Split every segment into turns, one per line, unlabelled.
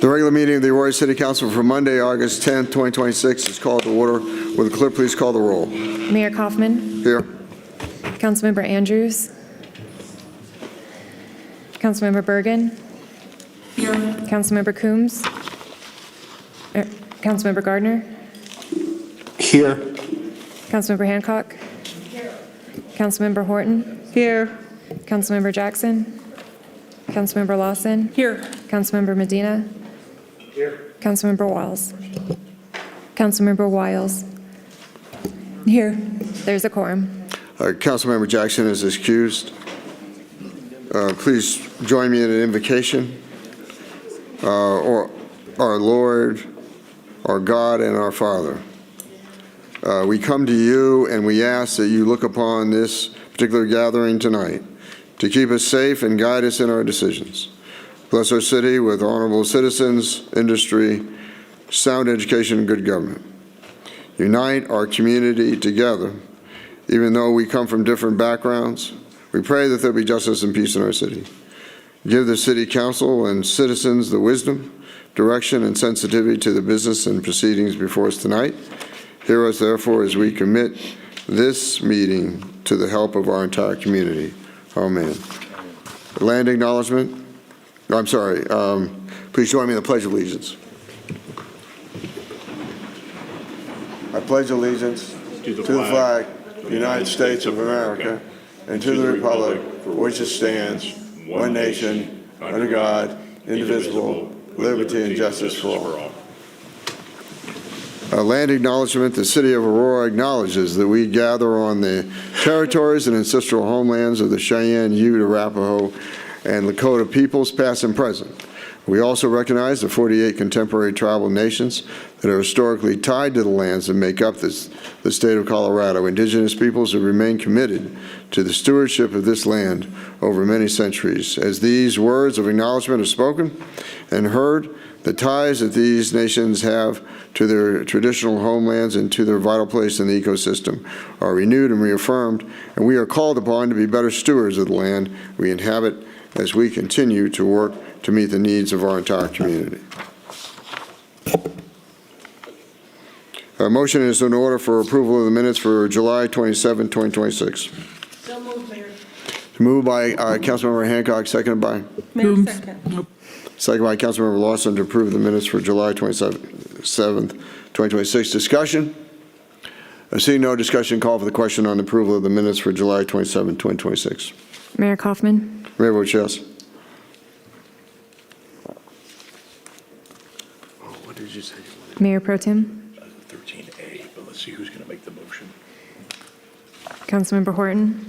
The regular meeting of the Aurora City Council for Monday, August 10th, 2026 is called to order. Will the clerk please call the roll?
Mayor Kaufman.
Here.
Councilmember Andrews. Councilmember Bergen.
Here.
Councilmember Coombs. Councilmember Gardner.
Here.
Councilmember Hancock.
Here.
Councilmember Horton.
Here.
Councilmember Jackson. Councilmember Lawson.
Here.
Councilmember Medina.
Here.
Councilmember Wiles. Councilmember Wiles.
Here.
There's a quorum.
Councilmember Jackson is excused. Please join me in an invocation. Or our Lord, our God, and our Father. We come to you and we ask that you look upon this particular gathering tonight to keep us safe and guide us in our decisions. Bless our city with honorable citizens, industry, sound education, and good government. Unite our community together. Even though we come from different backgrounds, we pray that there be justice and peace in our city. Give the city council and citizens the wisdom, direction, and sensitivity to the business and proceedings before us tonight. Hear us, therefore, as we commit this meeting to the help of our entire community. Amen. Land acknowledgement. I'm sorry. Please join me in the Pledge of Allegiance. I pledge allegiance to the flag of the United States of America and to the republic for which it stands, one nation, under God, indivisible, liberty and justice for all. Land acknowledgement. The city of Aurora acknowledges that we gather on the territories and ancestral homelands of the Cheyenne, Ute, Arapaho, and Lakota peoples, past and present. We also recognize the 48 contemporary tribal nations that are historically tied to the lands that make up the state of Colorado. Indigenous peoples have remained committed to the stewardship of this land over many centuries. As these words of acknowledgement are spoken and heard, the ties that these nations have to their traditional homelands and to their vital place in the ecosystem are renewed and reaffirmed, and we are called upon to be better stewards of the land we inhabit as we continue to work to meet the needs of our entire community. A motion is in order for approval of the minutes for July 27, 2026.
So moved, Mayor.
Moved by Councilmember Hancock, seconded by?
Mayor, second.
Second by Councilmember Lawson to approve the minutes for July 27th, 2026. Discussion? Seeing no discussion, call for the question on approval of the minutes for July 27, 2026.
Mayor Kaufman.
Mayor votes yes. What did you say?
Mayor Pro Tem.
13A, but let's see who's going to make the motion.
Councilmember Horton.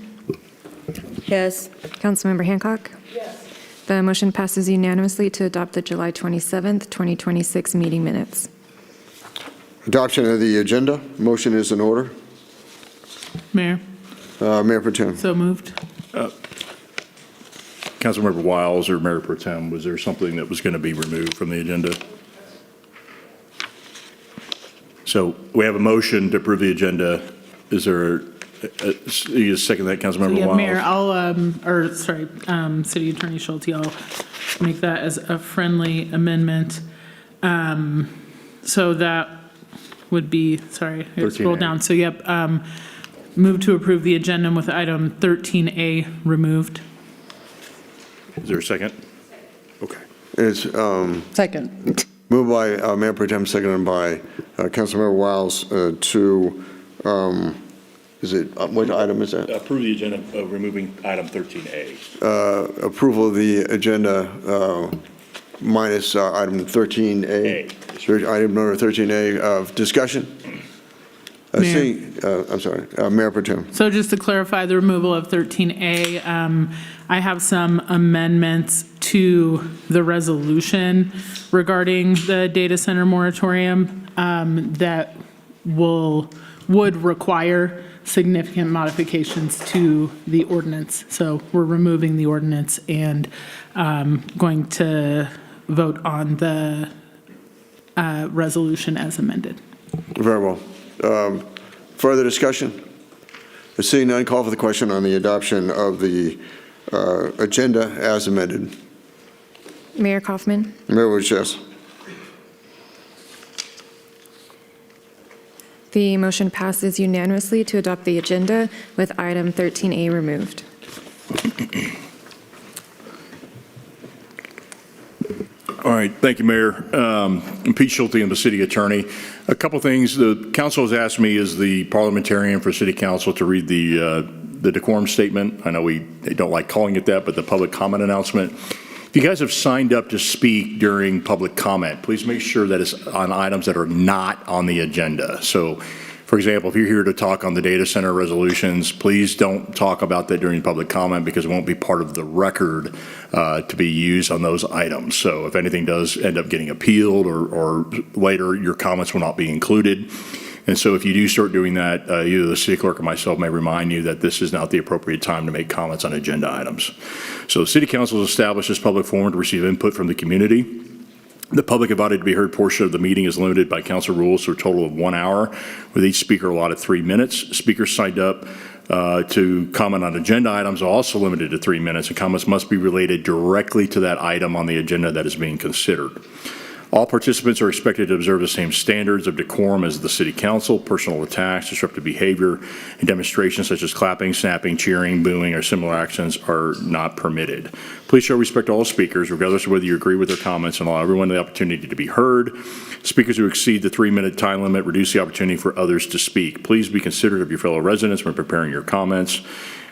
Yes.
Councilmember Hancock.
Yes.
The motion passes unanimously to adopt the July 27th, 2026 meeting minutes.
Adoption of the agenda. Motion is in order.
Mayor,
Mayor Pro Tem.
so moved.
Councilmember Wiles or Mayor Pro Tem, was there something that was going to be removed from the agenda? So we have a motion to approve the agenda. Is there you second that, Councilmember
Yeah,
Wiles?
Mayor, City Attorney Schulte, I'll make that as a friendly amendment. So that would be, sorry, I scroll
13A.
down. So, yep, move to approve the agenda with item 13A removed.
Is there a second? Okay.
It's
Second.
moved by Mayor Pro Tem, seconded by Councilmember Wiles to, what item is that?
Approve the agenda of removing item 13A.
Approval of the agenda minus item 13A. Item number 13A of discussion. I'm sorry, Mayor Pro Tem.
So just to clarify the removal of 13A, I have some amendments to the resolution regarding the data center moratorium that would require significant modifications to the ordinance. So we're removing the ordinance and going to vote on the resolution as amended.
Very well. Further discussion? Seeing none, call for the question on the adoption of the agenda as amended.
Mayor Kaufman.
Mayor votes yes.
The motion passes unanimously to adopt the agenda with item 13A removed.
All right, thank you, Mayor. I'm Pete Schulte, I'm the city attorney. A couple things. The council has asked me as the parliamentarian for city council to read the decorum statement. I know they don't like calling it that, but the public comment announcement. If you guys have signed up to speak during public comment, please make sure that it's on items that are not on the agenda. So, for example, if you're here to talk on the data center resolutions, please don't talk about that during public comment because it won't be part of the record to be used on those items. So if anything does end up getting appealed or later, your comments will not be included. And so if you do start doing that, either the city clerk or myself may remind you that this is not the appropriate time to make comments on agenda items. So the city council has established this public forum to receive input from the community. The public invited to be heard portion of the meeting is limited by council rules to a total of 1 hour, with each speaker allotted 3 minutes. Speakers signed up to comment on agenda items are also limited to 3 minutes, and comments must be related directly to that item on the agenda that is being considered. All participants are expected to observe the same standards of decorum as the city council. Personal attacks, disruptive behavior, and demonstrations such as clapping, snapping, cheering, booing, or similar actions are not permitted. Please show respect to all speakers, regardless of whether you agree with their comments, and allow everyone the opportunity to be heard. Speakers who exceed the 3-minute time limit reduce the opportunity for others to speak. Please be considerate of your fellow residents when preparing your comments.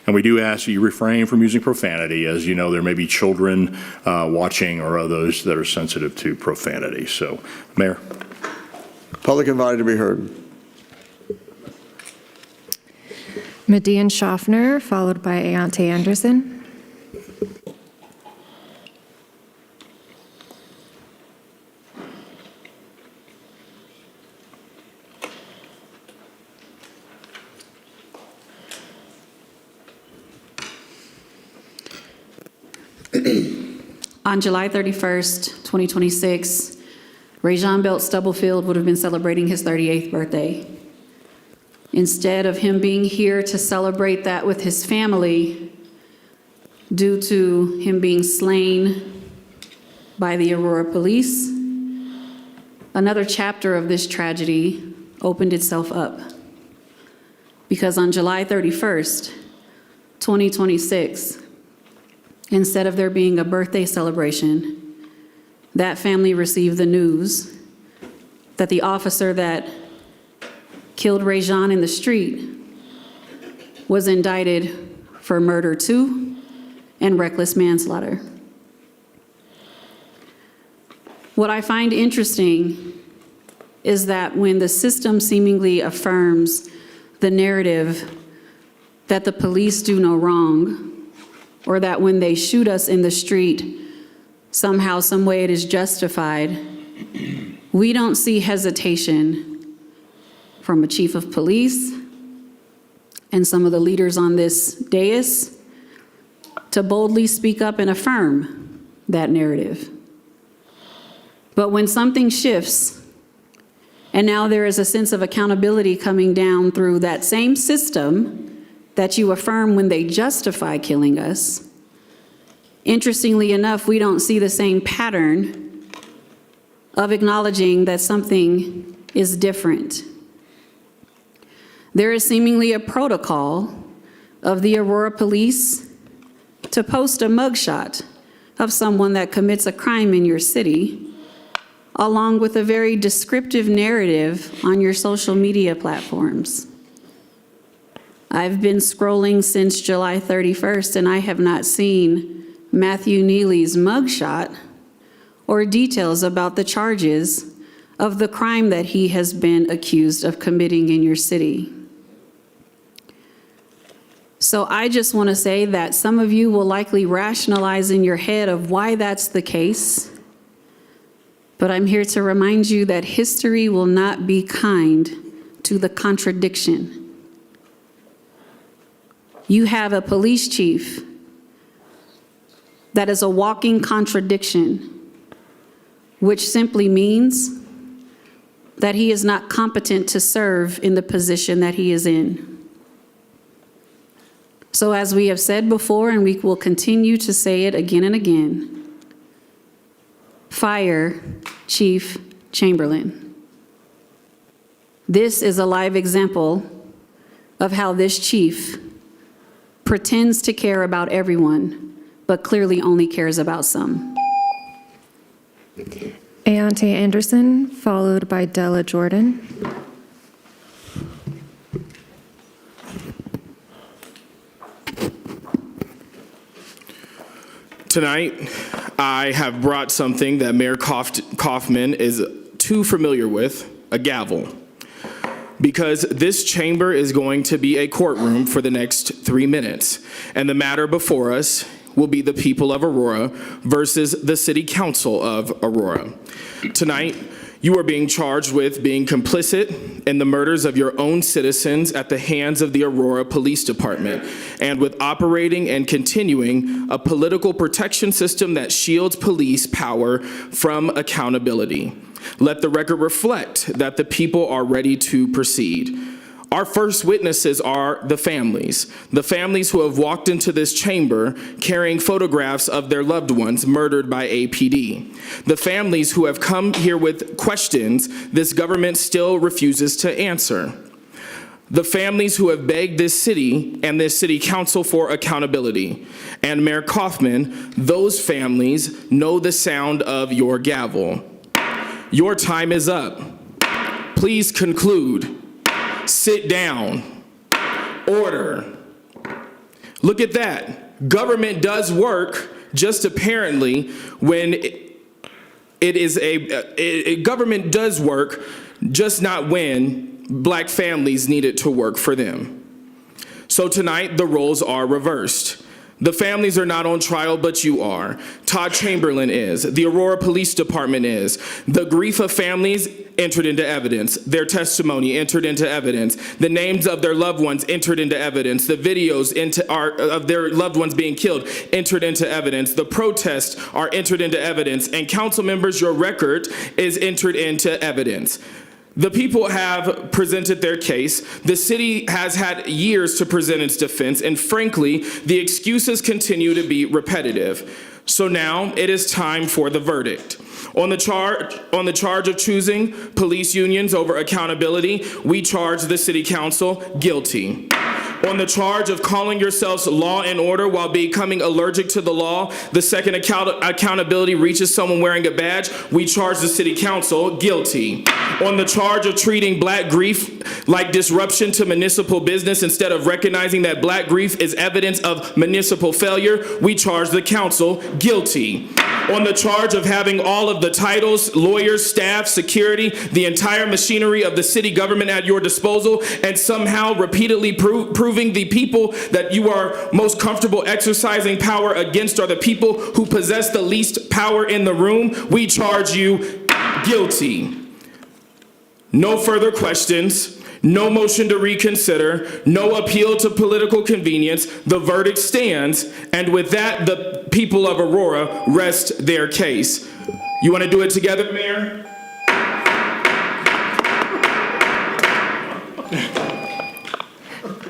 And we do ask that you refrain from using profanity. As you know, there may be children watching or others that are sensitive to profanity. So, Mayor.
Public invited to be heard.
Median Schaffner, followed by Ayante Anderson.
On July 31st, 2026, Rajon Belt Stubblefield would have been celebrating his 38th birthday. Instead of him being here to celebrate that with his family, due to him being slain by the Aurora police, another chapter of this tragedy opened itself up. Because on July 31st, 2026, instead of there being a birthday celebration, that family received the news that the officer that killed Rajon in the street was indicted for murder 2 and reckless manslaughter. What I find interesting is that when the system seemingly affirms the narrative that the police do no wrong, or that when they shoot us in the street, somehow, some way it is justified, we don't see hesitation from a chief of police and some of the leaders on this dais to boldly speak up and affirm that narrative. But when something shifts, and now there is a sense of accountability coming down through that same system that you affirm when they justify killing us, interestingly enough, we don't see the same pattern of acknowledging that something is different. There is seemingly a protocol of the Aurora police to post a mugshot of someone that commits a crime in your city, along with a very descriptive narrative on your social media platforms. I've been scrolling since July 31st, and I have not seen Matthew Neely's mugshot or details about the charges of the crime that he has been accused of committing in your city. So I just want to say that some of you will likely rationalize in your head of why that's the case, but I'm here to remind you that history will not be kind to the contradiction. You have a police chief that is a walking contradiction, which simply means that he is not competent to serve in the position that he is in. So as we have said before, and we will continue to say it again and again, fire Chief Chamberlain. This is a live example of how this chief pretends to care about everyone, but clearly only cares about some.
Ayante Anderson, followed by Della Jordan.
Tonight, I have brought something that Mayor Kaufman is too familiar with, a gavel. Because this chamber is going to be a courtroom for the next 3 minutes. And the matter before us will be the people of Aurora versus the city council of Aurora. Tonight, you are being charged with being complicit in the murders of your own citizens at the hands of the Aurora Police Department, and with operating and continuing a political protection system that shields police power from accountability. Let the record reflect that the people are ready to proceed. Our first witnesses are the families who have walked into this chamber carrying photographs of their loved ones murdered by APD. The families who have come here with questions this government still refuses to answer. The families who have begged this city and this city council for accountability. And Mayor Kaufman, those families know the sound of your gavel. Your time is up. Please conclude. Sit down. Order. Look at that. Government does work, just apparently when government does work, just not when black families need it to work for them. So tonight, the roles are reversed. The families are not on trial, but you are. Todd Chamberlain is. The Aurora Police Department is. The grief of families entered into evidence. Their testimony entered into evidence. The names of their loved ones entered into evidence. The videos of their loved ones being killed entered into evidence. The protests are entered into evidence. And council members, your record is entered into evidence. The people have presented their case. The city has had years to present its defense, and frankly, the excuses continue to be repetitive. So now it is time for the verdict. On the charge of choosing police unions over accountability, we charge the city council guilty. On the charge of calling yourselves law and order while becoming allergic to the law, the second accountability reaches someone wearing a badge, we charge the city council guilty. On the charge of treating black grief like disruption to municipal business instead of recognizing that black grief is evidence of municipal failure, we charge the council guilty. On the charge of having all of the titles, lawyers, staff, security, the entire machinery of the city government at your disposal, and somehow repeatedly proving the people that you are most comfortable exercising power against are the people who possess the least power in the room, we charge you guilty. No further questions. No motion to reconsider, no appeal to political convenience. The verdict stands, and with that, the people of Aurora rest their case. You want to do it together, Mayor?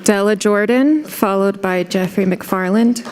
Della Jordan, followed by Jeffrey McFarland.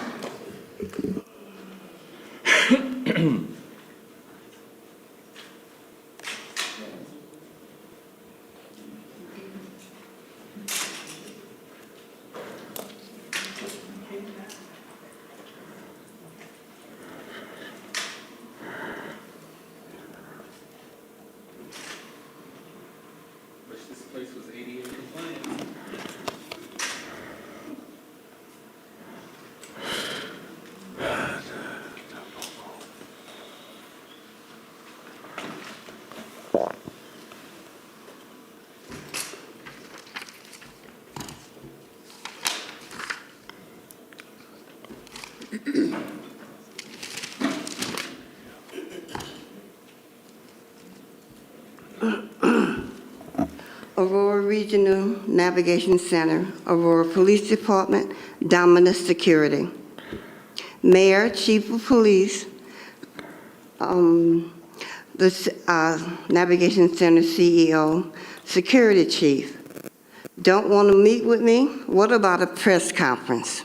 Aurora Regional Navigation Center, Aurora Police Department, Dominus Security. Mayor, Chief of Police, Navigation Center CEO, Security Chief. Don't want to meet with me? What about a press conference?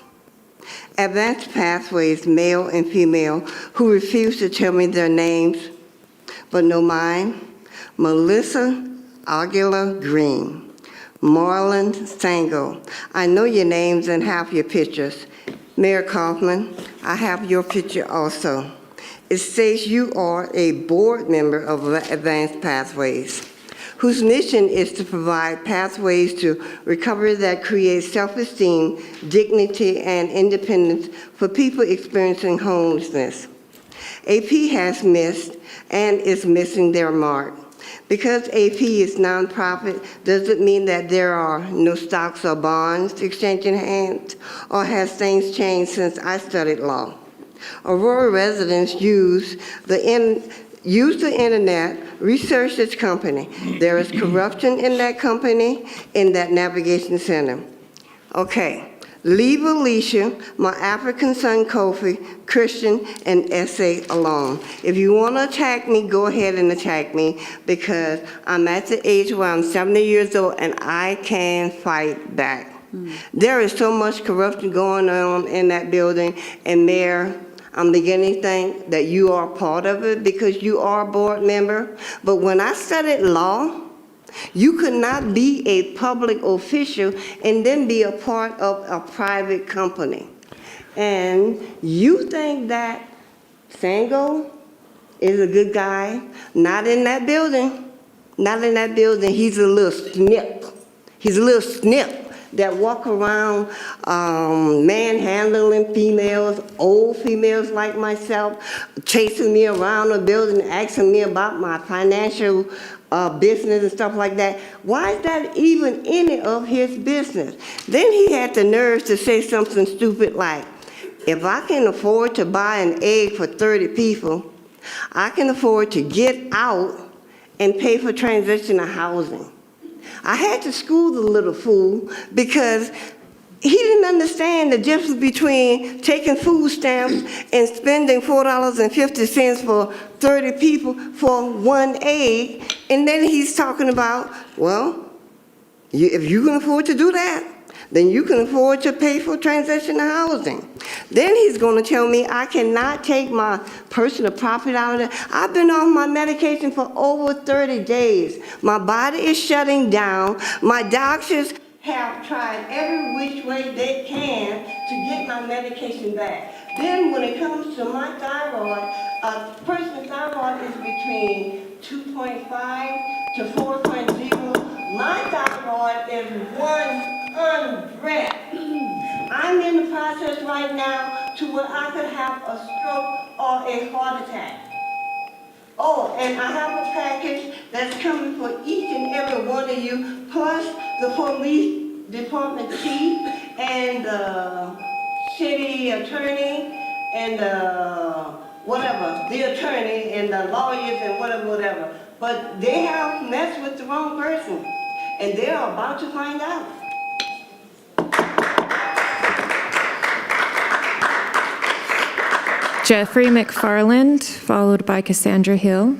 Advanced Pathways, male and female, who refuse to tell me their names, but know mine. Melissa Aguilar Green, Marlon Sango. I know your names and have your pictures. Mayor Kaufman, I have your picture also. It says you are a board member of Advanced Pathways, whose mission is to provide pathways to recovery that create self-esteem, dignity, and independence for people experiencing homelessness. AP has missed and is missing their mark. Because AP is nonprofit doesn't mean that there are no stocks or bonds exchanging hands, or has things changed since I studied law. Aurora residents use the internet, research its company. There is corruption in that company, in that navigation center. Okay. Leave Alicia, my African son Kofi, Christian, and S.A. alone. If you want to attack me, go ahead and attack me, because I'm at the age where I'm 70 years old and I can fight back. There is so much corruption going on in that building, and Mayor, I'm beginning to think that you are part of it because you are a board member. But when I studied law, you could not be a public official and then be a part of a private company. And you think that Sango is a good guy? Not in that building. Not in that building. He's a little snip. He's a little snip that walk around manhandling females, old females like myself, chasing me around the building, asking me about my financial business and stuff like that. Why is that even any of his business? Then he had the nerve to say something stupid like, if I can afford to buy an egg for 30 people, I can afford to get out and pay for transitional housing. I had to school the little fool because he didn't understand the difference between taking food stamps and spending $4.50 for 30 people for one egg. And then he's talking about, well, if you can afford to do that, then you can afford to pay for transitional housing. Then he's going to tell me I cannot take my personal profit out of it. I've been off my medication for over 30 days. My body is shutting down. My doctors have tried every which way they can to get my medication back. Then when it comes to my thyroid, a person's thyroid is between 2.5 to 4.0. My thyroid is 100. I'm in the process right now to where I could have a stroke or a heart attack. Oh, and I have a package that's coming for each and every one of you, plus the police department chief and the city attorney and the attorney and the lawyers and whatever. But they have messed with the wrong person, and they're about to find out.
Jeffrey McFarland, followed by Cassandra Hill.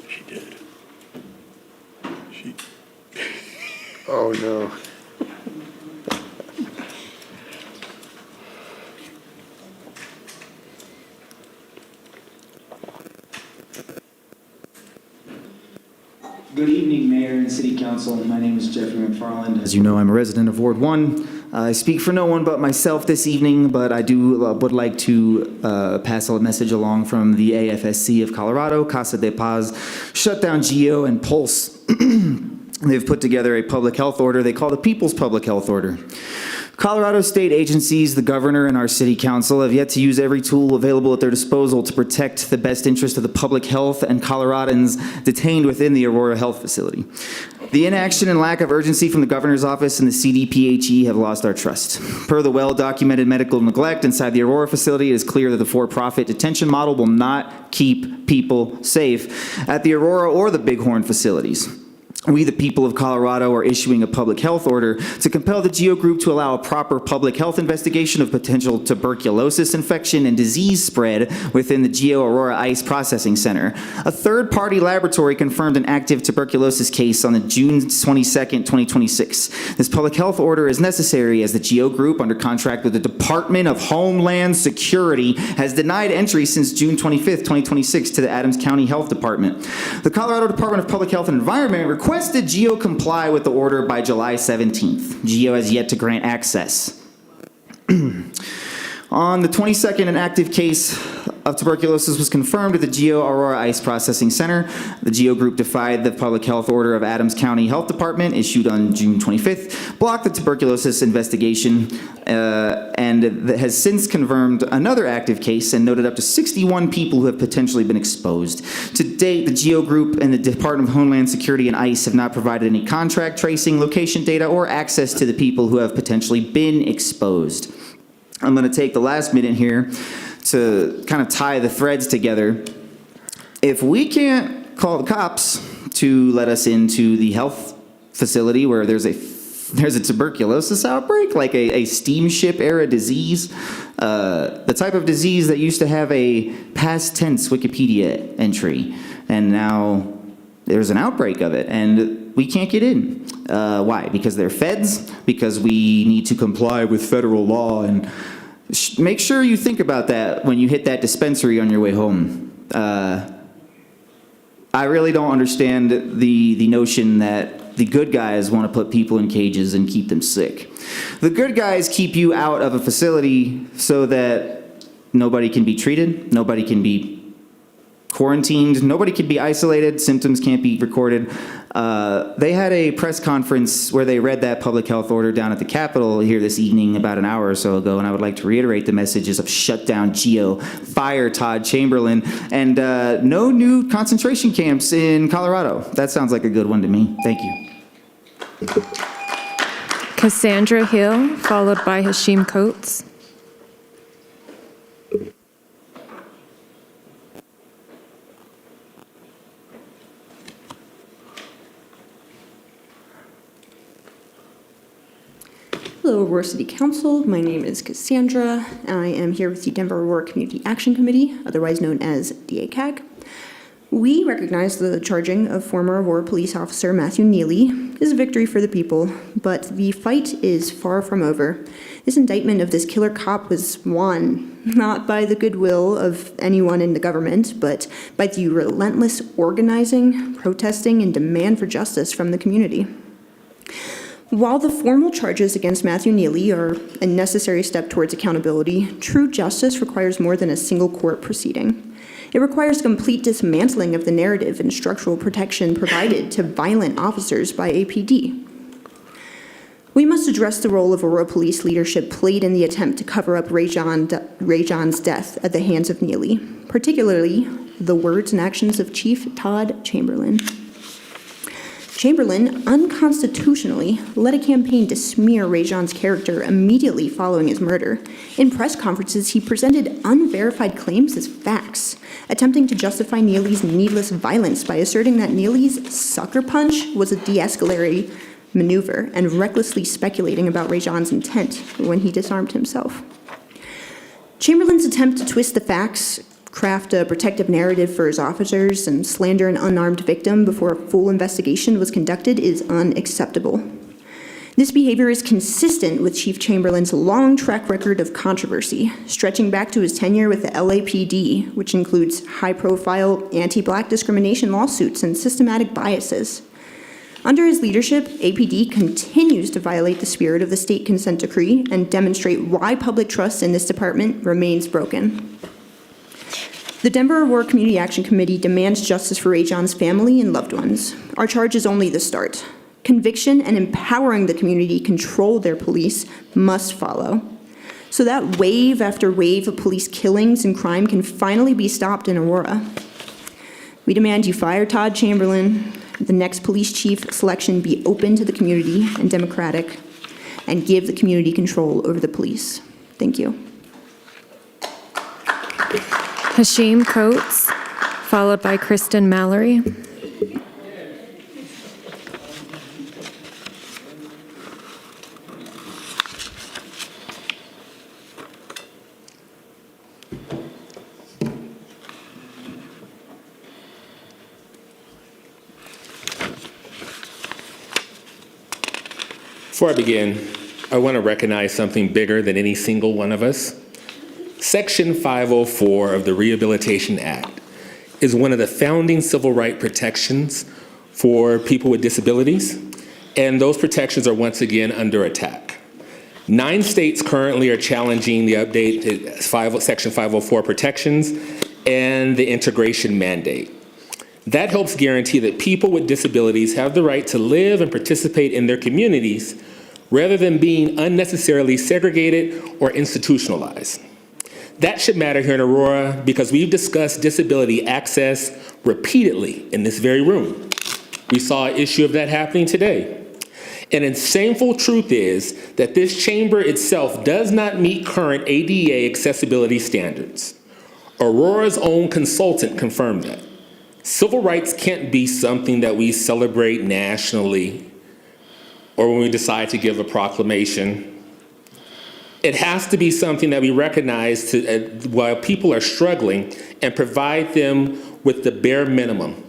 She did. She.
Oh, no.
Good evening, Mayor and City Council. My name is Jeffrey McFarland. As you know, I'm a resident of Ward 1. I speak for no one but myself this evening, but I would like to pass a message along from the AFSC of Colorado, Casa de Paz, Shutdown Geo, and Pulse. They've put together a public health order they call the People's Public Health Order. Colorado state agencies, the governor, and our city council have yet to use every tool available at their disposal to protect the best interest of the public health and Coloradans detained within the Aurora Health Facility. The inaction and lack of urgency from the governor's office and the CDPHE have lost our trust. Per the well-documented medical neglect inside the Aurora facility, it is clear that the for-profit detention model will not keep people safe at the Aurora or the Bighorn facilities. We, the people of Colorado, are issuing a public health order to compel the GEO Group to allow a proper public health investigation of potential tuberculosis infection and disease spread within the GEO Aurora ICE Processing Center. A third-party laboratory confirmed an active tuberculosis case on June 22nd, 2026. This public health order is necessary as the GEO Group, under contract with the Department of Homeland Security, has denied entry since June 25th, 2026 to the Adams County Health Department. The Colorado Department of Public Health and Environment requested GEO comply with the order by July 17th. GEO has yet to grant access. On the 22nd, an active case of tuberculosis was confirmed at the GEO Aurora ICE Processing Center. The GEO Group defied the public health order of Adams County Health Department issued on June 25th, blocked the tuberculosis investigation, and has since confirmed another active case and noted up to 61 people who have potentially been exposed. To date, the GEO Group and the Department of Homeland Security and ICE have not provided any contract tracing, location data, or access to the people who have potentially been exposed. I'm going to take the last minute here to kind of tie the threads together. If we can't call the cops to let us into the health facility where there's a tuberculosis outbreak, like a steamship era disease, the type of disease that used to have a past tense Wikipedia entry, and now there's an outbreak of it, and we can't get in. Why? Because they're feds? Because we need to comply with federal law? And make sure you think about that when you hit that dispensary on your way home. I really don't understand the notion that the good guys want to put people in cages and keep them sick. The good guys keep you out of a facility so that nobody can be treated, nobody can be quarantined, nobody can be isolated, symptoms can't be recorded. They had a press conference where they read that public health order down at the Capitol here this evening about an hour or so ago, and I would like to reiterate the messages of shut down GEO, fire Todd Chamberlain, and no new concentration camps in Colorado. That sounds like a good one to me. Thank you.
Cassandra Hill, followed by Hashim Coates.
Hello, Aurora City Council. My name is Cassandra. I am here with the Denver Aurora Community Action Committee, otherwise known as DACAG. We recognize the charging of former Aurora police officer Matthew Neely is a victory for the people, but the fight is far from over. This indictment of this killer cop was won, not by the goodwill of anyone in the government, but by the relentless organizing, protesting, and demand for justice from the community. While the formal charges against Matthew Neely are a necessary step towards accountability, true justice requires more than a single court proceeding. It requires complete dismantling of the narrative and structural protection provided to violent officers by APD. We must address the role of Aurora police leadership played in the attempt to cover up Ray John's death at the hands of Neely, particularly the words and actions of Chief Todd Chamberlain. Chamberlain unconstitutionally led a campaign to smear Ray John's character immediately following his murder. In press conferences, he presented unverified claims as facts, attempting to justify Neely's needless violence by asserting that Neely's sucker punch was a de-escalatory maneuver and recklessly speculating about Ray John's intent when he disarmed himself. Chamberlain's attempt to twist the facts, craft a protective narrative for his officers, and slander an unarmed victim before a full investigation was conducted is unacceptable. This behavior is consistent with Chief Chamberlain's long track record of controversy, stretching back to his tenure with the LAPD, which includes high-profile anti-Black discrimination lawsuits and systematic biases. Under his leadership, APD continues to violate the spirit of the state consent decree and demonstrate why public trust in this department remains broken. The Denver Aurora Community Action Committee demands justice for Ray John's family and loved ones. Our charge is only the start. Conviction and empowering the community control their police must follow, so that wave after wave of police killings and crime can finally be stopped in Aurora. We demand you fire Todd Chamberlain, the next police chief selection be open to the community and democratic, and give the community control over the police. Thank you.
Hashim Coates, followed by Kristen Mallory.
Before I begin, I want to recognize something bigger than any single one of us. Section 504 of the Rehabilitation Act is one of the founding civil right protections for people with disabilities, and those protections are once again under attack. 9 states currently are challenging the updated Section 504 protections and the integration mandate. That helps guarantee that people with disabilities have the right to live and participate in their communities rather than being unnecessarily segregated or institutionalized. That should matter here in Aurora because we've discussed disability access repeatedly in this very room. We saw an issue of that happening today. And the shameful truth is that this chamber itself does not meet current ADA accessibility standards. Aurora's own consultant confirmed that. Civil rights can't be something that we celebrate nationally or when we decide to give a proclamation. It has to be something that we recognize while people are struggling and provide them with the bare minimum.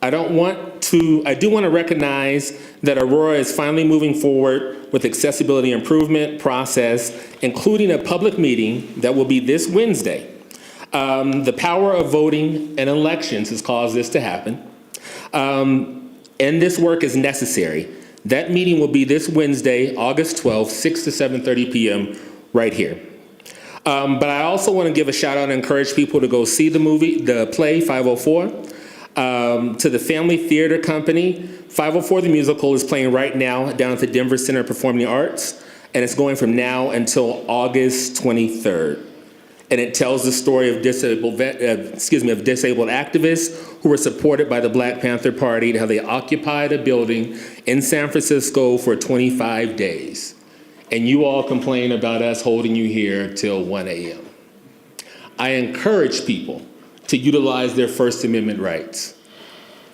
I do want to recognize that Aurora is finally moving forward with accessibility improvement process, including a public meeting that will be this Wednesday. The power of voting and elections has caused this to happen. And this work is necessary. That meeting will be this Wednesday, August 12th, 6 to 7:30 p.m. right here. But I also want to give a shout out and encourage people to go see the play 504. To the Family Theater Company, 504 the musical is playing right now down at the Denver Center of Performing Arts, and it's going from now until August 23rd. And it tells the story of disabled activists who were supported by the Black Panther Party and how they occupied a building in San Francisco for 25 days. And you all complain about us holding you here till 1 a.m. I encourage people to utilize their First Amendment rights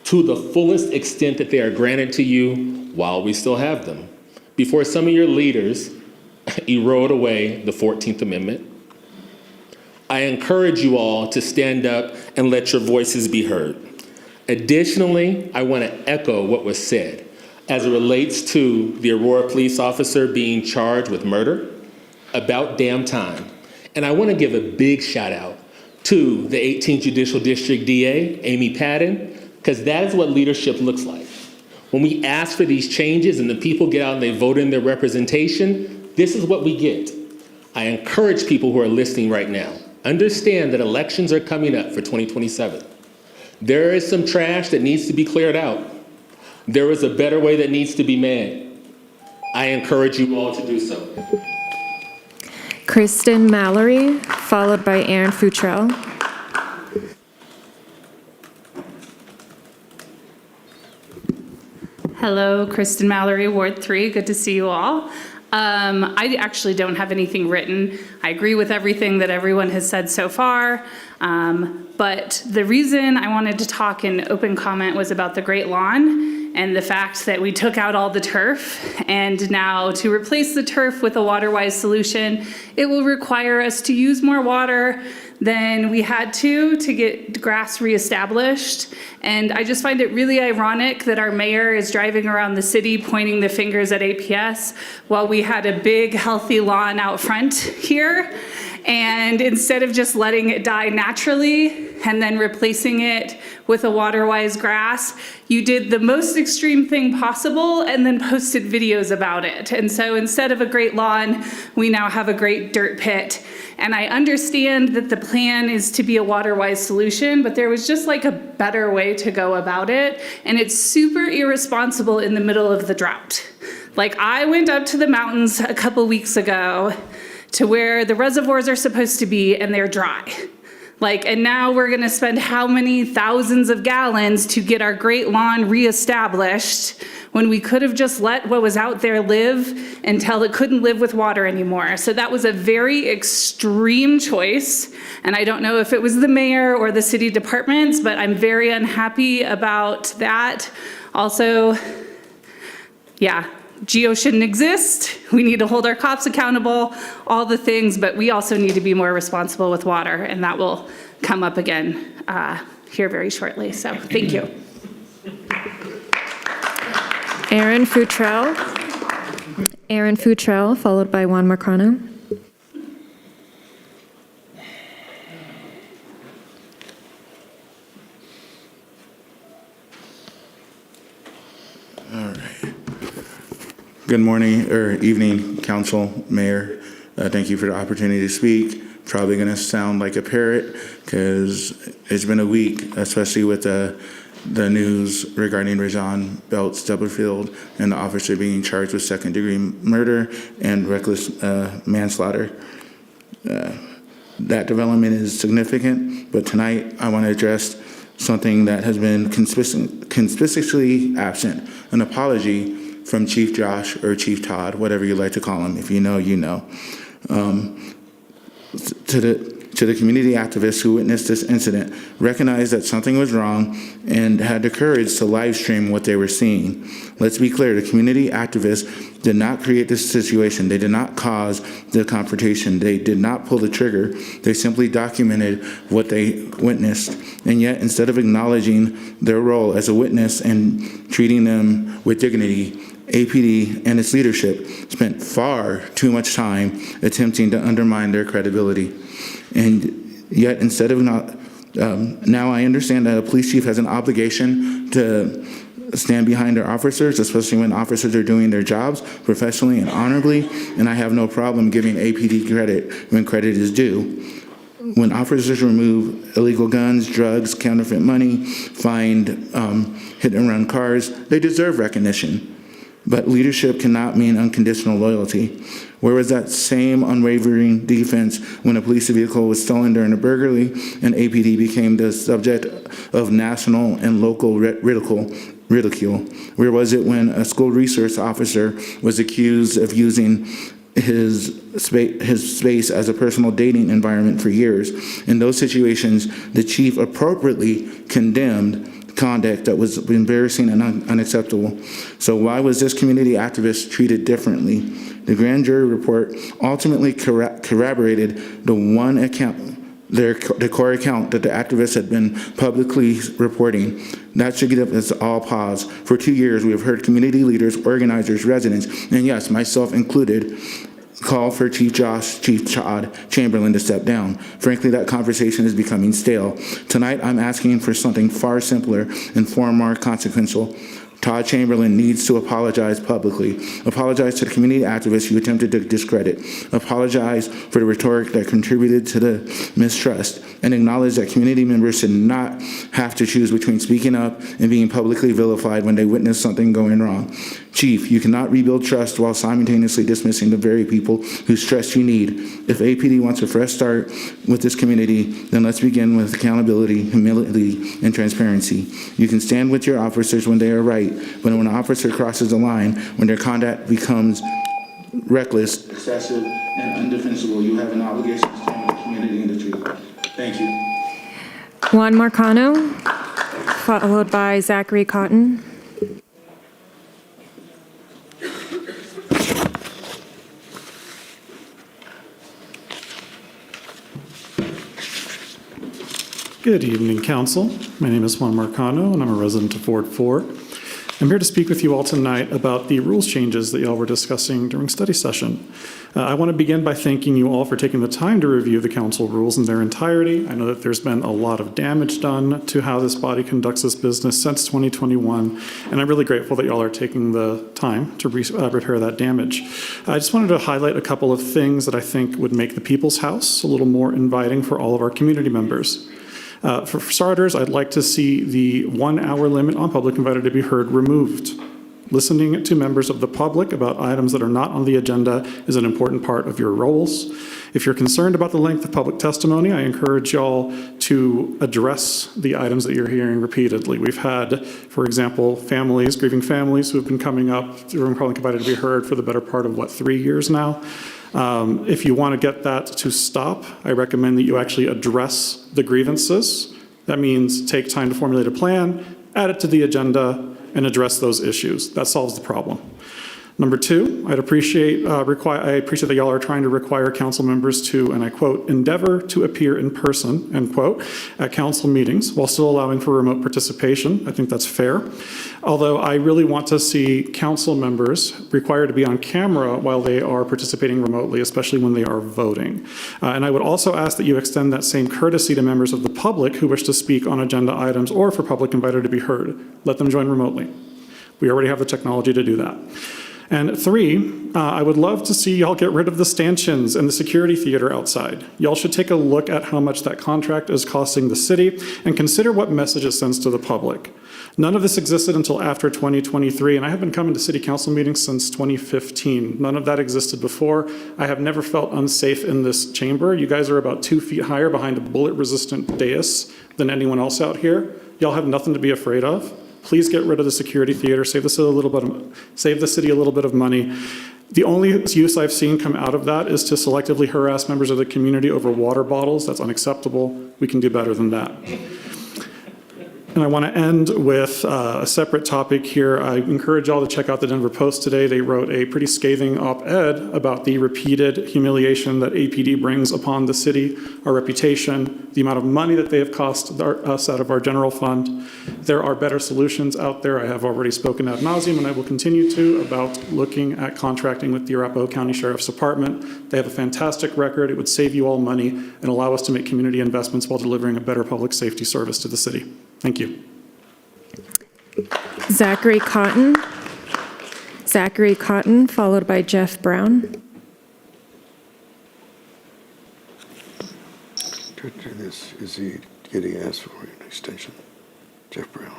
to the fullest extent that they are granted to you while we still have them, before some of your leaders erode away the 14th Amendment. I encourage you all to stand up and let your voices be heard. Additionally, I want to echo what was said as it relates to the Aurora police officer being charged with murder. About damn time. And I want to give a big shout out to the 18th Judicial District DA, Amy Patton, because that is what leadership looks like. When we ask for these changes and the people get out and they vote in their representation, this is what we get. I encourage people who are listening right now, understand that elections are coming up for 2027. There is some trash that needs to be cleared out. There is a better way that needs to be made. I encourage you all to do so.
Kristen Mallory, followed by Aaron Futrell.
Hello, Kristen Mallory, Ward 3. Good to see you all. I actually don't have anything written. I agree with everything that everyone has said so far. But the reason I wanted to talk in open comment was about the Great Lawn and the fact that we took out all the turf. And now to replace the turf with a water-wise solution, it will require us to use more water than we had to get grass reestablished. And I just find it really ironic that our mayor is driving around the city pointing the fingers at APS while we had a big, healthy lawn out front here. And instead of just letting it die naturally and then replacing it with a water-wise grass, you did the most extreme thing possible and then posted videos about it. And so instead of a great lawn, we now have a great dirt pit. And I understand that the plan is to be a water-wise solution, but there was just like a better way to go about it. And it's super irresponsible in the middle of the drought. Like, I went up to the mountains a couple weeks ago to where the reservoirs are supposed to be, and they're dry. And now we're gonna spend how many thousands of gallons to get our great lawn reestablished when we could have just let what was out there live until it couldn't live with water anymore. So that was a very extreme choice. And I don't know if it was the mayor or the city departments, but I'm very unhappy about that. Also, yeah, GEO shouldn't exist. We need to hold our cops accountable, all the things, but we also need to be more responsible with water, and that will come up again here very shortly. So thank you.
Aaron Futrell. Aaron Futrell, followed by Juan Marcano.
Good morning or evening, council, mayor. Thank you for the opportunity to speak. Probably going to sound like a parrot because it's been a week, especially with the news regarding Rajon Belts Stubblefield and the officer being charged with second-degree murder and reckless manslaughter. That development is significant, but tonight I want to address something that has been conspicuously absent, an apology from Chief Josh or Chief Todd, whatever you like to call him. If you know, you know. To the community activists who witnessed this incident, recognized that something was wrong and had the courage to live stream what they were seeing. Let's be clear, the community activists did not create this situation. They did not cause the confrontation. They did not pull the trigger. They simply documented what they witnessed. And yet, instead of acknowledging their role as a witness and treating them with dignity, APD and its leadership spent far too much time attempting to undermine their credibility. And yet, instead of now I understand that a police chief has an obligation to stand behind their officers, especially when officers are doing their jobs professionally and honorably, and I have no problem giving APD credit when credit is due. When officers remove illegal guns, drugs, counterfeit money, find hit and run cars, they deserve recognition. But leadership cannot mean unconditional loyalty. Where was that same unwavering defense when a police vehicle was stolen during a burglary and APD became the subject of national and local ridicule? Where was it when a school resource officer was accused of using his space as a personal dating environment for years? In those situations, the chief appropriately condemned conduct that was embarrassing and unacceptable. So why was this community activist treated differently? The grand jury report ultimately corroborated the core account that the activists had been publicly reporting. That should give us all pause. For 2 years, we have heard community leaders, organizers, residents, and yes, myself included, call for Chief Josh, Chief Todd Chamberlain to step down. Frankly, that conversation is becoming stale. Tonight, I'm asking for something far simpler and far more consequential. Todd Chamberlain needs to apologize publicly. Apologize to the community activists who attempted to discredit. Apologize for the rhetoric that contributed to the mistrust. And acknowledge that community members should not have to choose between speaking up and being publicly vilified when they witness something going wrong. Chief, you cannot rebuild trust while simultaneously dismissing the very people whose trust you need. If APD wants a fresh start with this community, then let's begin with accountability, humility, and transparency. You can stand with your officers when they are right, but when an officer crosses the line, when their conduct becomes reckless, excessive, and undefensible, you have an obligation to stand with the community and the truth. Thank you.
Juan Marcano, followed by Zachary Cotton.
Good evening, Council. My name is Juan Marcano, and I'm a resident of Ward 4. I'm here to speak with you all tonight about the rules changes that y'all were discussing during study session. I want to begin by thanking you all for taking the time to review the council rules in their entirety. I know that there's been a lot of damage done to how this body conducts its business since 2021, and I'm really grateful that y'all are taking the time to repair that damage. I just wanted to highlight a couple of things that I think would make the People's House a little more inviting for all of our community members. For starters, I'd like to see the 1 hour limit on public invited to be heard removed. Listening to members of the public about items that are not on the agenda is an important part of your roles. If you're concerned about the length of public testimony, I encourage y'all to address the items that you're hearing repeatedly. We've had, for example, grieving families who have been coming up during public invited to be heard for the better part of, 3 years now. If you want to get that to stop, I recommend that you actually address the grievances. That means take time to formulate a plan, add it to the agenda, and address those issues. That solves the problem. Number two, I appreciate that y'all are trying to require council members to, and I quote, endeavor to appear in person, end quote, at council meetings while still allowing for remote participation. I think that's fair. Although I really want to see council members required to be on camera while they are participating remotely, especially when they are voting. And I would also ask that you extend that same courtesy to members of the public who wish to speak on agenda items or for public invited to be heard. Let them join remotely. We already have the technology to do that. And three, I would love to see y'all get rid of the stanchions and the security theater outside. Y'all should take a look at how much that contract is costing the city and consider what message it sends to the public. None of this existed until after 2023, and I have been coming to city council meetings since 2015. None of that existed before. I have never felt unsafe in this chamber. You guys are about 2 feet higher behind a bullet-resistant dais than anyone else out here. Y'all have nothing to be afraid of. Please get rid of the security theater, save the city a little bit of money. The only use I've seen come out of that is to selectively harass members of the community over water bottles. That's unacceptable. We can do better than that. And I want to end with a separate topic here. I encourage y'all to check out the Denver Post today. They wrote a pretty scathing op-ed about the repeated humiliation that APD brings upon the city, our reputation, the amount of money that they have cost us out of our general fund. There are better solutions out there. I have already spoken ad nauseum, and I will continue to, about looking at contracting with the Arapahoe County Sheriff's Department. They have a fantastic record. It would save you all money and allow us to make community investments while delivering a better public safety service to the city. Thank you.
Zachary Cotton, followed by Jeff Brown.
Is he getting asked for an extension? Jeff Brown?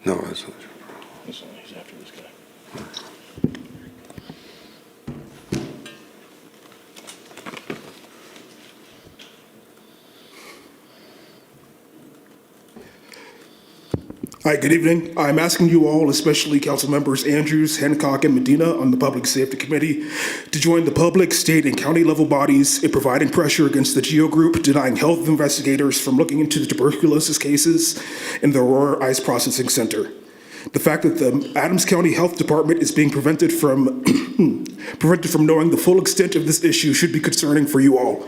No, that's not Jeff Brown.
He's after this guy.
Hi, good evening. I'm asking you all, especially Council Members Andrews, Hancock, and Medina on the Public Safety Committee, to join the public, state, and county level bodies in providing pressure against the GEO Group, denying health investigators from looking into the tuberculosis cases in the Aurora Ice Processing Center. The fact that the Adams County Health Department is being prevented from knowing the full extent of this issue should be concerning for you all.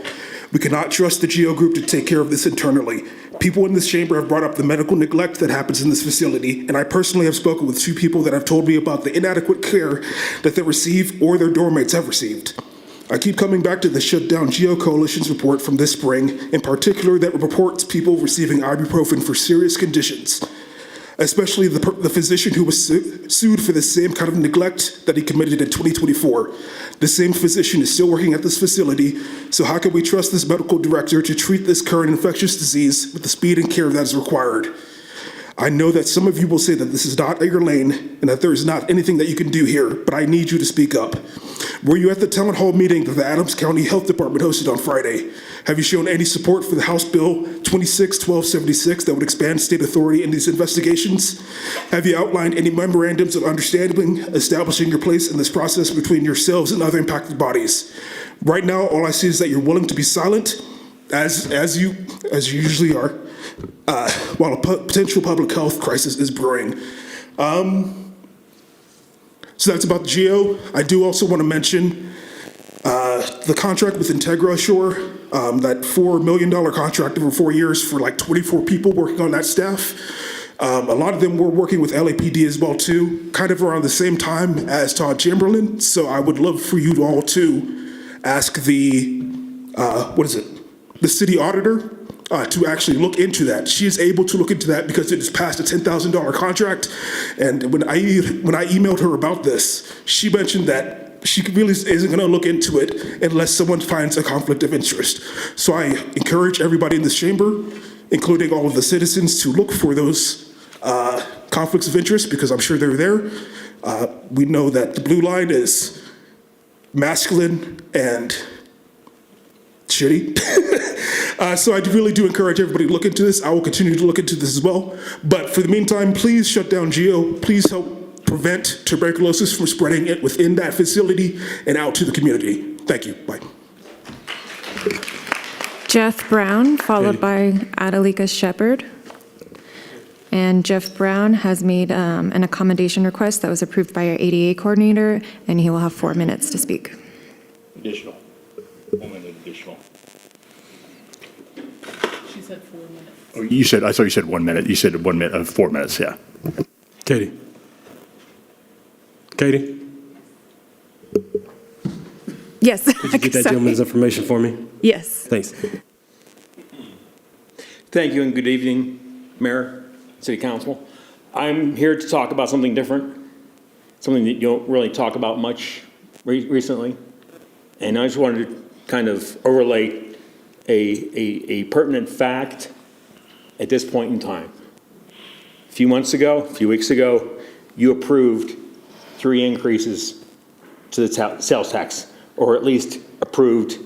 We cannot trust the GEO Group to take care of this internally. People in this chamber have brought up the medical neglect that happens in this facility, and I personally have spoken with 2 people that have told me about the inadequate care that they receive or their doormates have received. I keep coming back to the Shutdown GEO Coalition's report from this spring, in particular that reports people receiving ibuprofen for serious conditions, especially the physician who was sued for the same kind of neglect that he committed in 2024. The same physician is still working at this facility, so how can we trust this medical director to treat this current infectious disease with the speed and care that is required? I know that some of you will say that this is not your lane and that there is not anything that you can do here, but I need you to speak up. Were you at the town hall meeting that the Adams County Health Department hosted on Friday? Have you shown any support for the House Bill 26-1276 that would expand state authority in these investigations? Have you outlined any memorandums of understanding establishing your place in this process between yourselves and other impacted bodies? Right now, all I see is that you're willing to be silent, as you usually are, while a potential public health crisis is brewing. So that's about the GEO. I do also want to mention the contract with Integra Shore, that $4 million contract over 4 years for like 24 people working on that staff. A lot of them were working with LAPD as well too, kind of around the same time as Todd Chamberlain. So I would love for you all to ask the city auditor to actually look into that. She is able to look into that because it is past a $10,000 contract. And when I emailed her about this, she mentioned that she really isn't going to look into it unless someone finds a conflict of interest. So I encourage everybody in this chamber, including all of the citizens, to look for those conflicts of interest because I'm sure they're there. We know that the blue line is masculine and shitty. So I really do encourage everybody to look into this. I will continue to look into this as well. But for the meantime, please shut down GEO. Please help prevent tuberculosis from spreading it within that facility and out to the community. Thank you. Bye.
Jeff Brown, followed by Adelika Shepard. And Jeff Brown has made an accommodation request that was approved by our ADA coordinator, and he will have 4 minutes to speak.
Additional. 1 minute additional.
She said 4 minutes.
Oh, you said, I thought you said 1 minute. You said 1 minute, 4 minutes, yeah.
Katie. Katie,
Yes.
could you get that gentleman's information for me?
Yes.
Thanks.
Thank you and good evening, Mayor, City Council. I'm here to talk about something different, something that you don't really talk about much recently. And I just wanted to kind of overlay a pertinent fact at this point in time. A few weeks ago, you approved 3 increases to the sales tax, or at least approved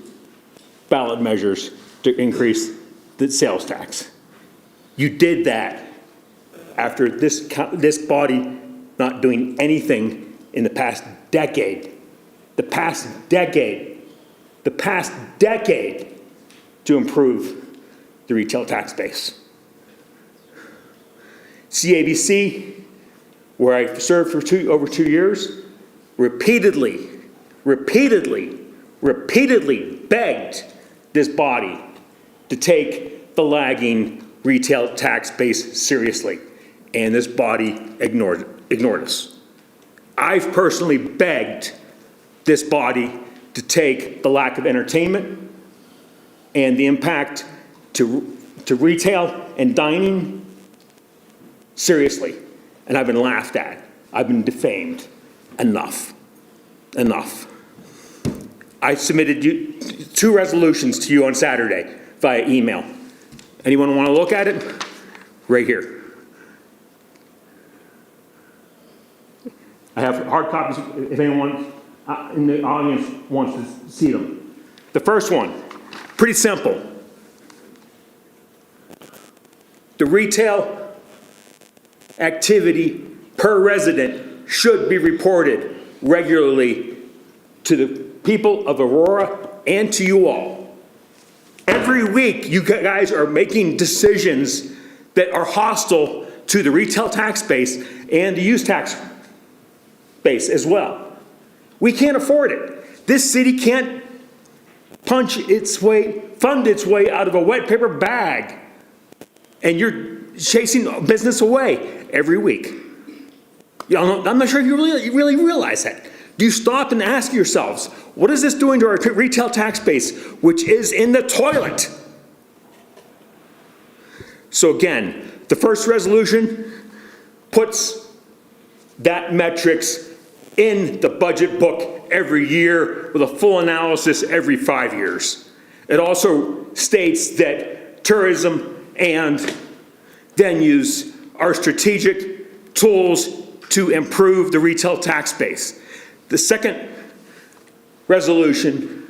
ballot measures to increase the sales tax. You did that after this body not doing anything in the past decade to improve the retail tax base. CABC, where I served for over 2 years, repeatedly begged this body to take the lagging retail tax base seriously, and this body ignored us. I've personally begged this body to take the lack of entertainment and the impact to retail and dining seriously, and I've been laughed at. I've been defamed. Enough. I submitted 2 resolutions to you on Saturday via email. Anyone want to look at it? Right here. I have hard copies if anyone in the audience wants to see them. The first one, pretty simple. The retail activity per resident should be reported regularly to the people of Aurora and to you all. Every week, you guys are making decisions that are hostile to the retail tax base and the use tax base as well. We can't afford it. This city can't fund its way out of a wet paper bag, and you're chasing business away every week. I'm not sure if you really realize that. Do you stop and ask yourselves, what is this doing to our retail tax base, which is in the toilet? So again, the first resolution puts that metrics in the budget book every year with a full analysis every 5 years. It also states that tourism and venues are strategic tools to improve the retail tax base. The second resolution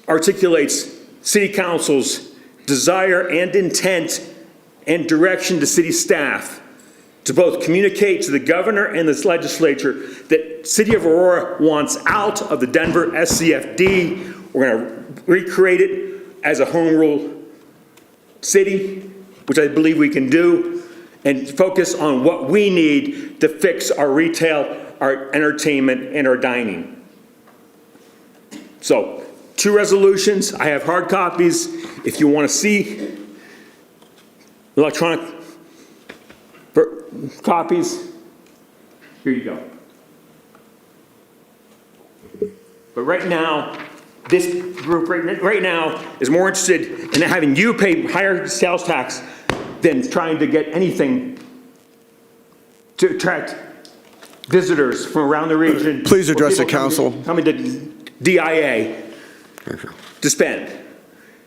articulates City Council's desire and intent and direction to city staff to both communicate to the governor and this legislature that City of Aurora wants out of the Denver SCFD. We're going to recreate it as a home rule city, which I believe we can do, and focus on what we need to fix our retail, our entertainment, and our dining. So, 2 resolutions. I have hard copies. If you want to see electronic copies, here you go. But right now, this group right now is more interested in having you pay higher sales tax than trying to get anything to attract visitors from around the region.
Please address the council.
Coming to DIA to spend.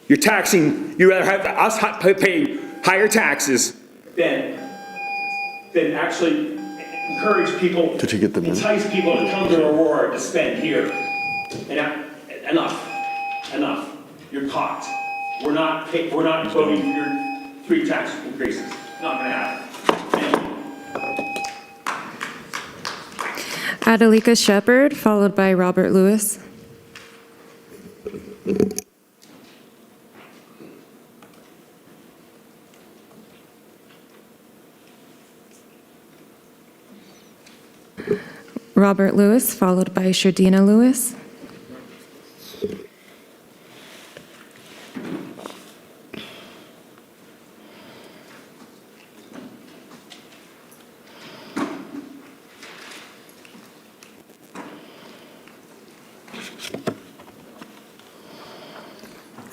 You're taxing, you rather have us pay higher taxes than actually encourage people,
Did you get the minute?
entice people to come to Aurora to spend here. And enough. You're caught. We're not voting for your 3 tax increases. Not gonna happen.
Adelika Shepherd, followed by Robert Lewis. Robert Lewis, followed by Shardina Lewis.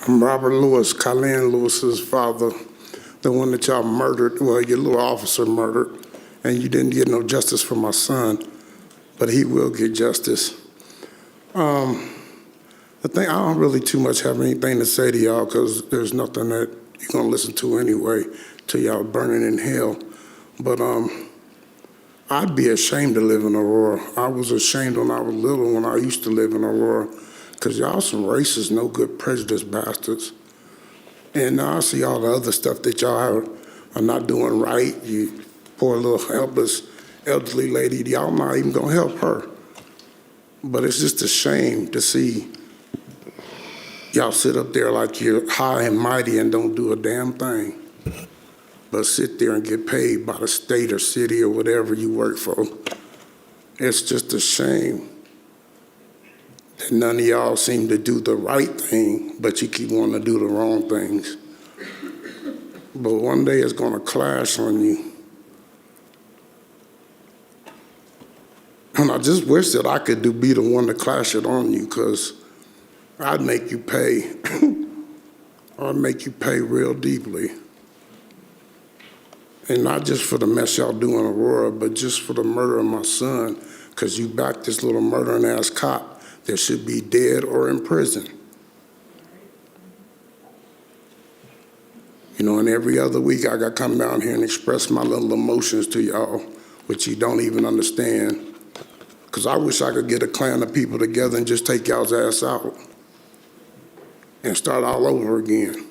I'm Robert Lewis, Kylan Lewis's father, the one that y'all murdered, well, your little officer murdered, and you didn't get no justice for my son, but he will get justice. I think I don't really too much have anything to say to y'all because there's nothing that you're gonna listen to anyway till y'all burning in hell. But I'd be ashamed to live in Aurora. I was ashamed when I was little when I used to live in Aurora because y'all some racist, no good, prejudiced bastards. And now I see all the other stuff that y'all are not doing right. You poor little helpless elderly lady, y'all not even gonna help her. But it's just a shame to see y'all sit up there like you're high and mighty and don't do a damn thing, but sit there and get paid by the state or city or whatever you work for. It's just a shame that none of y'all seem to do the right thing, but you keep wanting to do the wrong things. But one day it's gonna clash on you. And I just wish that I could be the one to clash it on you, because I'd make you pay. I'd make you pay real deeply. And not just for the mess y'all do in Aurora, but just for the murder of my son, because you backed this little murdering ass cop that should be dead or in prison. You know, and every other week I got to come down here and express my little emotions to y'all, which you don't even understand. Because I wish I could get a clan of people together and just take y'all's ass out and start all over again.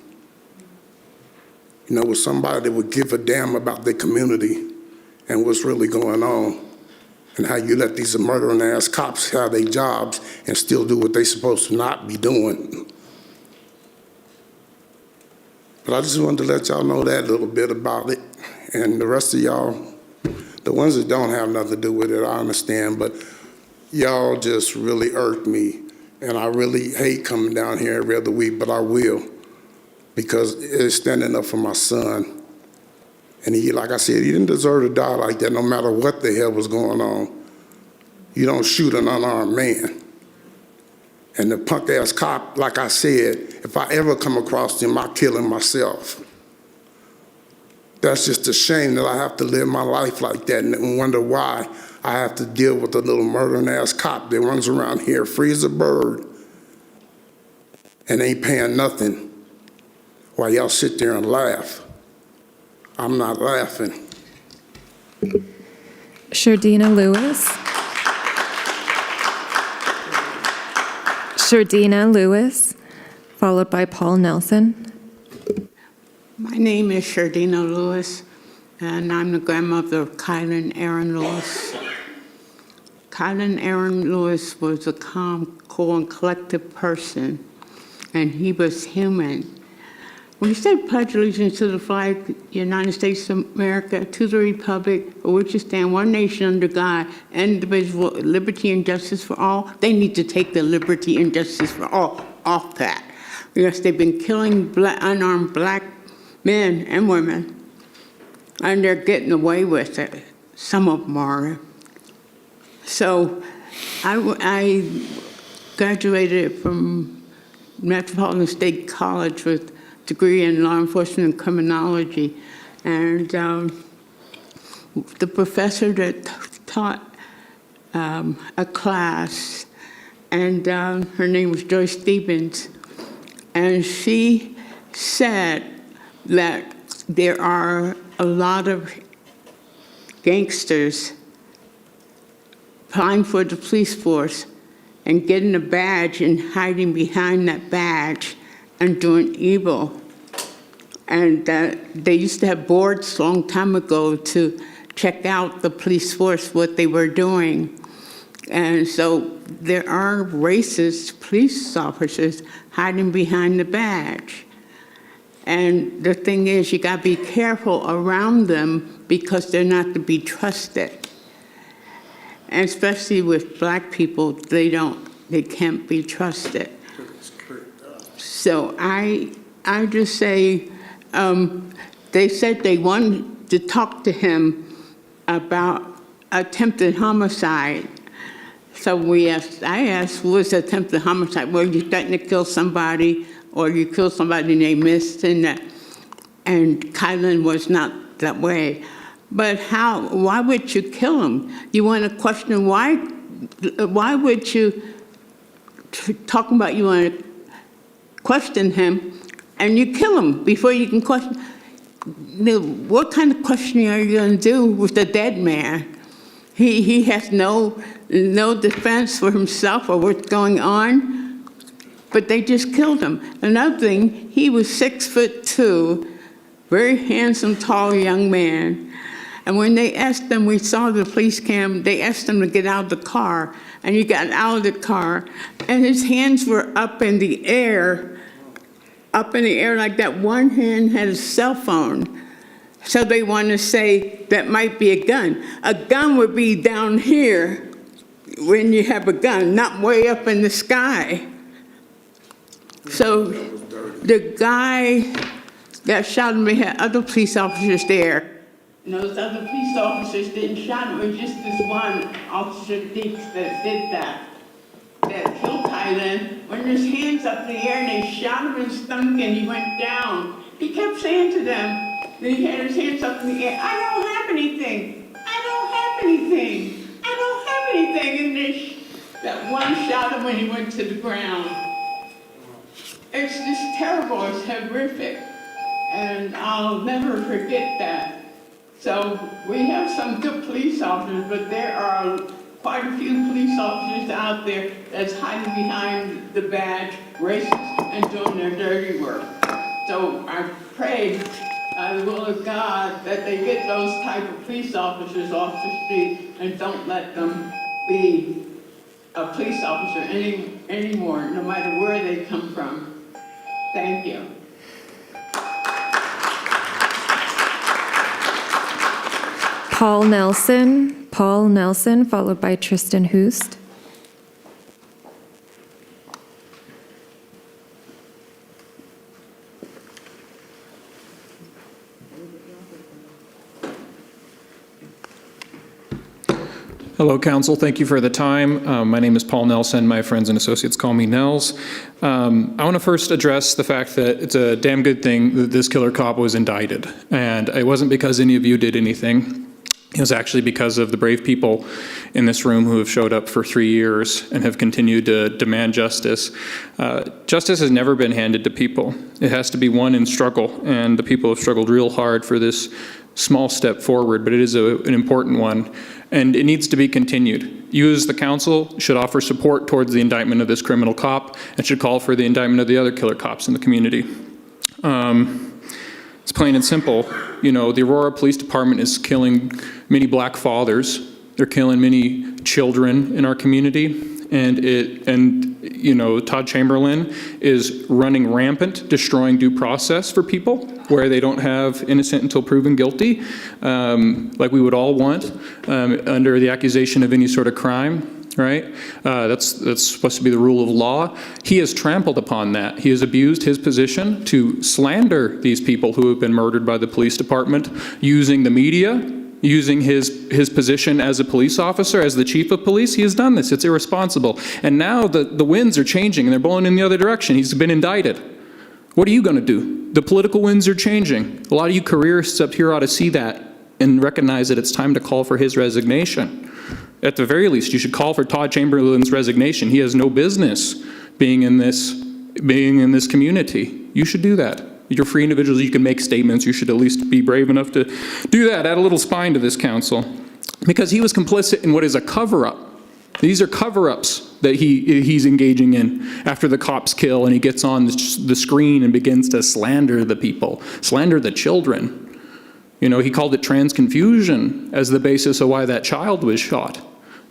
You know, with somebody that would give a damn about their community and what's really going on, and how you let these murdering ass cops have their jobs and still do what they supposed to not be doing. But I just wanted to let y'all know that little bit about it. And the rest of y'all, the ones that don't have nothing to do with it, I understand, but y'all just really irked me. And I really hate coming down here every other week, but I will, because it's standing up for my son. And he, like I said, he didn't deserve to die like that no matter what the hell was going on. You don't shoot an unarmed man. And the punk ass cop, like I said, if I ever come across him, I'll kill him myself. That's just a shame that I have to live my life like that and wonder why I have to deal with a little murdering ass cop that runs around here free as a bird and ain't paying nothing while y'all sit there and laugh. I'm not laughing.
Shardina Lewis. Shardina Lewis, followed by Paul Nelson.
My name is Shardina Lewis, and I'm the grandmother of Kylan Aaron Lewis. Kylan Aaron Lewis was a calm, cool, and collected person, and he was human. When you say pledge allegiance to the flag, United States of America, to the republic for which it stands, one nation under God, indivisible, liberty and justice for all, they need to take the liberty and justice for all off that. Because they've been killing unarmed black men and women, and they're getting away with it. Some of them are. So I graduated from Metropolitan State College with degree in law enforcement and criminology, and the professor that taught a class, and her name was Joyce Stevens, and she said that there are a lot of gangsters applying for the police force and getting a badge and hiding behind that badge and doing evil. And they used to have boards a long time ago to check out the police force, what they were doing. And so there are racist police officers hiding behind the badge. And the thing is, you gotta be careful around them because they're not to be trusted. and especially with black people, they can't be trusted. So I just say, they said they wanted to talk to him about attempted homicide. So I asked, what's attempted homicide? Well, you threatened to kill somebody, or you killed somebody and they missed, and Kylan was not that way. But why would you kill him? You want to question why would you, talking about you want to question him, and you kill him before you can question. What kind of questioning are you going to do with the dead man? He has no defense for himself or what's going on, but they just killed him. Another thing, he was 6'2", very handsome, tall young man. And when they asked him, we saw the police cam, they asked him to get out of the car, and he got out of the car, and his hands were up in the air like that. One hand had a cell phone. So they want to say that might be a gun. A gun would be down here when you have a gun, not way up in the sky. So the guy that shot him, we had other police officers there. And those other police officers didn't shot him. It was just this one, Officer Deeks, that did that killed Kylan. When his hands up in the air and they shot him in the stomach and he went down, he kept saying to them, then he had his hands up in the air, I don't have anything. I don't have anything. I don't have anything. And that one shot him when he went to the ground. It's just terrible. It's horrific. And I'll never forget that. So we have some good police officers, but there are quite a few police officers out there that's hiding behind the badge, racist, and doing their dirty work. So I pray by the will of God that they get those type of police officers off the street and don't let them be a police officer anymore, no matter where they come from. Thank you.
Paul Nelson, followed by Tristan Hoost.
Hello, Council. Thank you for the time. My name is Paul Nelson. My friends and associates call me Nels. I want to first address the fact that it's a damn good thing that this killer cop was indicted. And it wasn't because any of you did anything. It was actually because of the brave people in this room who have showed up for 3 years and have continued to demand justice. Justice has never been handed to people. It has to be won in struggle, and the people have struggled real hard for this small step forward, but it is an important one, and it needs to be continued. You as the council should offer support towards the indictment of this criminal cop and should call for the indictment of the other killer cops in the community. It's plain and simple. You know, the Aurora Police Department is killing many black fathers. They're killing many children in our community. And you know, Todd Chamberlain is running rampant, destroying due process for people where they don't have innocent until proven guilty, like we would all want, under the accusation of any sort of crime. Right? That's supposed to be the rule of law. He has trampled upon that. He has abused his position to slander these people who have been murdered by the police department using the media, using his position as a police officer, as the chief of police. He has done this. It's irresponsible. And now the winds are changing and they're blowing in the other direction. He's been indicted. What are you going to do? The political winds are changing. A lot of you careerists up here ought to see that and recognize that it's time to call for his resignation. At the very least, you should call for Todd Chamberlain's resignation. He has no business being in this community. You should do that. You're free individuals. You can make statements. You should at least be brave enough to do that. Add a little spine to this council. Because he was complicit in what is a cover-up. These are cover-ups that he's engaging in after the cops kill and he gets on the screen and begins to slander the people, slander the children. You know, he called it trans confusion as the basis of why that child was shot,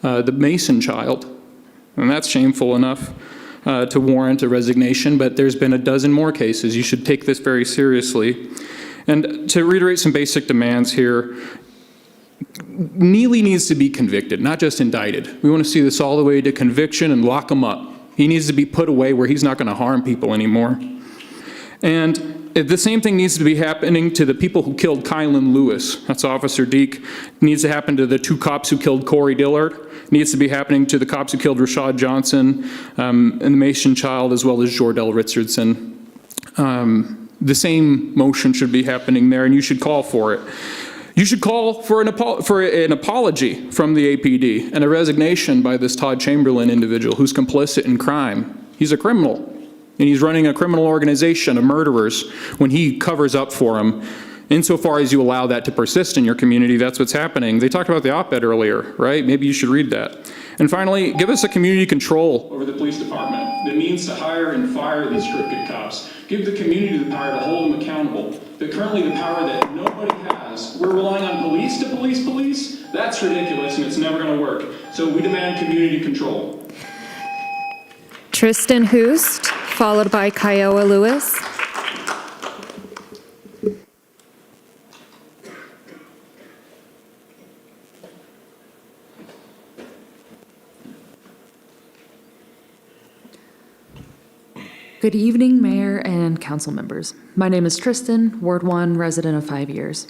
the Mason child. And that's shameful enough to warrant a resignation, but there's been a dozen more cases. You should take this very seriously. And to reiterate some basic demands here, Neely needs to be convicted, not just indicted. We want to see this all the way to conviction and lock him up. He needs to be put away where he's not going to harm people anymore. And the same thing needs to be happening to the people who killed Kylan Lewis. That's Officer Deke. It needs to happen to the 2 cops who killed Corey Dillard. It needs to be happening to the cops who killed Rashad Johnson and the Mason child, as well as Jordell Richardson. The same motion should be happening there, and you should call for it. You should call for an apology from the APD and a resignation by this Todd Chamberlain individual who's complicit in crime. He's a criminal, and he's running a criminal organization of murderers when he covers up for them. Insofar as you allow that to persist in your community, that's what's happening. They talked about the op-ed earlier, right? Maybe you should read that. And finally, give us a community control over the police department that means to hire and fire these crooked cops. Give the community the power to hold them accountable. But currently the power that nobody has, we're relying on police to police. That's ridiculous and it's never going to work. So we demand community control.
Tristan Hoost, followed by Kiowa Lewis.
Good evening, Mayor and council members. My name is Tristan, Ward 1, resident of 5 years.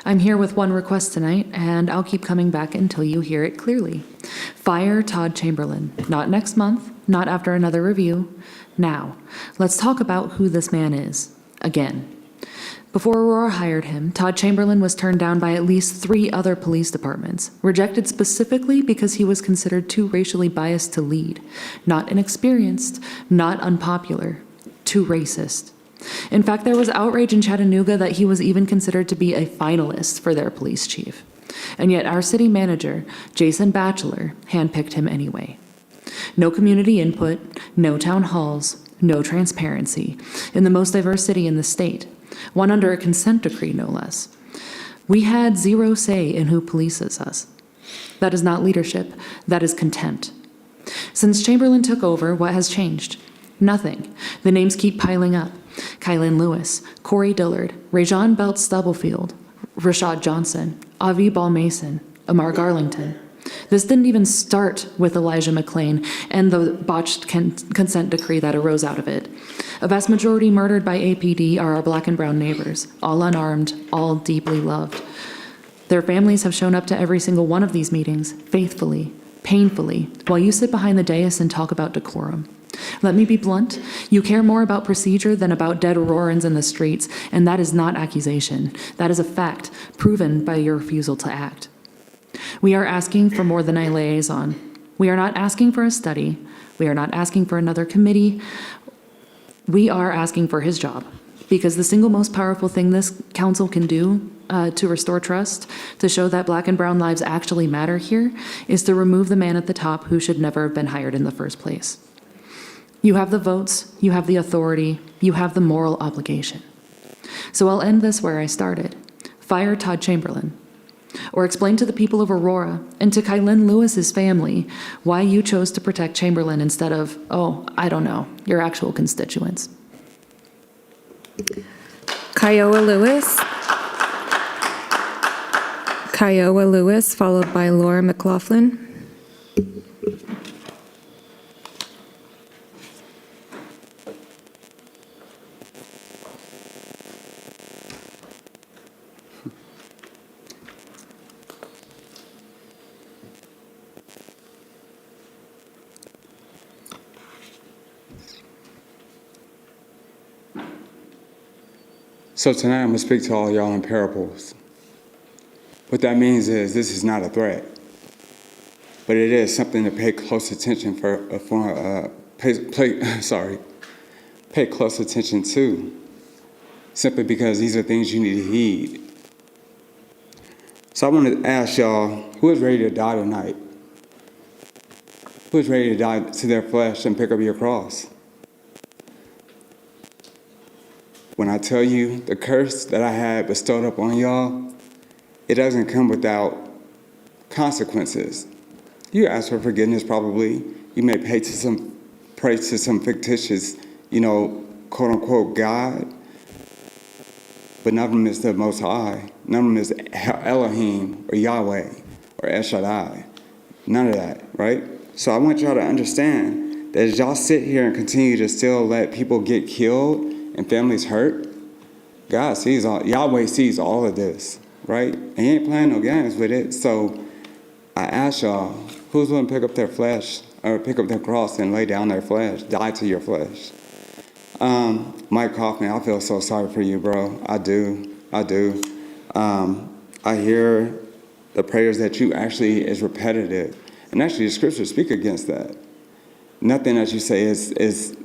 I'm here with one request tonight, and I'll keep coming back until you hear it clearly. Fire Todd Chamberlain. Not next month, not after another review. Now, let's talk about who this man is. Again. Before Aurora hired him, Todd Chamberlain was turned down by at least 3 other police departments, rejected specifically because he was considered too racially biased to lead. Not inexperienced, not unpopular, too racist. In fact, there was outrage in Chattanooga that he was even considered to be a finalist for their police chief. And yet our city manager, Jason Batchelor, handpicked him anyway. No community input, no town halls, no transparency, in the most diverse city in the state. One under a consent decree, no less. We had 0 say in who polices us. That is not leadership, that is contempt. Since Chamberlain took over, what has changed? Nothing. The names keep piling up. Kylan Lewis, Corey Dillard, Rajon Belt Stubblefield, Rashad Johnson, Avi Ball Mason, Amar Garlington. This didn't even start with Elijah McClain and the botched consent decree that arose out of it. A vast majority murdered by APD are our black and brown neighbors, all unarmed, all deeply loved. Their families have shown up to every single one of these meetings, faithfully, painfully, while you sit behind the dais and talk about decorum. Let me be blunt. You care more about procedure than about dead Aurorans in the streets, and that is not accusation. That is a fact, proven by your refusal to act. We are asking for more than a liaison. We are not asking for a study. We are not asking for another committee. We are asking for his job, because the single most powerful thing this council can do to restore trust, to show that black and brown lives actually matter here, is to remove the man at the top who should never have been hired in the first place. You have the votes, you have the authority, you have the moral obligation. So I'll end this where I started. Fire Todd Chamberlain. Or explain to the people of Aurora and to Kylan Lewis's family why you chose to protect Chamberlain instead of, oh, I don't know, your actual constituents.
Kiowa Lewis. Kiowa Lewis, followed by Laura McLaughlin.
So tonight I'm going to speak to all y'all in parables. What that means is this is not a threat, but it is something to pay close attention pay close attention to, simply because these are things you need to heed. So I want to ask y'all, who is ready to die tonight? Who is ready to die to their flesh and pick up your cross? When I tell you the curse that I had bestowed upon y'all, it doesn't come without consequences. You ask for forgiveness probably. You may pray to some fictitious, quote unquote God. But none of them is the Most High. None of them is Elohim or Yahweh or El Shaddai. None of that, right? So I want y'all to understand that as y'all sit here and continue to still let people get killed and families hurt, God sees all, Yahweh sees all of this, right? And he ain't playing no games with it. So I ask y'all, who's willing to pick up their flesh or pick up their cross and lay down their flesh, die to your flesh? Mike Kaufman, I feel so sorry for you, bro. I do. I hear the prayers that you actually is repetitive. And actually the scriptures speak against that. Nothing that you say is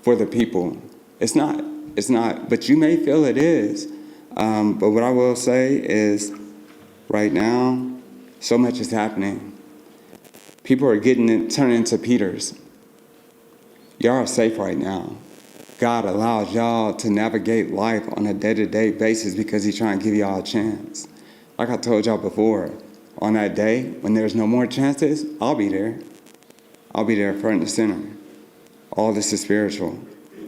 for the people. It's not, but you may feel it is. But what I will say is right now, so much is happening. People are turning into Peters. Y'all are safe right now. God allows y'all to navigate life on a day-to-day basis because he's trying to give y'all a chance. Like I told y'all before, on that day when there's no more chances, I'll be there. I'll be there front and center. All this is spiritual.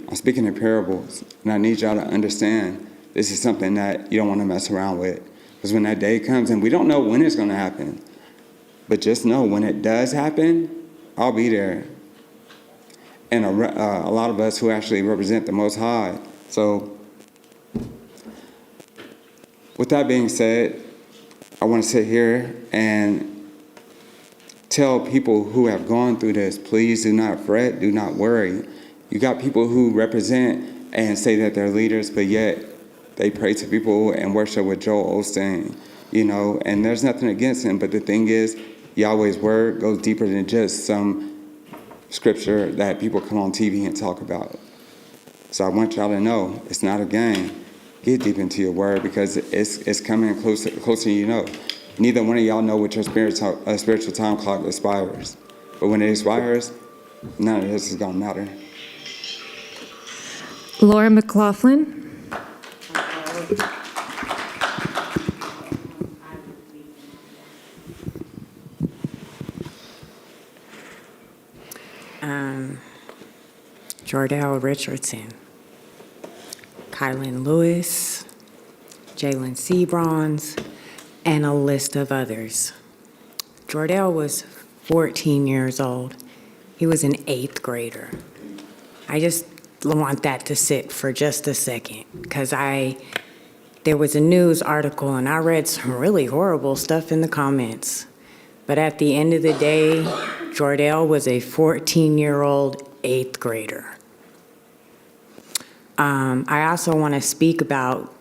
I'm speaking in parables, and I need y'all to understand this is something that you don't want to mess around with. Because when that day comes, and we don't know when it's going to happen, but just know when it does happen, I'll be there. And a lot of us who actually represent the Most High. So with that being said, I want to sit here and tell people who have gone through this, please do not fret, do not worry. You got people who represent and say that they're leaders, but yet they pray to people and worship with Joel Osteen, and there's nothing against him. But the thing is, Yahweh's word goes deeper than just some scripture that people come on TV and talk about. So I want y'all to know it's not a game. Get deep into your word because it's coming closer than you know. Neither one of y'all know what your spiritual time clock expires. But when it expires, none of this is going to matter.
Laura McLaughlin.
Jordell Richardson, Kylan Lewis, Jalen Seabrons, and a list of others. Jordell was 14 years old. He was an 8th grader. I just want that to sit for just a second, because there was a news article and I read some really horrible stuff in the comments. But at the end of the day, Jordell was a 14-year-old 8th grader. I also want to speak about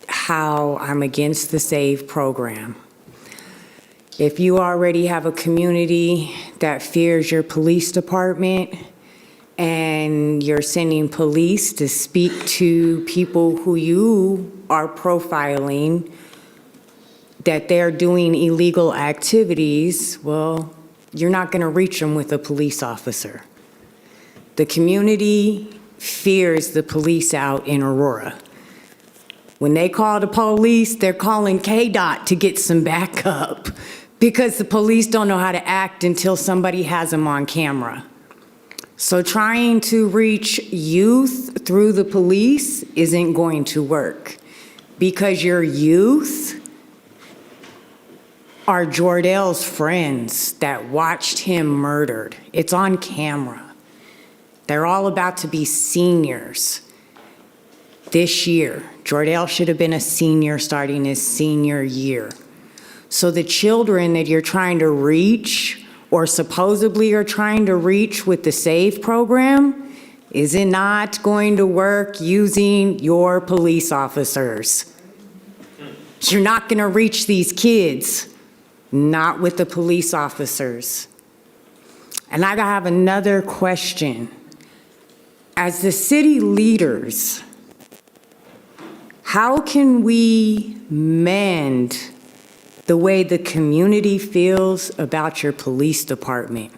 how I'm against the SAVE program. If you already have a community that fears your police department and you're sending police to speak to people who you are profiling that they're doing illegal activities, well, you're not going to reach them with a police officer. The community fears the police out in Aurora. When they call the police, they're calling KDOT to get some backup because the police don't know how to act until somebody has them on camera. So trying to reach youth through the police isn't going to work because your youth are Jordell's friends that watched him murdered. It's on camera. They're all about to be seniors this year. Jordell should have been a senior starting his senior year. So the children that you're trying to reach or supposedly are trying to reach with the SAVE program, is it not going to work using your police officers? You're not going to reach these kids, not with the police officers. And I have another question. As the city leaders, how can we mend the way the community feels about your police department?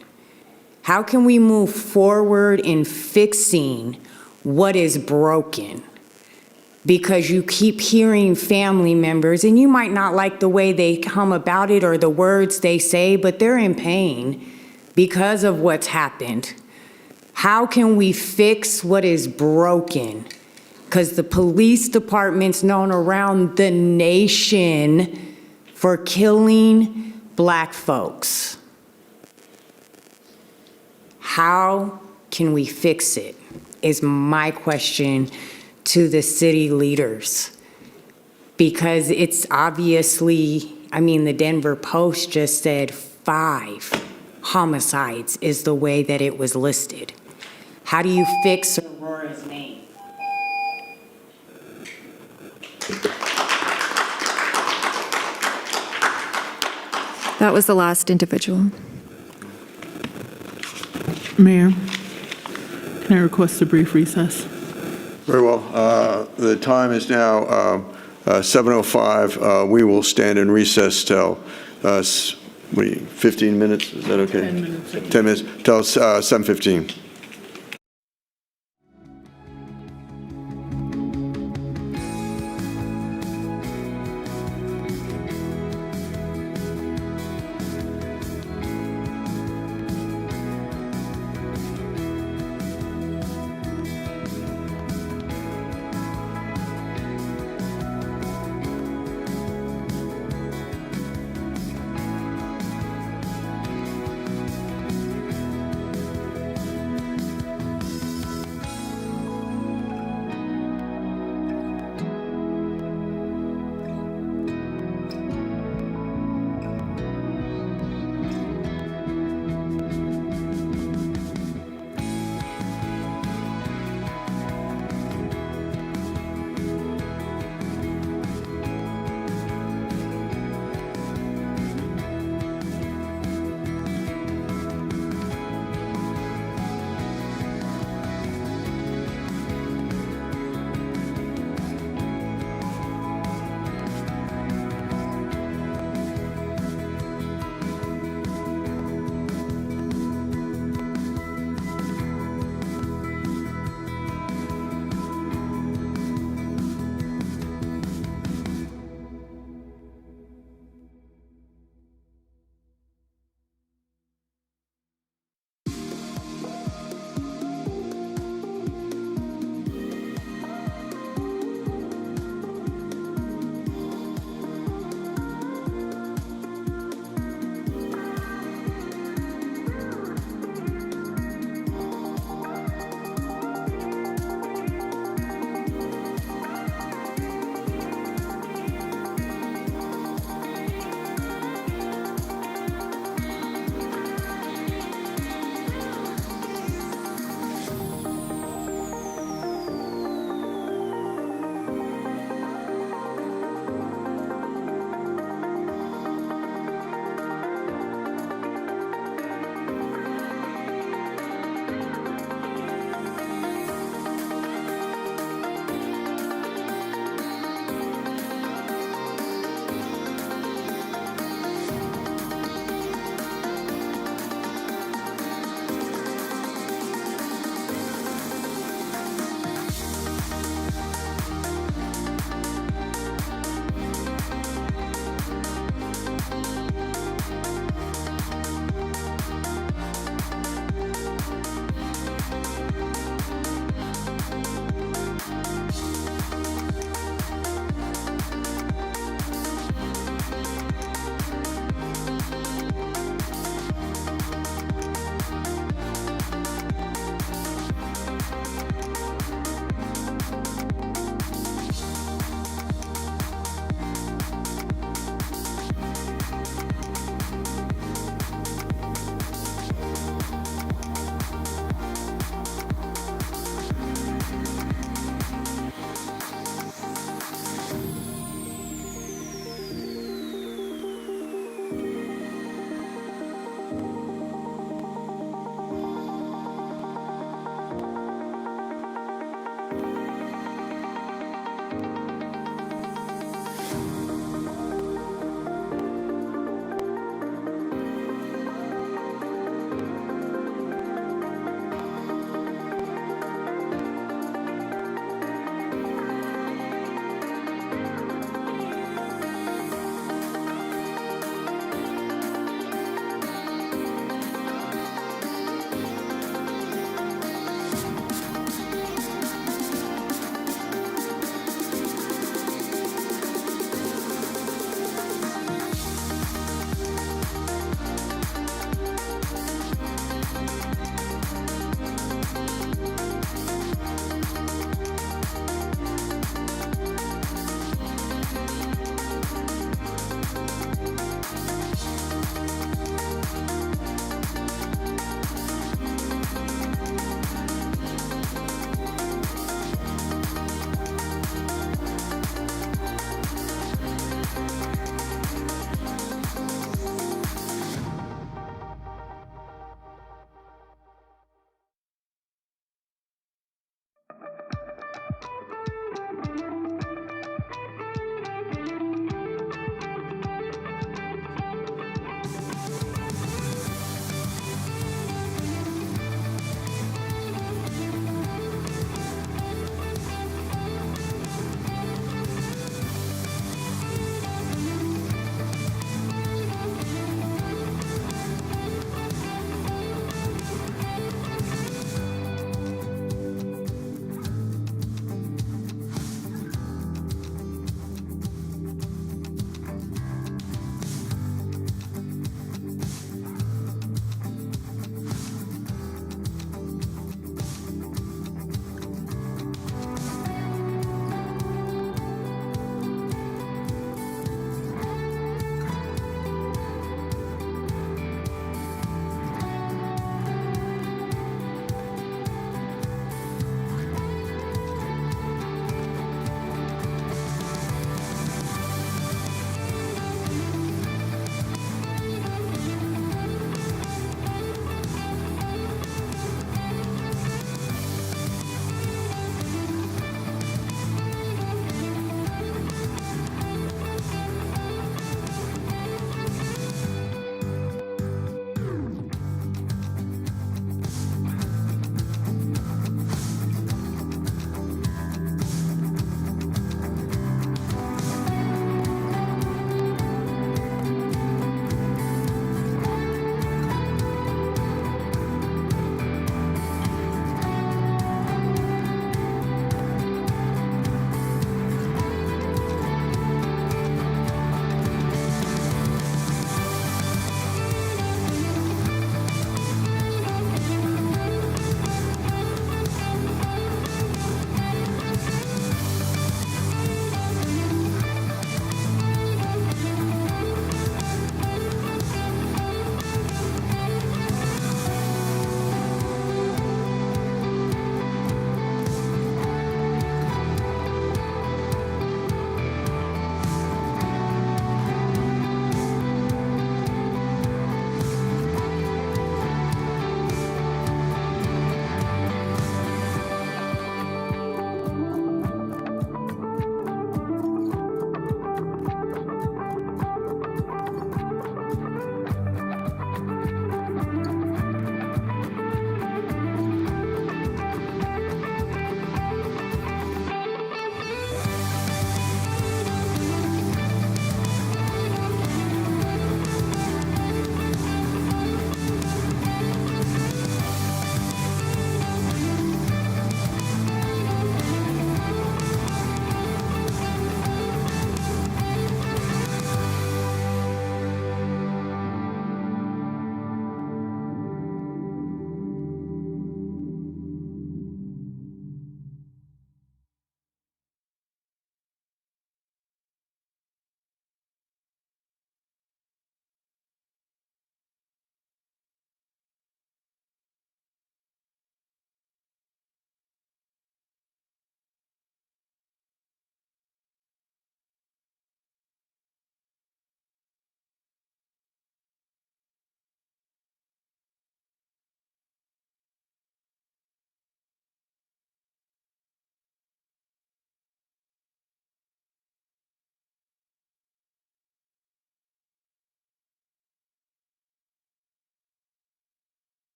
How can we move forward in fixing what is broken? Because you keep hearing family members, and you might not like the way they come about it or the words they say, but they're in pain because of what's happened. How can we fix what is broken? because the police department's known around the nation for killing Black folks. How can we fix it, is my question to the city leaders. Because it's obviously, I mean, the Denver Post just said 5 homicides is the way that it was listed. How do you fix Aurora's name?
That was the last individual.
Mayor, can I request a brief recess?
Very well. The time is now 7:05. We will stand in recess till 15 minutes. Is that okay?
10 minutes.
10 minutes till 7:15.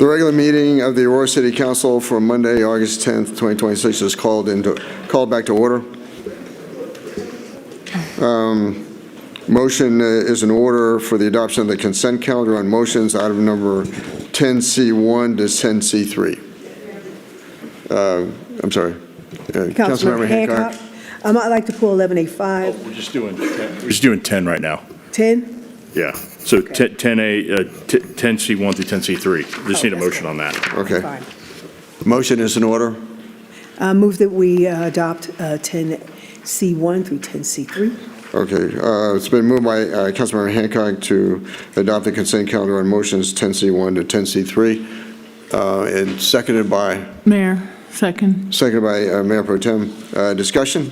The regular meeting of the Aurora City Council for Monday, August 10th, 2026 is called back to order. Motion is in order for the adoption of the consent calendar on motions, item number 10C1 to 10C3. I'm sorry. Councilmember Hancock.
I'd like to pull 11A5.
We're just doing 10 right now.
10?
Yeah. So 10A, 10C1 through 10C3. Just need a motion on that.
Okay.
Fine.
Motion is in order.
Move that we adopt 10C1 through 10C3.
Okay. It's been moved by Councilmember Hancock to adopt the consent calendar on motions 10C1 to 10C3, and seconded by?
Mayor, second.
Seconded by Mayor Pro Tem. Discussion?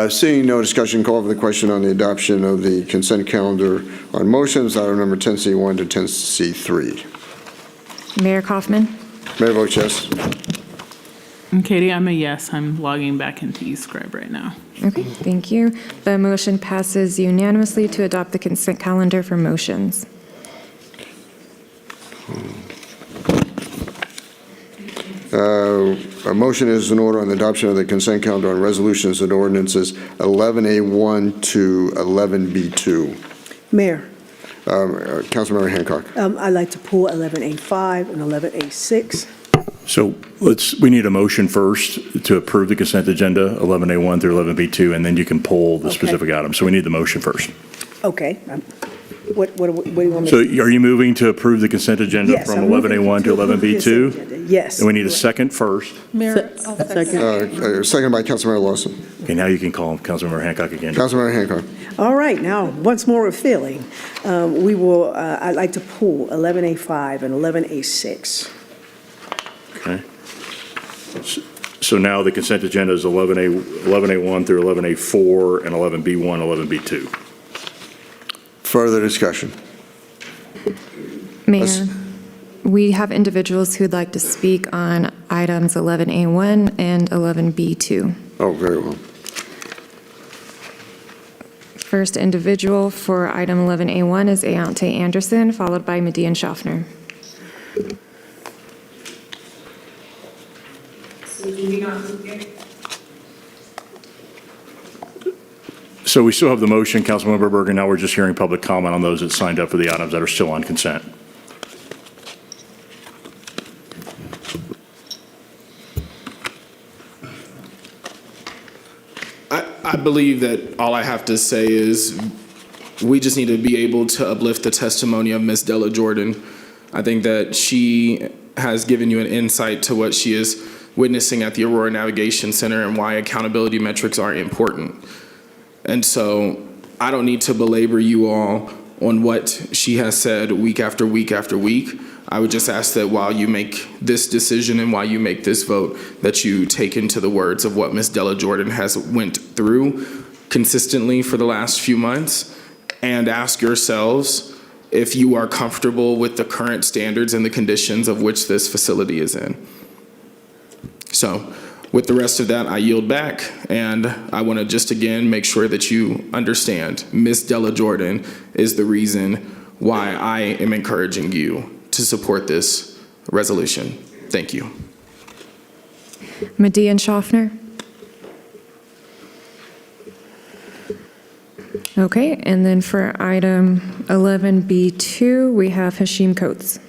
Seeing no discussion, call for the question on the adoption of the consent calendar on motions, item number 10C1 to 10C3.
Mayor Kaufman.
Mayor votes yes.
And Katie, I'm a yes. I'm logging back into eScribe right now.
Okay, thank you. The motion passes unanimously to adopt the consent calendar for motions.
A motion is in order on the adoption of the consent calendar on resolutions and ordinances 11A1 to 11B2.
Mayor,
Councilmember Hancock.
I'd like to pull 11A5 and 11A6.
So we need a motion first to approve the consent agenda, 11A1 through 11B2, and then you can pull the specific items. So we need the motion first.
Okay. What do you want me
So
to?
are you moving to approve the consent agenda
Yes,
from
I'm moving
11A1 to
approve the consent
11B2?
agenda. Yes.
And we need a second first.
Mayor,
Second by Councilmember Lawson.
Okay, now you can call Councilmember Hancock again.
Councilmember Hancock.
All right, now, once more with feeling, I'd like to pull 11A5 and 11A6.
Okay. So now the consent agenda is 11A1 through 11A4 and 11B1, 11B2.
Further discussion?
Mayor, we have individuals who'd like to speak on items 11A1 and 11B2.
Oh, very well.
First individual for item 11A1 is Aonte Anderson, followed by Median Schaffner.
So we still have the motion, Councilmember Bergen. Now we're just hearing public comment on those that signed up for the items that are still on consent.
I believe that all I have to say is we just need to be able to uplift the testimony of Ms. Della Jordan. I think that she has given you an insight to what she is witnessing at the Aurora Navigation Center and why accountability metrics are important. And so I don't need to belabor you all on what she has said week after week after week. I would just ask that while you make this decision and while you make this vote, that you take into the words of what Ms. Della Jordan has went through consistently for the last few months, and ask yourselves if you are comfortable with the current standards and the conditions of which this facility is in. So with the rest of that, I yield back, and I want to just again make sure that you understand Ms. Della Jordan is the reason why I am encouraging you to support this resolution. Thank you.
Median Schaffner. Okay, and then for item 11B2, we have Hashim Coates.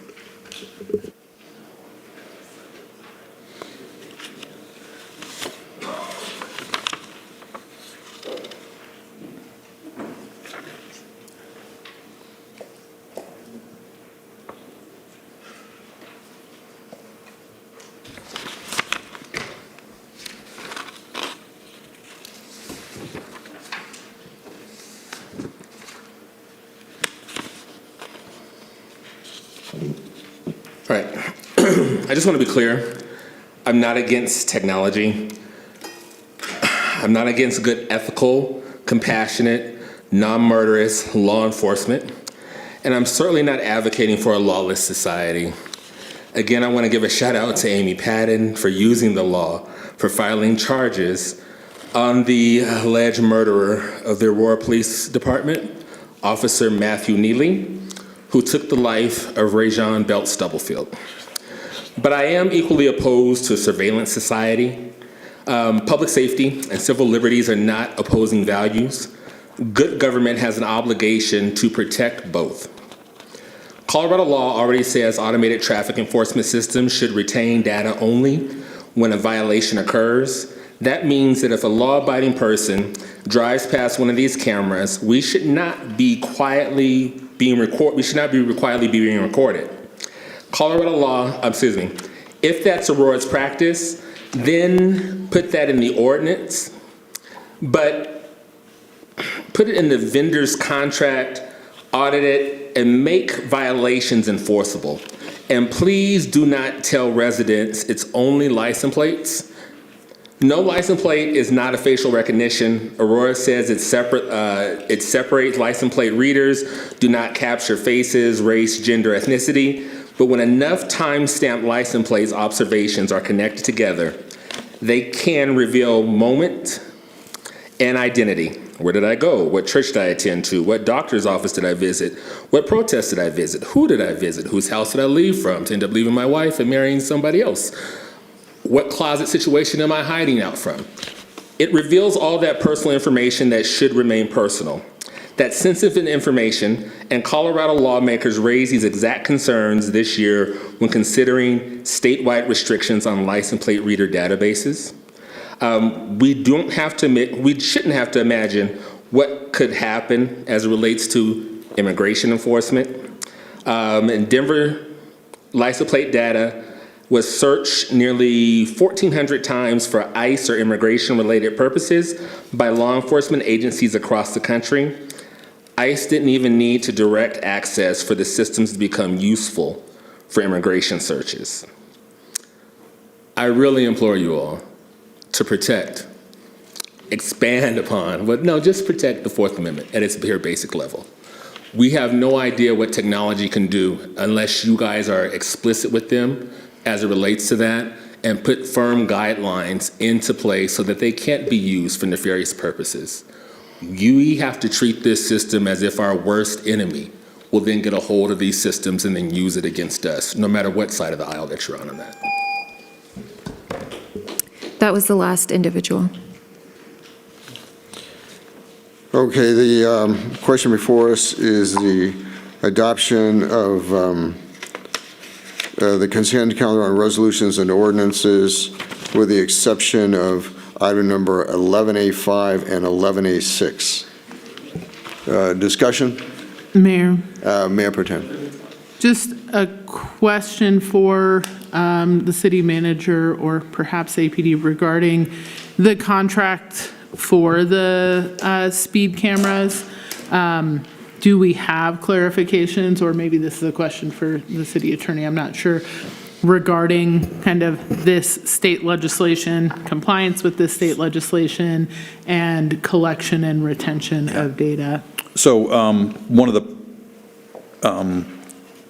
All right. I just want to be clear. I'm not against technology. I'm not against good, ethical, compassionate, non-murderous law enforcement. And I'm certainly not advocating for a lawless society. Again, I want to give a shout out to Amy Patton for using the law, for filing charges on the alleged murderer of the Aurora Police Department, Officer Matthew Neely, who took the life of Rajon Belt Stubblefield. But I am equally opposed to surveillance society. Public safety and civil liberties are not opposing values. Good government has an obligation to protect both. Colorado law already says automated traffic enforcement systems should retain data only when a violation occurs. That means that if a law-abiding person drives past one of these cameras, we should not be quietly being recorded. We should not be quietly being recorded. Colorado law, if that's Aurora's practice, then put that in the ordinance, but put it in the vendor's contract, audit it, and make violations enforceable. And please do not tell residents it's only license plates. No license plate is not a facial recognition. Aurora says it's separate. It separates license plate readers, do not capture faces, race, gender, ethnicity. But when enough time-stamped license plates observations are connected together, they can reveal moment and identity. Where did I go? What church did I attend to? What doctor's office did I visit? What protest did I visit? Who did I visit? Whose house did I leave from to end up leaving my wife and marrying somebody else? What closet situation am I hiding out from? It reveals all that personal information that should remain personal. That's sensitive information, and Colorado lawmakers raised these exact concerns this year when considering statewide restrictions on license plate reader databases. We shouldn't have to imagine what could happen as it relates to immigration enforcement. In Denver, license plate data was searched nearly 1,400 times for ICE or immigration-related purposes by law enforcement agencies across the country. ICE didn't even need to direct access for the systems to become useful for immigration searches. I really implore you all to protect, expand upon, just protect the Fourth Amendment at its bare basic level. We have no idea what technology can do unless you guys are explicit with them as it relates to that and put firm guidelines into place so that they can't be used for nefarious purposes. We have to treat this system as if our worst enemy will then get a hold of these systems and then use it against us, no matter what side of the aisle that you're on that.
That was the last individual.
Okay, the question before us is the adoption of the consent calendar on resolutions and ordinances with the exception of item number 11A5 and 11A6. Discussion?
Mayor,
Mayor Pro Tem.
just a question for the city manager or perhaps APD regarding the contract for the speed cameras. Do we have clarifications, or maybe this is a question for the city attorney, I'm not sure, regarding kind of this state legislation, compliance with this state legislation, and collection and retention of data?
So one of the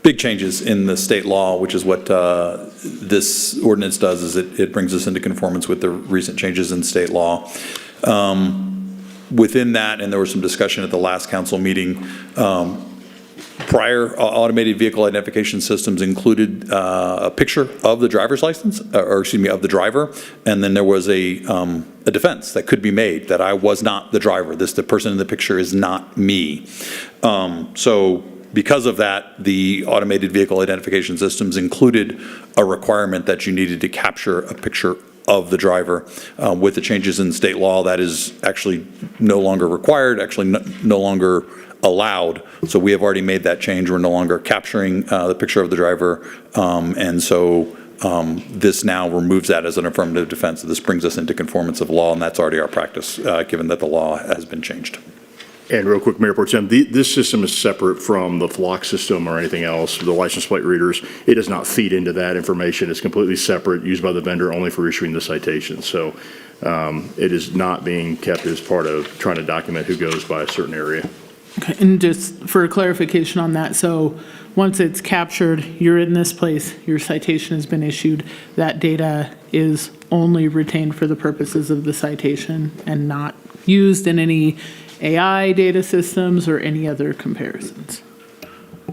big changes in the state law, which is what this ordinance does, is it brings us into conformance with the recent changes in state law. Within that, and there was some discussion at the last council meeting, prior automated vehicle identification systems included a picture of the driver's license, of the driver, and then there was a defense that could be made that I was not the driver. The person in the picture is not me. So because of that, the automated vehicle identification systems included a requirement that you needed to capture a picture of the driver. With the changes in state law, that is actually no longer required, actually no longer allowed. So we have already made that change. We're no longer capturing the picture of the driver. And so this now removes that as an affirmative defense. So this brings us into conformance of law, and that's already our practice, given that the law has been changed.
And real quick, Mayor Pro Tem, this system is separate from the flock system or anything else, the license plate readers. It does not feed into that information. It's completely separate, used by the vendor only for issuing the citation. So it is not being kept as part of trying to document who goes by a certain area.
Okay, and just for clarification on that, so once it's captured, you're in this place, your citation has been issued, that data is only retained for the purposes of the citation and not used in any AI data systems or any other comparisons?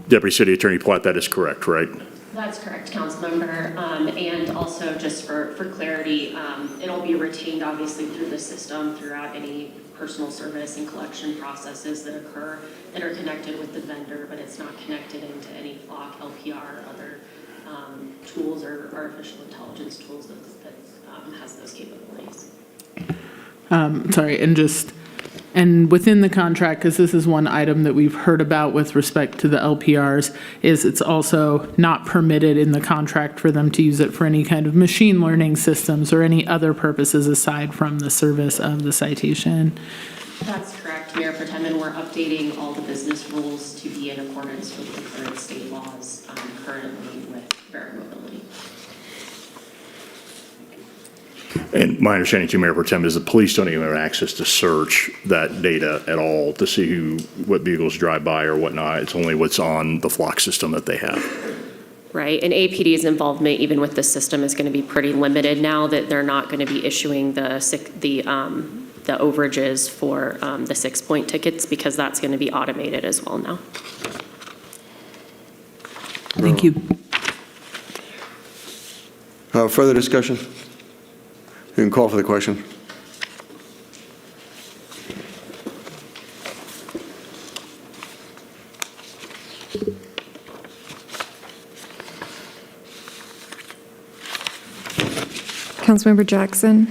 Deputy City Attorney Platt, that is correct, right?
That's correct, Councilmember. And also, just for clarity, it'll be retained obviously through the system throughout any personal service and collection processes that occur that are connected with the vendor, but it's not connected into any flock, LPR, or other tools or artificial intelligence tools that has those capabilities.
Sorry, and within the contract, because this is one item that we've heard about with respect to the LPRs, is it's also not permitted in the contract for them to use it for any kind of machine learning systems or any other purposes aside from the service of the citation.
That's correct, Mayor Protem, and we're updating all the business rules to be in accordance with the current state laws currently with Vera Mobility.
And my understanding too, Mayor Protem, is the police don't even have access to search that data at all to see what vehicles drive by or whatnot. It's only what's on the flock system that they have.
Right, and APD's involvement even with the system is going to be pretty limited now that they're not going to be issuing the overages for the 6-point tickets because that's going to be automated as well now.
Thank you.
Further discussion? You can call for the question.
Councilmember Jackson.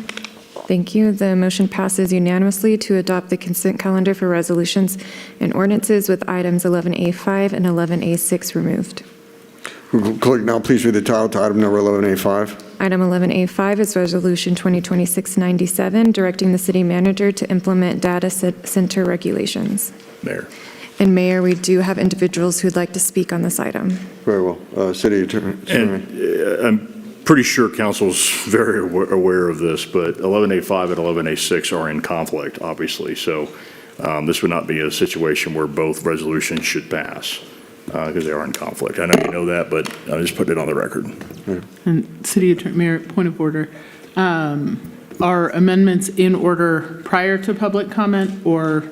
Thank you. The motion passes unanimously to adopt the consent calendar for resolutions and ordinances with items 11A5 and 11A6 removed.
Clerk, now please read the title to item number 11A5.
Item 11A5 is Resolution 2026-97, directing the city manager to implement data center regulations.
Mayor.
And Mayor, we do have individuals who'd like to speak on this item.
Very well. City Attorney.
And I'm pretty sure council's very aware of this, but 11A5 and 11A6 are in conflict, obviously. So this would not be a situation where both resolutions should pass. Because they are in conflict. I know you know that, but I just put it on the record.
And City Attorney, Mayor, point of order. Are amendments in order prior to public comment or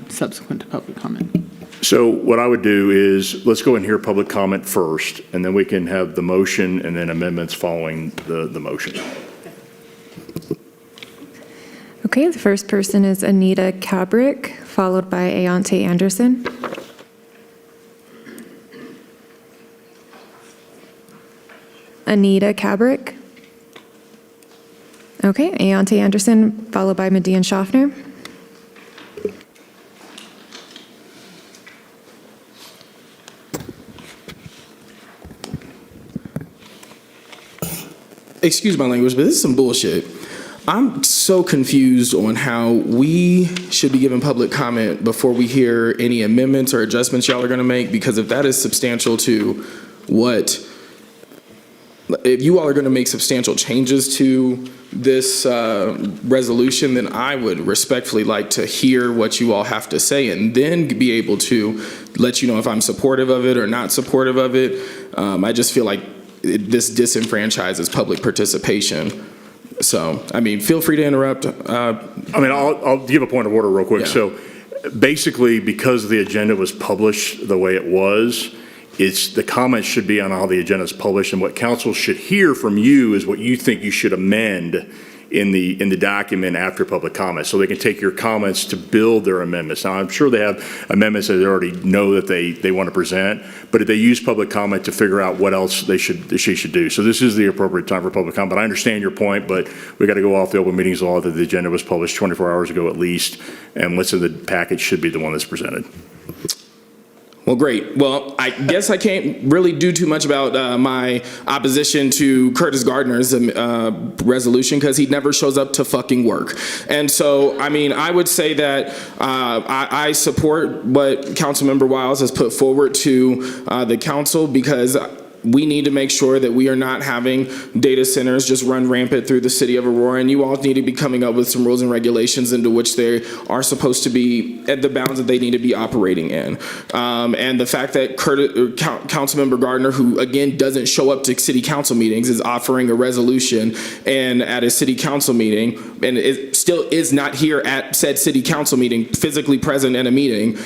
subsequent to public comment?
So what I would do is, let's go and hear public comment first, and then we can have the motion and then amendments following the motion.
Okay, the first person is Anita Cabrick, followed by Ayante Anderson. Anita Cabrick. Okay, Ayante Anderson, followed by Median Schaffner.
Excuse my language, but this is some bullshit. I'm so confused on how we should be giving public comment before we hear any amendments or adjustments y'all are going to make, because if that is substantial to what, if you all are going to make substantial changes to this resolution, then I would respectfully like to hear what you all have to say and then be able to let you know if I'm supportive of it or not supportive of it. I just feel like this disenfranchises public participation. So, I mean, feel free to interrupt.
I'll give a point of order real quick.
Yeah.
So basically, because the agenda was published the way it was, the comments should be on how the agenda is published, and what council should hear from you is what you think you should amend in the document after public comment, so they can take your comments to build their amendments. Now, I'm sure they have amendments that they already know that they want to present, but if they use public comment to figure out what else she should do. So this is the appropriate time for public comment. I understand your point, but we got to go off the open meetings law that the agenda was published 24 hours ago at least, and what's in the package should be the one that's presented.
Well, great. Well, I guess I can't really do too much about my opposition to Curtis Gardner's resolution because he never shows up to fucking work. And so, I mean, I would say that I support what Councilmember Wiles has put forward to the council, because we need to make sure that we are not having data centers just run rampant through the city of Aurora, and you all need to be coming up with some rules and regulations into which they are supposed to be at the bounds that they need to be operating in. And the fact that Councilmember Gardner, who again doesn't show up to city council meetings, is offering a resolution and at a city council meeting, and it still is not here at said city council meeting, physically present in a meeting,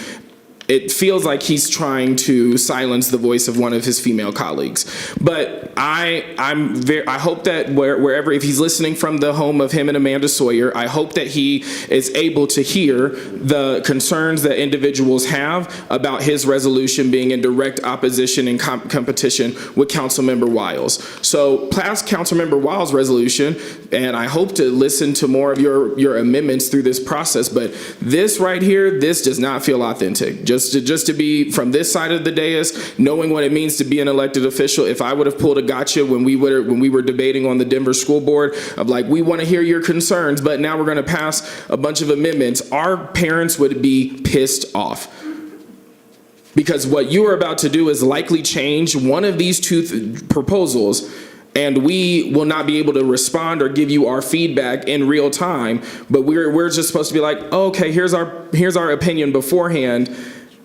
it feels like he's trying to silence the voice of one of his female colleagues. But I hope that wherever, if he's listening from the home of him and Amanda Sawyer, I hope that he is able to hear the concerns that individuals have about his resolution being in direct opposition and competition with Councilmember Wiles. So pass Councilmember Wiles' resolution, and I hope to listen to more of your amendments through this process. But this right here, this does not feel authentic. Just to be from this side of the dais, knowing what it means to be an elected official, if I would have pulled a gotcha when we were debating on the Denver School Board of like, we want to hear your concerns, but now we're going to pass a bunch of amendments, our parents would be pissed off. Because what you are about to do is likely change one of these two proposals, and we will not be able to respond or give you our feedback in real time. But we're just supposed to be like, oh, okay, here's our opinion beforehand,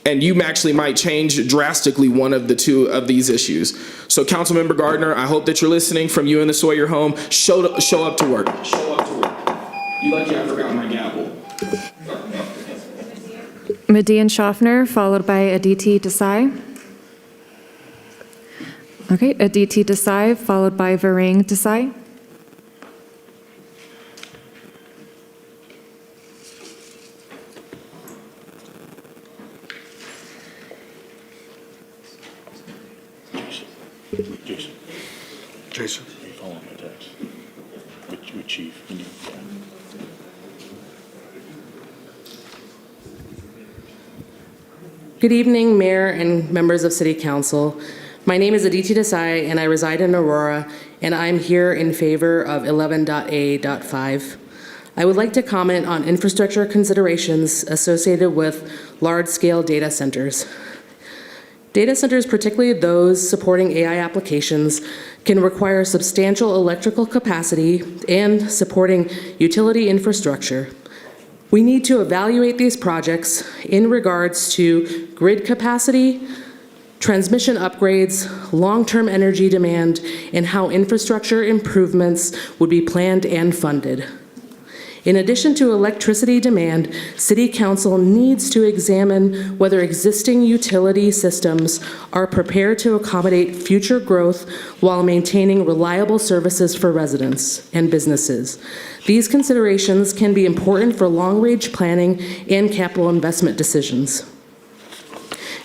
and you actually might change drastically one of the two of these issues. So Councilmember Gardner, I hope that you're listening from you in the Sawyer home. Show up to work. Show up to work. You lucky I forgot my gavel.
Median Schaffner, followed by Aditi Desai. Okay, Aditi Desai, followed by Varang Desai.
Jason. You following my text with Chief.
Good evening, Mayor and members of City Council. My name is Aditi Desai, and I reside in Aurora, and I'm here in favor of 11.A.5. I would like to comment on infrastructure considerations associated with large-scale data centers. Data centers, particularly those supporting AI applications, can require substantial electrical capacity and supporting utility infrastructure. We need to evaluate these projects in regards to grid capacity, transmission upgrades, long-term energy demand, and how infrastructure improvements would be planned and funded. In addition to electricity demand, City Council needs to examine whether existing utility systems are prepared to accommodate future growth while maintaining reliable services for residents and businesses. These considerations can be important for long-range planning and capital investment decisions.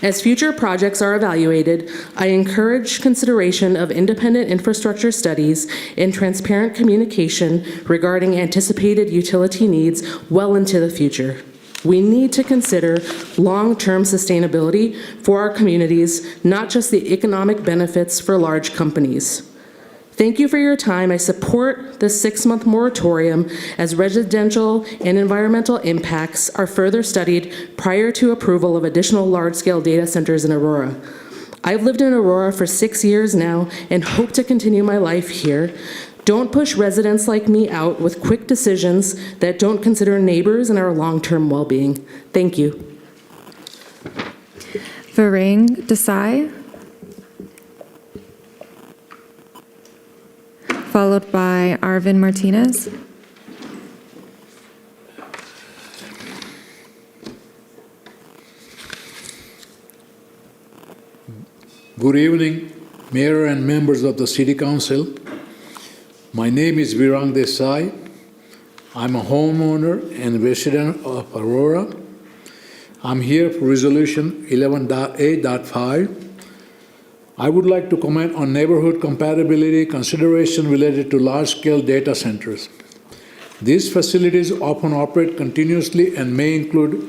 As future projects are evaluated, I encourage consideration of independent infrastructure studies and transparent communication regarding anticipated utility needs well into the future. We need to consider long-term sustainability for our communities, not just the economic benefits for large companies. Thank you for your time. I support the 6-month moratorium as residential and environmental impacts are further studied prior to approval of additional large-scale data centers in Aurora. I've lived in Aurora for 6 years now and hope to continue my life here. Don't push residents like me out with quick decisions that don't consider neighbors and our long-term well-being. Thank you.
Varang Desai, followed by Arvin Martinez.
Good evening, Mayor and members of the City Council. My name is Virang Desai. I'm a homeowner and resident of Aurora. I'm here for Resolution 11.A.5. I would like to comment on neighborhood compatibility consideration related to large-scale data centers. These facilities often operate continuously and may include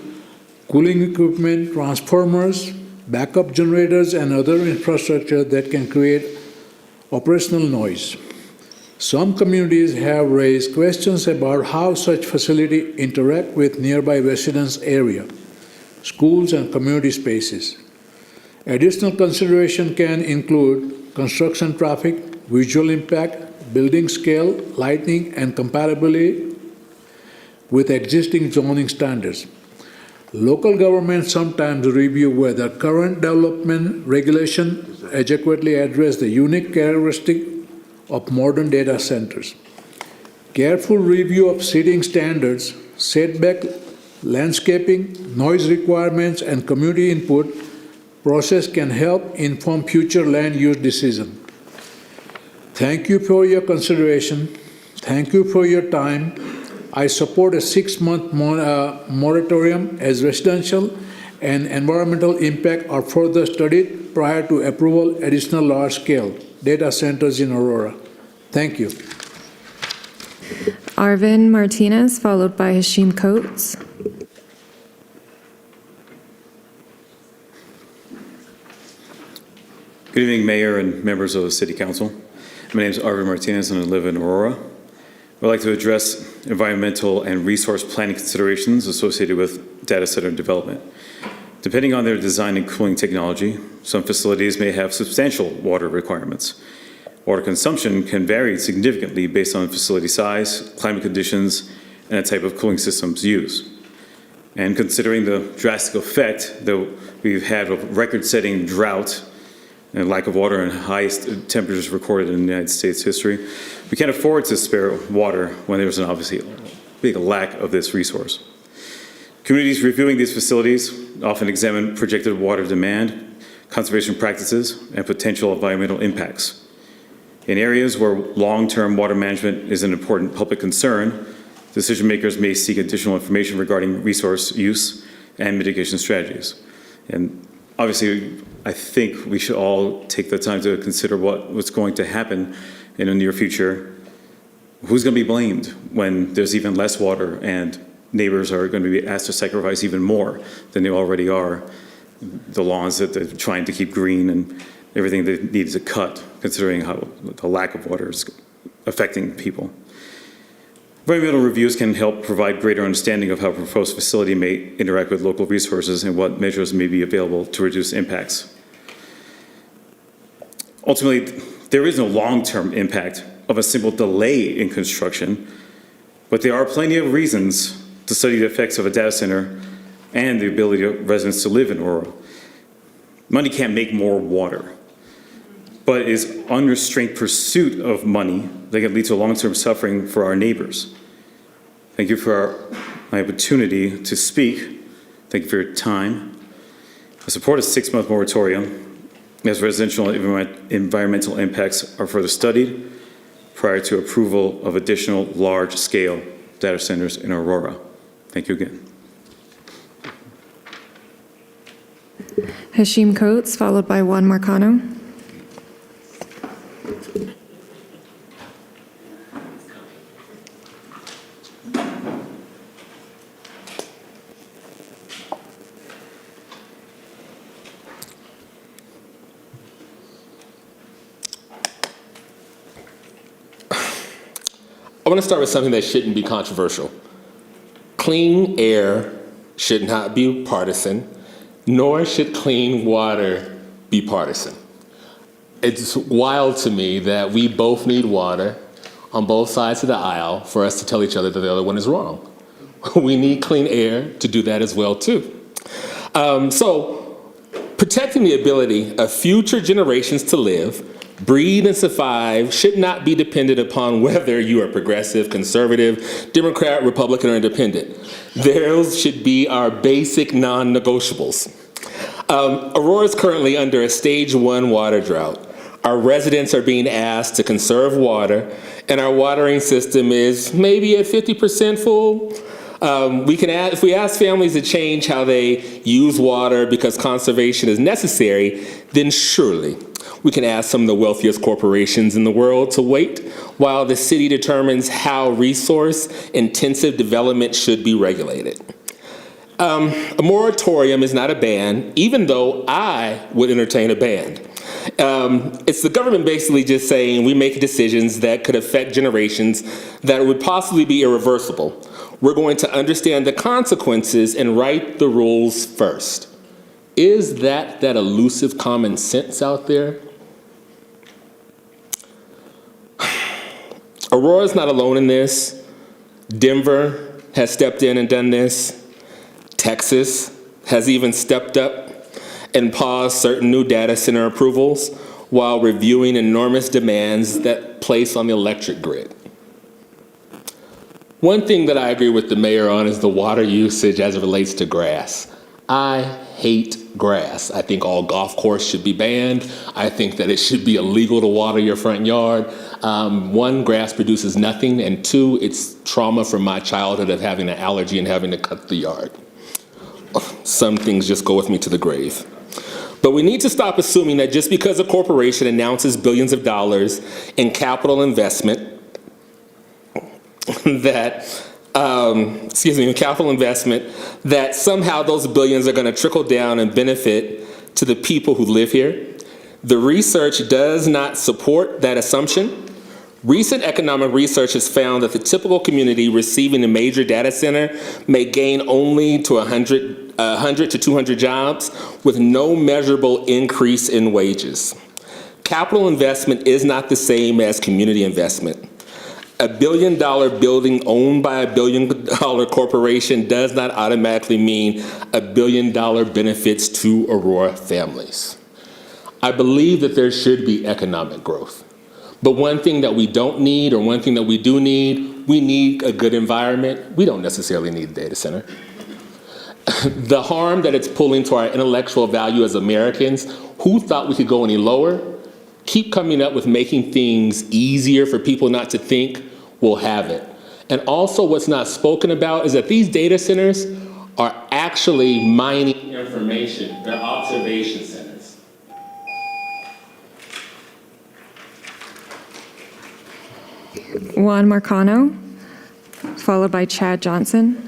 cooling equipment, transformers, backup generators, and other infrastructure that can create operational noise. Some communities have raised questions about how such facilities interact with nearby residence area, schools, and community spaces. Additional consideration can include construction traffic, visual impact, building scale, lighting, and compatibility with existing zoning standards. Local governments sometimes review whether current development regulations adequately address the unique characteristics of modern data centers. Careful review of seating standards, setback landscaping, noise requirements, and community input process can help inform future land use decisions. Thank you for your consideration. Thank you for your time. I support a 6-month moratorium as residential and environmental impact are further studied prior to approval additional large-scale data centers in Aurora. Thank you.
Arvin Martinez, followed by Hashim Coates.
Good evening, Mayor and members of the City Council. My name is Arvin Martinez and I live in Aurora. I'd like to address environmental and resource planning considerations associated with data center development. Depending on their design and cooling technology, some facilities may have substantial water requirements. Water consumption can vary significantly based on facility size, climate conditions, and the type of cooling systems used. And considering the drastic effect that we've had of record-setting drought and lack of water and highest temperatures recorded in the United States history, we can't afford to spare water when there's an obviously big lack of this resource. Communities reviewing these facilities often examine projected water demand, conservation practices, and potential environmental impacts. In areas where long-term water management is an important public concern, decision makers may seek additional information regarding resource use and mitigation strategies. And obviously, I think we should all take the time to consider what's going to happen in the near future. Who's going to be blamed when there's even less water and neighbors are going to be asked to sacrifice even more than they already are? The lawns that they're trying to keep green and everything they need to cut, considering how the lack of water is affecting people. Environmental reviews can help provide greater understanding of how a proposed facility may interact with local resources and what measures may be available to reduce impacts. Ultimately, there is no long-term impact of a simple delay in construction, but there are plenty of reasons to study the effects of a data center and the ability of residents to live in Aurora. Money can't make more water, but it is unrestrained pursuit of money that can lead to long-term suffering for our neighbors. Thank you for my opportunity to speak. Thank you for your time. I support a 6-month moratorium as residential and environmental impacts are further studied prior to approval of additional large-scale data centers in Aurora. Thank you again.
Hashim Coates, followed by Juan Marcano.
I want to start with something that shouldn't be controversial. Clean air should not be partisan, nor should clean water be partisan. It's wild to me that we both need water on both sides of the aisle for us to tell each other that the other one is wrong. We need clean air to do that as well, too. So protecting the ability of future generations to live, breathe, and survive should not be dependent upon whether you are progressive, conservative, Democrat, Republican, or independent. Those should be our basic non-negotiables. Aurora is currently under a stage 1 water drought. Our residents are being asked to conserve water, and our watering system is maybe at 50% full. If we ask families to change how they use water because conservation is necessary, then surely we can ask some of the wealthiest corporations in the world to wait while the city determines how resource-intensive development should be regulated. A moratorium is not a ban, even though I would entertain a ban. It's the government basically just saying we make decisions that could affect generations that would possibly be irreversible. We're going to understand the consequences and write the rules first. Is that elusive common sense out there? Aurora's not alone in this. Denver has stepped in and done this. Texas has even stepped up and paused certain new data center approvals while reviewing enormous demands that place on the electric grid. One thing that I agree with the mayor on is the water usage as it relates to grass. I hate grass. I think all golf courses should be banned. I think that it should be illegal to water your front yard. One, grass produces nothing, and two, it's trauma from my childhood of having an allergy and having to cut the yard. Some things just go with me to the grave. But we need to stop assuming that just because a corporation announces billions of dollars in capital investment, that somehow those billions are going to trickle down and benefit to the people who live here. The research does not support that assumption. Recent economic research has found that the typical community receiving a major data center may gain only to 100 to 200 jobs with no measurable increase in wages. Capital investment is not the same as community investment. A $1 billion building owned by a $1 billion corporation does not automatically mean $1 billion benefits to Aurora families. I believe that there should be economic growth. But one thing that we don't need, or one thing that we do need, we need a good environment. We don't necessarily need a data center. The harm that it's pulling to our intellectual value as Americans, who thought we could go any lower, keep coming up with making things easier for people not to think, will have it. And also what's not spoken about is that these data centers are actually mining information. They're observation centers.
Juan Marcano, followed by Chad Johnson.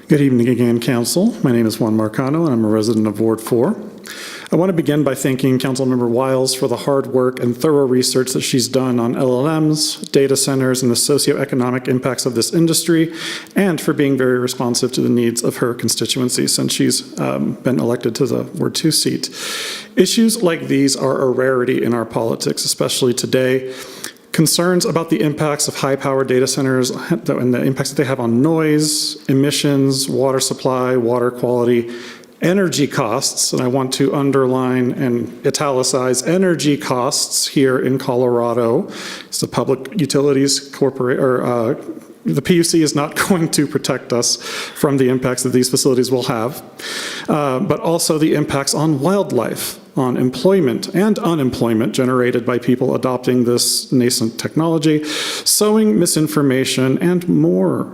Good evening again, Council. My name is Juan Marcano, and I'm a resident of Ward 4. I want to begin by thanking Councilmember Wiles for the hard work and thorough research that she's done on LLMs, data centers, and the socioeconomic impacts of this industry, and for being very responsive to the needs of her constituency since she's been elected to the Ward 2 seat. Issues like these are a rarity in our politics, especially today. Concerns about the impacts of high-powered data centers and the impacts that they have on noise, emissions, water supply, water quality, energy costs, and I want to underline and italicize energy costs here in Colorado. It's the Public Utilities Corporation, the PUC is not going to protect us from the impacts that these facilities will have, but also the impacts on wildlife, on employment and unemployment generated by people adopting this nascent technology, sowing misinformation, and more.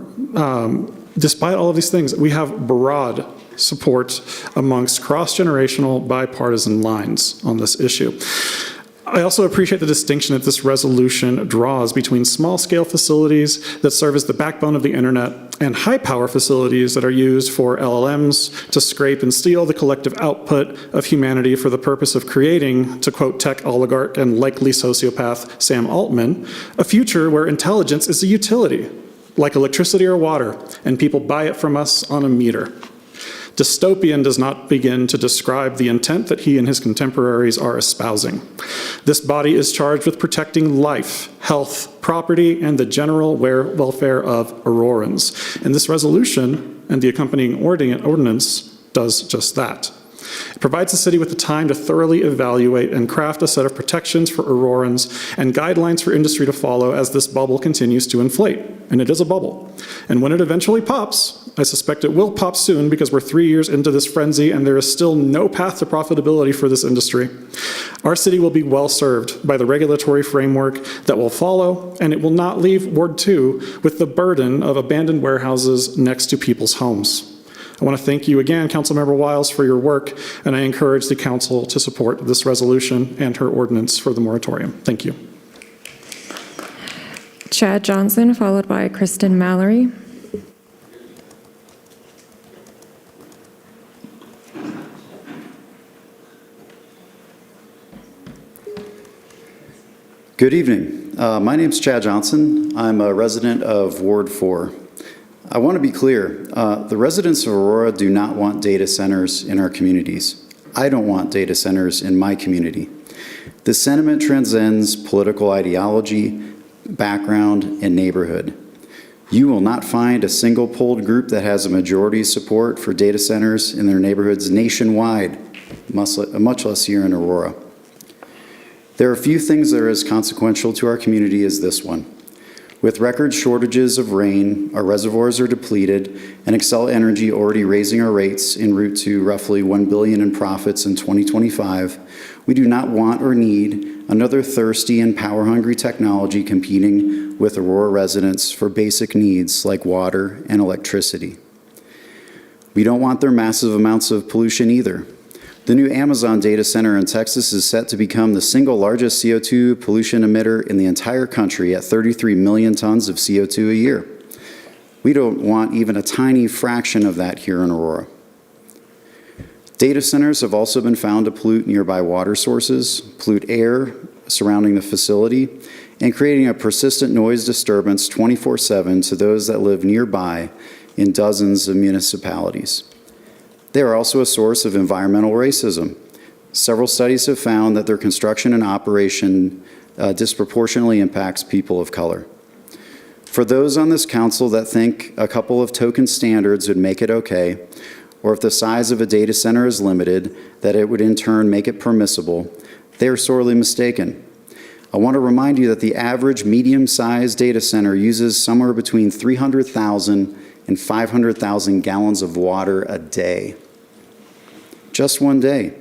Despite all of these things, we have broad support amongst cross-generational bipartisan lines on this issue. I also appreciate the distinction that this resolution draws between small-scale facilities that serve as the backbone of the internet and high-power facilities that are used for LLMs to scrape and steal the collective output of humanity for the purpose of creating, to quote tech oligarch and likely sociopath Sam Altman, a future where intelligence is a utility, like electricity or water, and people buy it from us on a meter. Dystopian does not begin to describe the intent that he and his contemporaries are espousing. This body is charged with protecting life, health, property, and the general welfare of Aurorans. And this resolution and the accompanying ordinance does just that. It provides the city with the time to thoroughly evaluate and craft a set of protections for Aurorans and guidelines for industry to follow as this bubble continues to inflate. And it is a bubble. And when it eventually pops, I suspect it will pop soon because we're 3 years into this frenzy and there is still no path to profitability for this industry. Our city will be well served by the regulatory framework that will follow, and it will not leave Ward 2 with the burden of abandoned warehouses next to people's homes. I want to thank you again, Councilmember Wiles, for your work, and I encourage the council to support this resolution and her ordinance for the moratorium. Thank you.
Chad Johnson, followed by Kristen Mallory.
Good evening. My name's Chad Johnson. I'm a resident of Ward 4. I want to be clear, the residents of Aurora do not want data centers in our communities. I don't want data centers in my community. This sentiment transcends political ideology, background, and neighborhood. You will not find a single polled group that has a majority support for data centers in their neighborhoods nationwide much less here in Aurora. There are few things that are as consequential to our community as this one. With record shortages of rain, our reservoirs are depleted, and Xcel Energy already raising our rates en route to roughly $1 billion in profits in 2025, we do not want or need another thirsty and power-hungry technology competing with Aurora residents for basic needs like water and electricity. We don't want their massive amounts of pollution either. The new Amazon data center in Texas is set to become the single largest CO2 pollution emitter in the entire country at 33 million tons of CO2 a year. We don't want even a tiny fraction of that here in Aurora. Data centers have also been found to pollute nearby water sources, pollute air surrounding the facility, and creating a persistent noise disturbance 24/7 to those that live nearby in dozens of municipalities. They are also a source of environmental racism. Several studies have found that their construction and operation disproportionately impacts people of color. For those on this council that think a couple of token standards would make it okay, or if the size of a data center is limited, that it would in turn make it permissible, they are sorely mistaken. I want to remind you that the average medium-sized data center uses somewhere between 300,000 and 500,000 gallons of water a day. Just one day.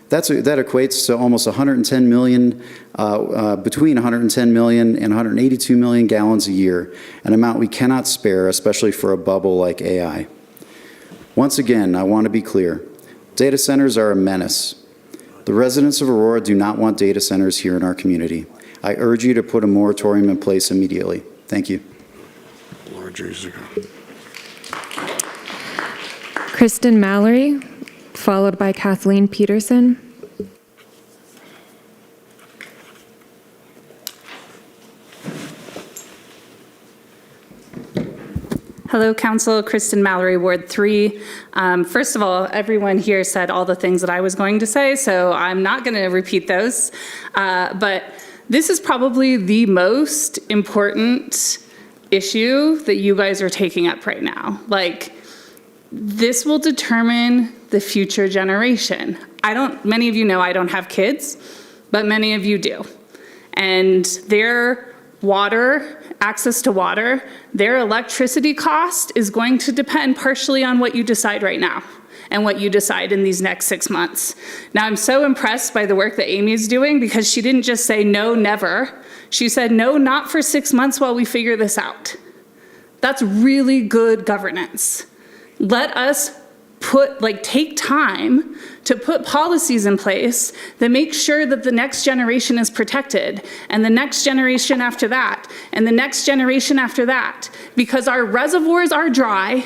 That equates to almost 110 million, between 110 million and 182 million gallons a year, an amount we cannot spare, especially for a bubble like AI. Once again, I want to be clear. Data centers are a menace. The residents of Aurora do not want data centers here in our community. I urge you to put a moratorium in place immediately. Thank you.
Lord Jesus.
Kristen Mallory, followed by Kathleen Peterson.
Hello, Council. Kristen Mallory, Ward 3. First of all, everyone here said all the things that I was going to say, so I'm not going to repeat those. But this is probably the most important issue that you guys are taking up right now. Like, this will determine the future generation. Many of you know I don't have kids, but many of you do. And their water, access to water, their electricity cost is going to depend partially on what you decide right now and what you decide in these next 6 months. Now, I'm so impressed by the work that Amy's doing because she didn't just say no, never. She said no, not for 6 months while we figure this out. That's really good governance. Let us take time to put policies in place that make sure that the next generation is protected, and the next generation after that, and the next generation after that, because our reservoirs are dry,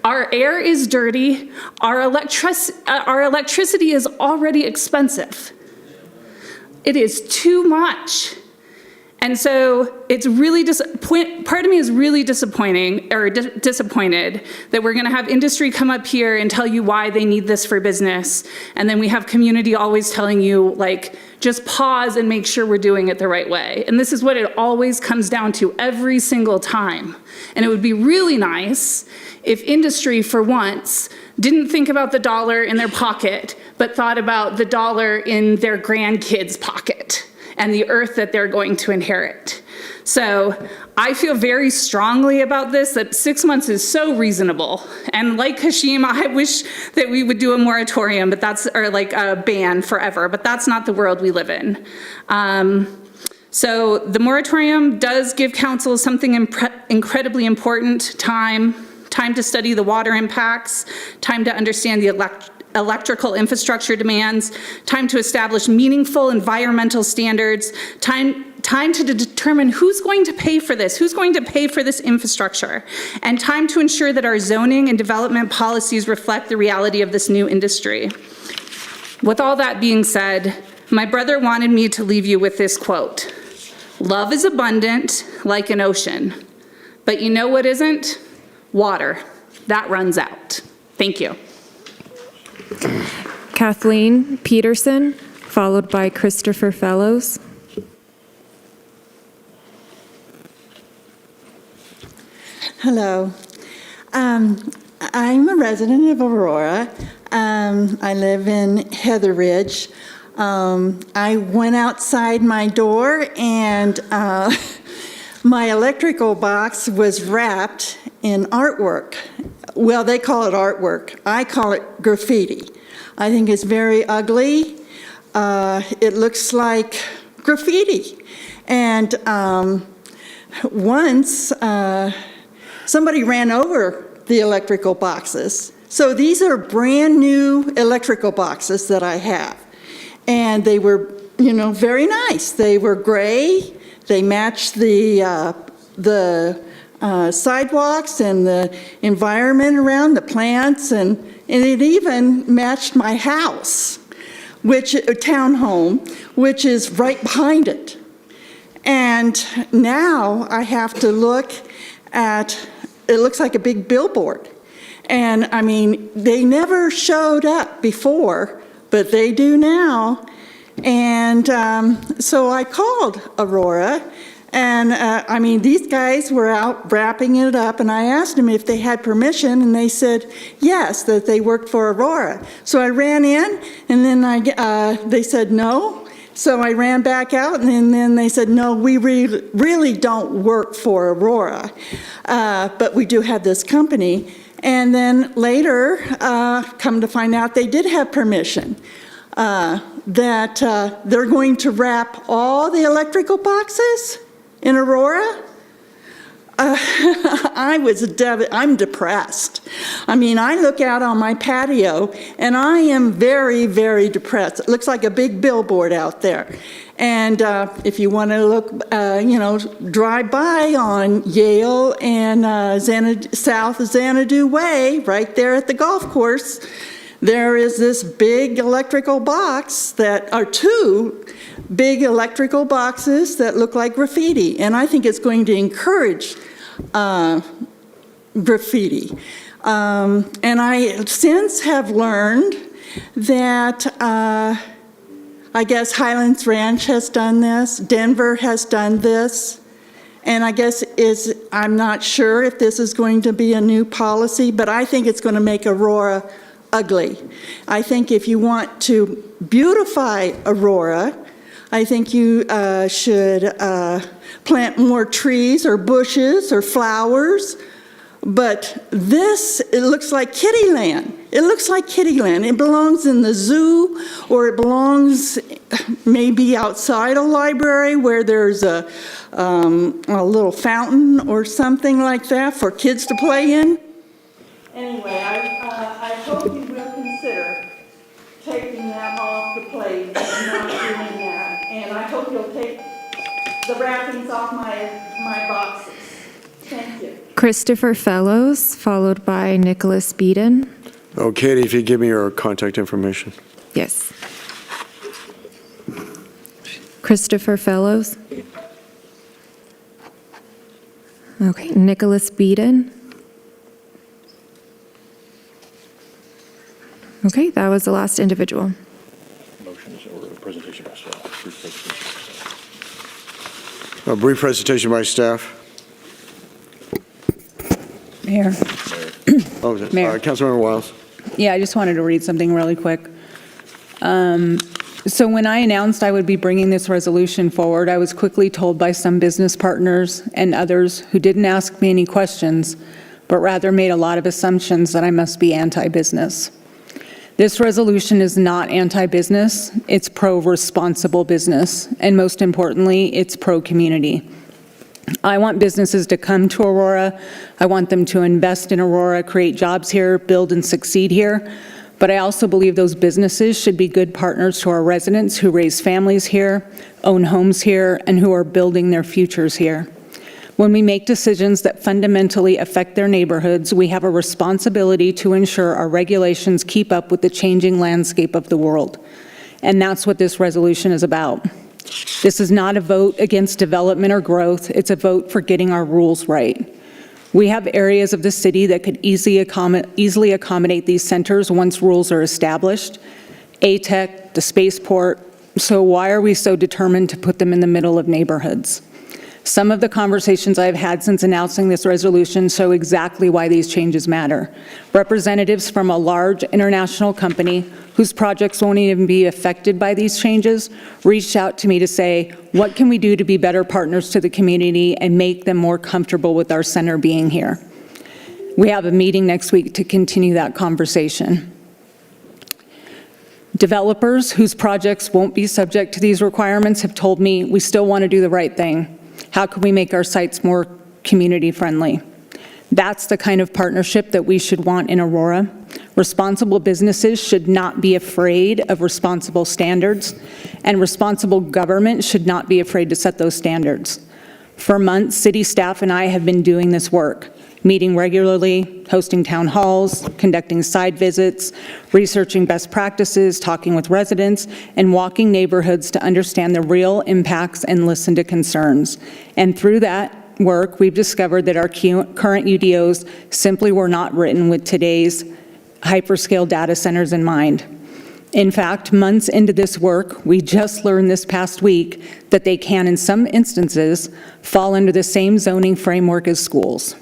our air is dirty, our electricity is already expensive. It is too much. And so it's really part of me is really disappointed that we're going to have industry come up here and tell you why they need this for business. And then we have community always telling you, like, just pause and make sure we're doing it the right way. And this is what it always comes down to every single time. And it would be really nice if industry, for once, didn't think about the dollar in their pocket, but thought about the dollar in their grandkids' pocket and the earth that they're going to inherit. So I feel very strongly about this, that 6 months is so reasonable. And like Hashim, I wish that we would do a moratorium, or like a ban forever, but that's not the world we live in. So the moratorium does give council something incredibly important: time to study the water impacts, time to understand the electrical infrastructure demands, time to establish meaningful environmental standards, time to determine who's going to pay for this, infrastructure, and time to ensure that our zoning and development policies reflect the reality of this new industry. With all that being said, my brother wanted me to leave you with this quote: "Love is abundant like an ocean, but you know what isn't? Water. That runs out." Thank you.
Kathleen Peterson, followed by Christopher Fellows.
Hello. I'm a resident of Aurora. I live in Heather Ridge. I went outside my door and my electrical box was wrapped in artwork. Well, they call it artwork. I call it graffiti. I think it's very ugly. It looks like graffiti. And once somebody ran over the electrical boxes. So these are brand new electrical boxes that I have. And they were, very nice. They were gray. They matched the sidewalks and the environment around, the plants, and it even matched my house, a townhome, which is right behind it. And now I have to look at, it looks like a big billboard. And I mean, they never showed up before, but they do now. And so I called Aurora, and these guys were out wrapping it up, and I asked them if they had permission, and they said yes, that they worked for Aurora. So I ran in, and then they said no. So I ran back out, and then they said, no, we really don't work for Aurora, but we do have this company. And then later, come to find out they did have permission, that they're going to wrap all the electrical boxes in Aurora. I'm depressed. I mean, I look out on my patio and I am very, very depressed. It looks like a big billboard out there. And if you want to look, drive by on Yale and South Xanadu Way, right there at the golf course, there is this big electrical box that are two big electrical boxes that look like graffiti. And I think it's going to encourage graffiti. And I since have learned that I guess Highlands Ranch has done this, Denver has done this, and I guess I'm not sure if this is going to be a new policy, but I think it's going to make Aurora ugly. I think if you want to beautify Aurora, I think you should plant more trees or bushes or flowers. But this, it looks like kitty land. It looks like kitty land. It belongs in the zoo, or it belongs maybe outside a library where there's a little fountain or something like that for kids to play in. Anyway, I hope you will consider taking that off the plate and not doing that. And I hope you'll take the wrappings off my boxes. Thank you.
Christopher Fellows, followed by Nicholas Beeden.
Oh, Katie, if you give me your contact information.
Yes. Christopher Fellows. Okay, Nicholas Beeden. Okay, that was the last individual.
Motions or presentation by staff.
A brief presentation by staff.
Mayor. Mayor.
Councilmember Wiles.
Yeah, I just wanted to read something really quick. So when I announced I would be bringing this resolution forward, I was quickly told by some business partners and others who didn't ask me any questions, but rather made a lot of assumptions that I must be anti-business. This resolution is not anti-business, it's pro-responsible business, and most importantly, it's pro-community. I want businesses to come to Aurora. I want them to invest in Aurora, create jobs here, build and succeed here. But I also believe those businesses should be good partners to our residents who raise families here, own homes here, and who are building their futures here. When we make decisions that fundamentally affect their neighborhoods, we have a responsibility to ensure our regulations keep up with the changing landscape of the world. And that's what this resolution is about. This is not a vote against development or growth, it's a vote for getting our rules right. We have areas of the city that could easily accommodate these centers once rules are established. ATEC, the spaceport, so why are we so determined to put them in the middle of neighborhoods? Some of the conversations I've had since announcing this resolution show exactly why these changes matter. Representatives from a large international company whose projects won't even be affected by these changes reached out to me to say, what can we do to be better partners to the community and make them more comfortable with our center being here? We have a meeting next week to continue that conversation. Developers whose projects won't be subject to these requirements have told me we still want to do the right thing. How can we make our sites more community-friendly? That's the kind of partnership that we should want in Aurora. Responsible businesses should not be afraid of responsible standards, and responsible government should not be afraid to set those standards. For months, city staff and I have been doing this work, meeting regularly, hosting town halls, conducting site visits, researching best practices, talking with residents, and walking neighborhoods to understand the real impacts and listen to concerns. And through that work, we've discovered that our current UDOs simply were not written with today's hyperscale data centers in mind. In fact, months into this work, we just learned this past week that they can, in some instances, fall under the same zoning framework as schools.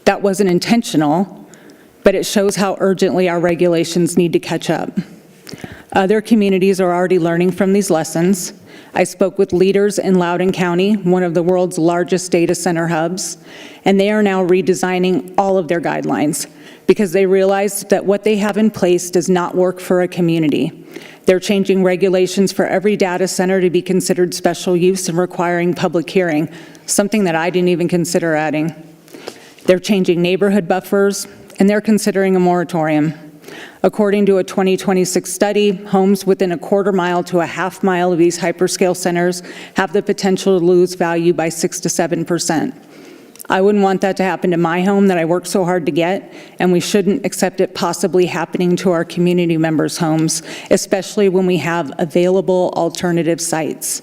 That wasn't intentional, but it shows how urgently our regulations need to catch up. Other communities are already learning from these lessons. I spoke with leaders in Loudoun County, one of the world's largest data center hubs, and they are now redesigning all of their guidelines because they realized that what they have in place does not work for a community. They're changing regulations for every data center to be considered special use and requiring public hearing, something that I didn't even consider adding. They're changing neighborhood buffers, and they're considering a moratorium. According to a 2026 study, homes within a quarter mile to a half mile of these hyperscale centers have the potential to lose value by 6 to 7%. I wouldn't want that to happen to my home that I worked so hard to get, and we shouldn't accept it possibly happening to our community members' homes, especially when we have available alternative sites.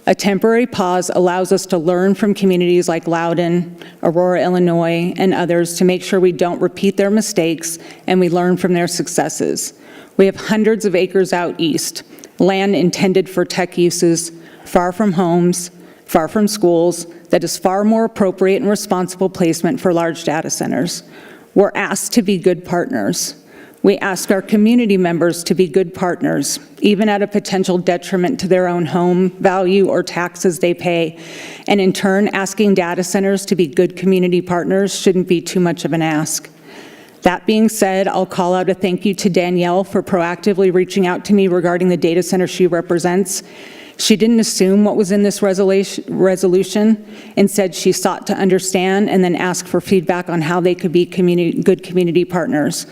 A temporary pause allows us to learn from communities like Loudoun, Aurora, Illinois, and others to make sure we don't repeat their mistakes and we learn from their successes. We have hundreds of acres out east, land intended for tech uses, far from homes, far from schools, that is far more appropriate and responsible placement for large data centers. We're asked to be good partners. We ask our community members to be good partners, even at a potential detriment to their own home value or taxes they pay. And in turn, asking data centers to be good community partners shouldn't be too much of an ask. That being said, I'll call out a thank you to Danielle for proactively reaching out to me regarding the data center she represents. She didn't assume what was in this resolution. Instead, she sought to understand and then ask for feedback on how they could be good community partners.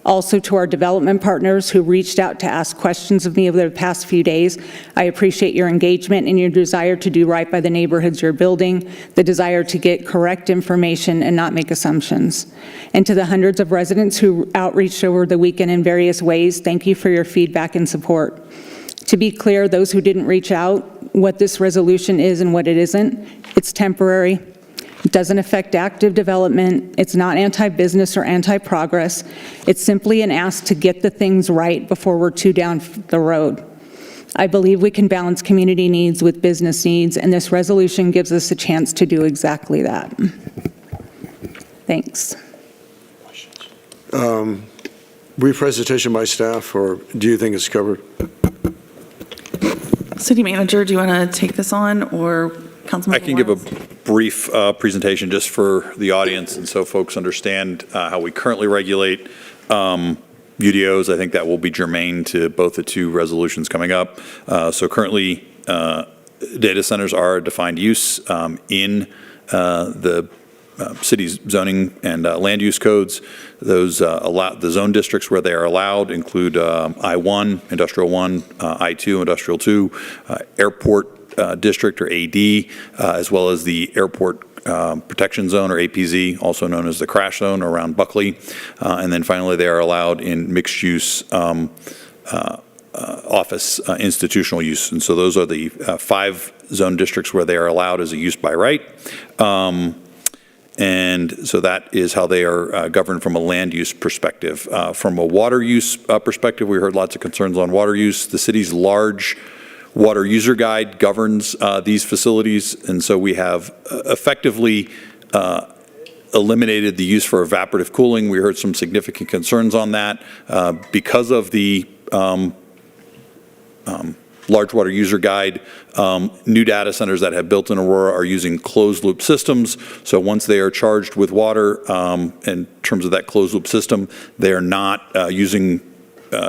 Also, to our development partners who reached out to ask questions of me over the past few days, I appreciate your engagement and your desire to do right by the neighborhoods you're building, the desire to get correct information and not make assumptions. And to the hundreds of residents who outreached over the weekend in various ways, thank you for your feedback and support. To be clear, those who didn't reach out, what this resolution is and what it isn't, it's temporary. It doesn't affect active development. It's not anti-business or anti-progress. It's simply an ask to get the things right before we're too down the road. I believe we can balance community needs with business needs, and this resolution gives us a chance to do exactly that. Thanks.
Brief presentation by staff, or do you think it's covered?
City Manager, do you want to take this on, or Councilmember
I can give a
Wiles?
brief presentation just for the audience, and so folks understand how we currently regulate UDOs. I think that will be germane to both the two resolutions coming up. So currently, data centers are a defined use in the city's zoning and land use codes. Those the zone districts where they are allowed include I-1, Industrial 1, I-2, Industrial 2, Airport District, or AD, as well as the Airport Protection Zone, or APZ, also known as the crash zone around Buckley. And then finally, they are allowed in mixed-use office institutional use. And so those are the 5 zone districts where they are allowed as a use by right. And so that is how they are governed from a land use perspective. From a water use perspective, we heard lots of concerns on water use. The city's large water user guide governs these facilities, and so we have effectively eliminated the use for evaporative cooling. We heard some significant concerns on that because of the large water user guide. New data centers that have built in Aurora are using closed loop systems. So once they are charged with water, in terms of that closed loop system, they are not using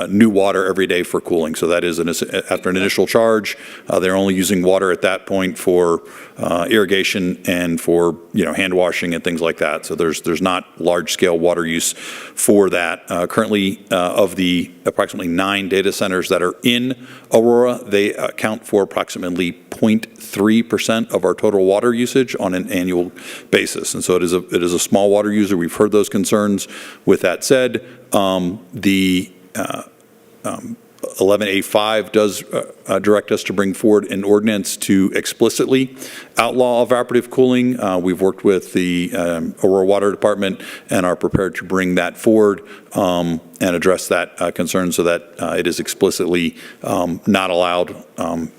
new water every day for cooling. So that is after an initial charge, they're only using water at that point for irrigation and for hand washing and things like that. So there's not large scale water use for that. Currently, of the approximately 9 data centers that are in Aurora, they account for approximately 0.3% of our total water usage on an annual basis. And so it is a small water user. We've heard those concerns. With that said, the 11A5 does direct us to bring forward an ordinance to explicitly outlaw evaporative cooling. We've worked with the Aurora Water Department and are prepared to bring that forward and address that concern so that it is explicitly not allowed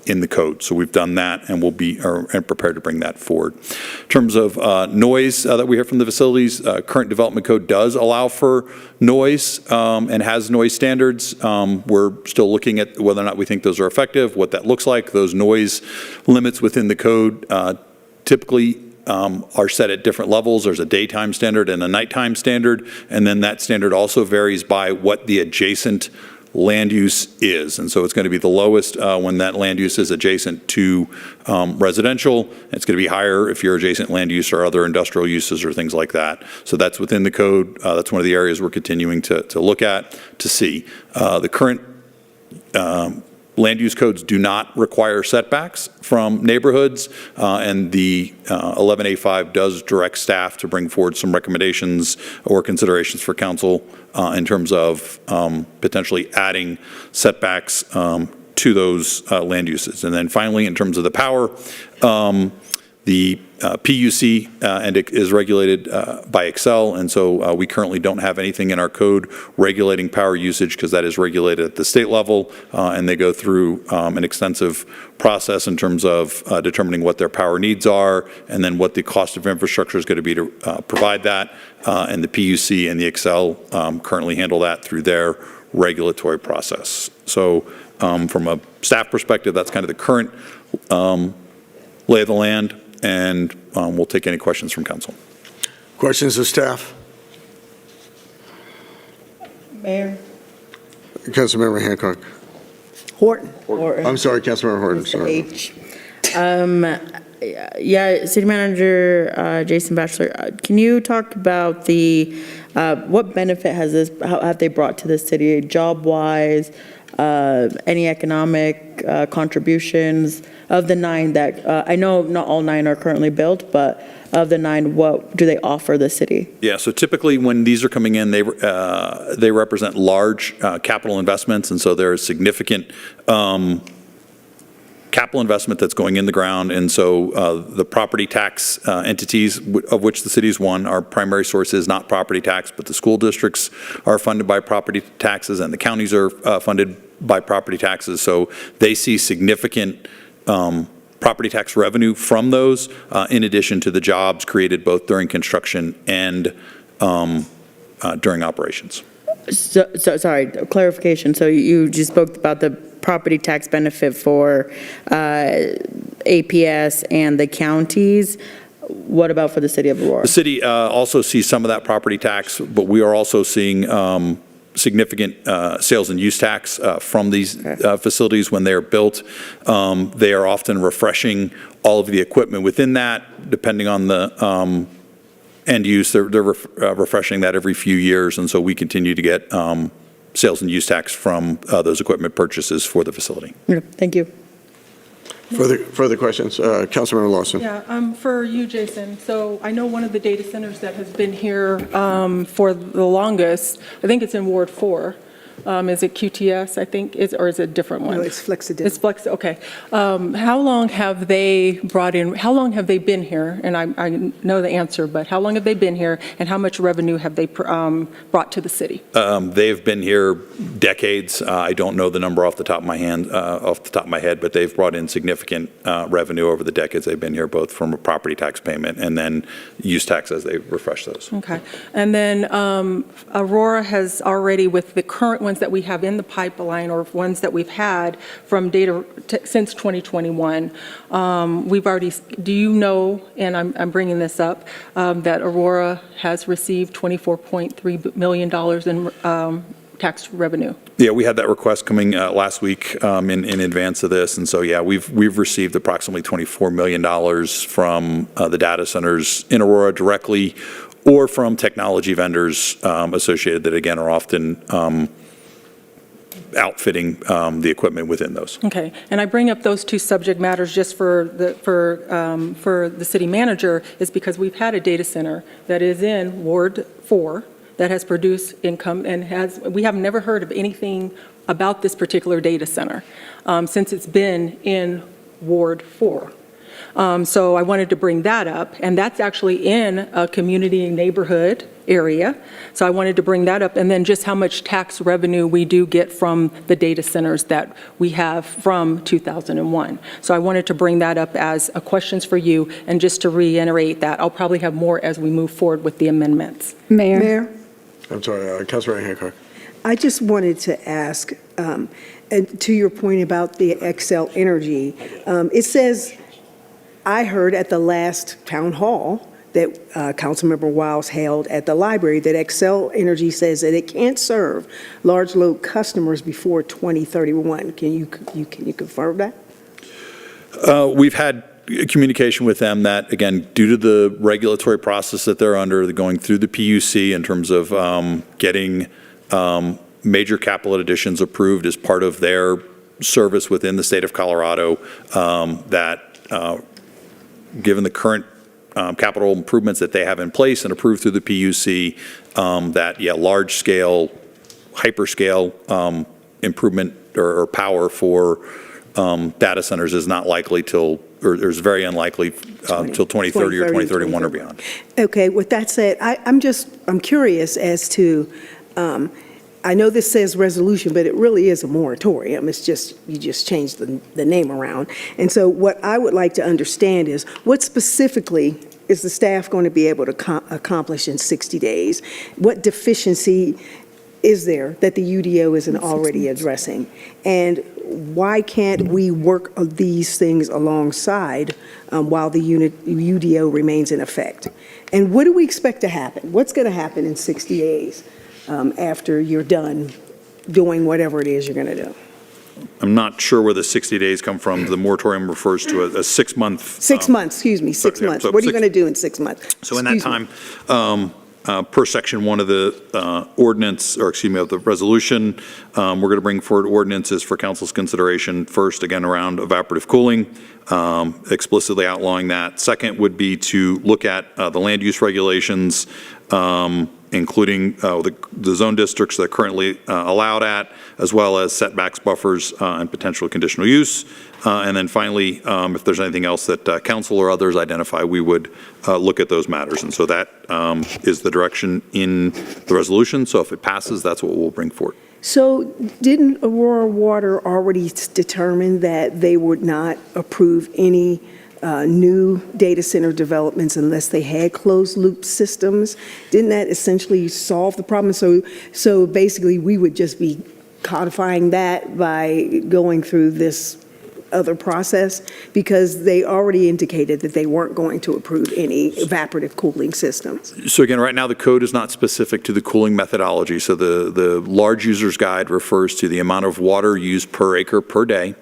in the code. So we've done that and we'll be prepared to bring that forward. In terms of noise that we hear from the facilities, current development code does allow for noise and has noise standards. We're still looking at whether or not we think those are effective, what that looks like. Those noise limits within the code typically are set at different levels. There's a daytime standard and a nighttime standard, and then that standard also varies by what the adjacent land use is. And so it's going to be the lowest when that land use is adjacent to residential. It's going to be higher if you're adjacent land use or other industrial uses or things like that. So that's within the code. That's one of the areas we're continuing to look at to see. The current land use codes do not require setbacks from neighborhoods, and the 11A5 does direct staff to bring forward some recommendations or considerations for council in terms of potentially adding setbacks to those land uses. And then finally, in terms of the power, the PUC and it is regulated by Excel, and so we currently don't have anything in our code regulating power usage because that is regulated at the state level, and they go through an extensive process in terms of determining what their power needs are and then what the cost of infrastructure is going to be to provide that, and the PUC and the Excel currently handle that through their regulatory process. So from a staff perspective, that's kind of the current lay of the land, and we'll take any questions from council.
Questions of staff?
Mayor?
Councilmember Hancock.
Horton.
I'm sorry, Councilmember Horton.
Mr.
Sorry.
H. Yeah, City Manager Jason Batchelor, can you talk about what benefit have they brought to the city, job-wise, any economic contributions of the 9 that, I know not all 9 are currently built, but of the 9, what do they offer the city?
Yeah, so typically when these are coming in, they represent large capital investments, and so there is significant capital investment that's going in the ground, and so the property tax entities, of which the city is one, our primary source is not property tax, but the school districts are funded by property taxes and the counties are funded by property taxes, so they see significant property tax revenue from those, in addition to the jobs created both during construction and during operations.
So sorry, clarification. So you just spoke about the property tax benefit for APS and the counties. What about for the city of Aurora?
The city also sees some of that property tax, but we are also seeing significant sales and use tax from these facilities when they are built. They are often refreshing all of the equipment within that, depending on the end use. They're refreshing that every few years, and so we continue to get sales and use tax from those equipment purchases for the facility.
Thank you.
Further questions? Councilmember Lawson.
Yeah, for you, Jason. So I know one of the data centers that has been here for the longest, I think it's in Ward 4, Is it QTS, I think, or is it a different one?
No, it's Flexidental.
It's Flex, okay. How long have they been here? And I know the answer, but how long have they been here, and how much revenue have they brought to the city?
They've been here decades. I don't know the number off the top of my head, but they've brought in significant revenue over the decades they've been here, both from a property tax payment and then use tax as they refresh those.
Okay. And then Aurora has already, with the current ones that we have in the pipeline or ones that we've had from data since 2021, we've already, do you know, and I'm bringing this up, that Aurora has received $24.3 million in tax revenue?
Yeah, we had that request coming last week in advance of this, and so yeah, we've received approximately $24 million from the data centers in Aurora directly, or from technology vendors associated that again are often outfitting the equipment within those.
Okay, and I bring up those two subject matters just for the city manager, is because we've had a data center that is in Ward 4 that has produced income and we have never heard of anything about this particular data center since it's been in Ward 4. So I wanted to bring that up, and that's actually in a community neighborhood area. So I wanted to bring that up, and then just how much tax revenue we do get from the data centers that we have from 2001. So I wanted to bring that up as a questions for you, and just to reiterate that, I'll probably have more as we move forward with the amendments.
I'm sorry, Councilor Hancock.
I just wanted to ask, and to your point about the Xcel Energy, it says, I heard at the last town hall that Councilmember Wiles held at the library, that Xcel Energy says that it can't serve large load customers before 2031. Can you confirm that?
We've had communication with them that, again, due to the regulatory process that they're under, they're going through the PUC in terms of getting major capital additions approved as part of their service within the state of Colorado, that given the current capital improvements that they have in place and approved through the PUC, that, yeah, large-scale, hyperscale improvement or power for data centers is not likely till, or is very unlikely till 2030 or 2031 or beyond.
Okay, with that said, I'm curious as to, I know this says resolution, but it really is a moratorium. It's just, you just changed the name around. And so what I would like to understand is, what specifically is the staff going to be able to accomplish in 60 days? What deficiency is there that the UDO isn't already addressing? And why can't we work on these things alongside while the UDO remains in effect? And what do we expect to happen? What's going to happen in 60 days after you're done doing whatever it is you're going to do?
I'm not sure where the 60 days come from. The moratorium refers to a 6-month.
6 months, excuse me, 6 months.
so
What are you going to do in 6 months?
So in that time, per section 1 of the ordinance, or excuse me, of the resolution, we're going to bring forward ordinances for council's consideration. First, again, around evaporative cooling, explicitly outlawing that. Second would be to look at the land use regulations, including the zone districts that are currently allowed at, as well as setbacks, buffers, and potential conditional use. And then finally, if there's anything else that council or others identify, we would look at those matters. And so that is the direction in the resolution. So if it passes, that's what we'll bring forward.
So didn't Aurora Water already determine that they would not approve any new data center developments unless they had closed loop systems? Didn't that essentially solve the problem? So basically we would just be codifying that by going through this other process, because they already indicated that they weren't going to approve any evaporative cooling systems.
So again, right now the code is not specific to the cooling methodology. So the large users guide refers to the amount of water used per acre per day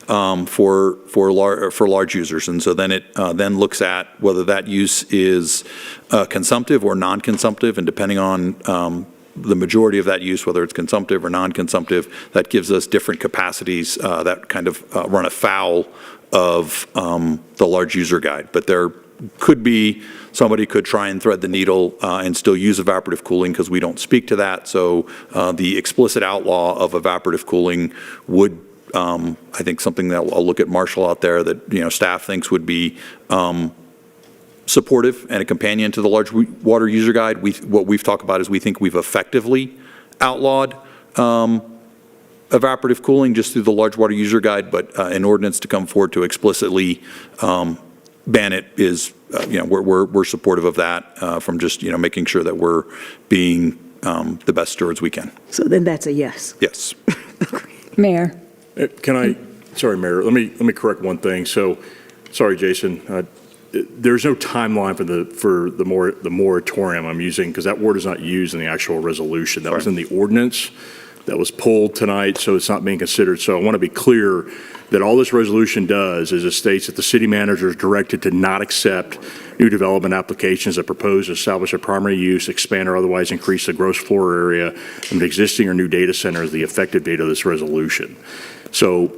for large users, and so then it then looks at whether that use is consumptive or non-consumptive, and depending on the majority of that use, whether it's consumptive or non-consumptive, that gives us different capacities that kind of run afoul of the large user guide. But they're could be, somebody could try and thread the needle and still use evaporative cooling because we don't speak to that. So the explicit outlaw of evaporative cooling would, I think, something that I'll look at Marshall out there that, staff thinks would be supportive and a companion to the large water user guide. What we've talked about is we think we've effectively outlawed evaporative cooling just through the large water user guide, but an ordinance to come forward to explicitly ban it is, we're supportive of that from just, making sure that we're being the best stewards we can.
So then that's a yes.
Yes.
Mayor.
Sorry, Mayor, let me correct one thing. So, sorry, Jason, there's no timeline for the moratorium I'm using, because that word is not used in the actual resolution. That was in the ordinance that was pulled tonight, so it's not being considered. So I want to be clear that all this resolution does is it states that the city manager is directed to not accept new development applications that propose to establish a primary use, expand or otherwise increase the gross floor area of an existing or new data center as the effective date of this resolution. So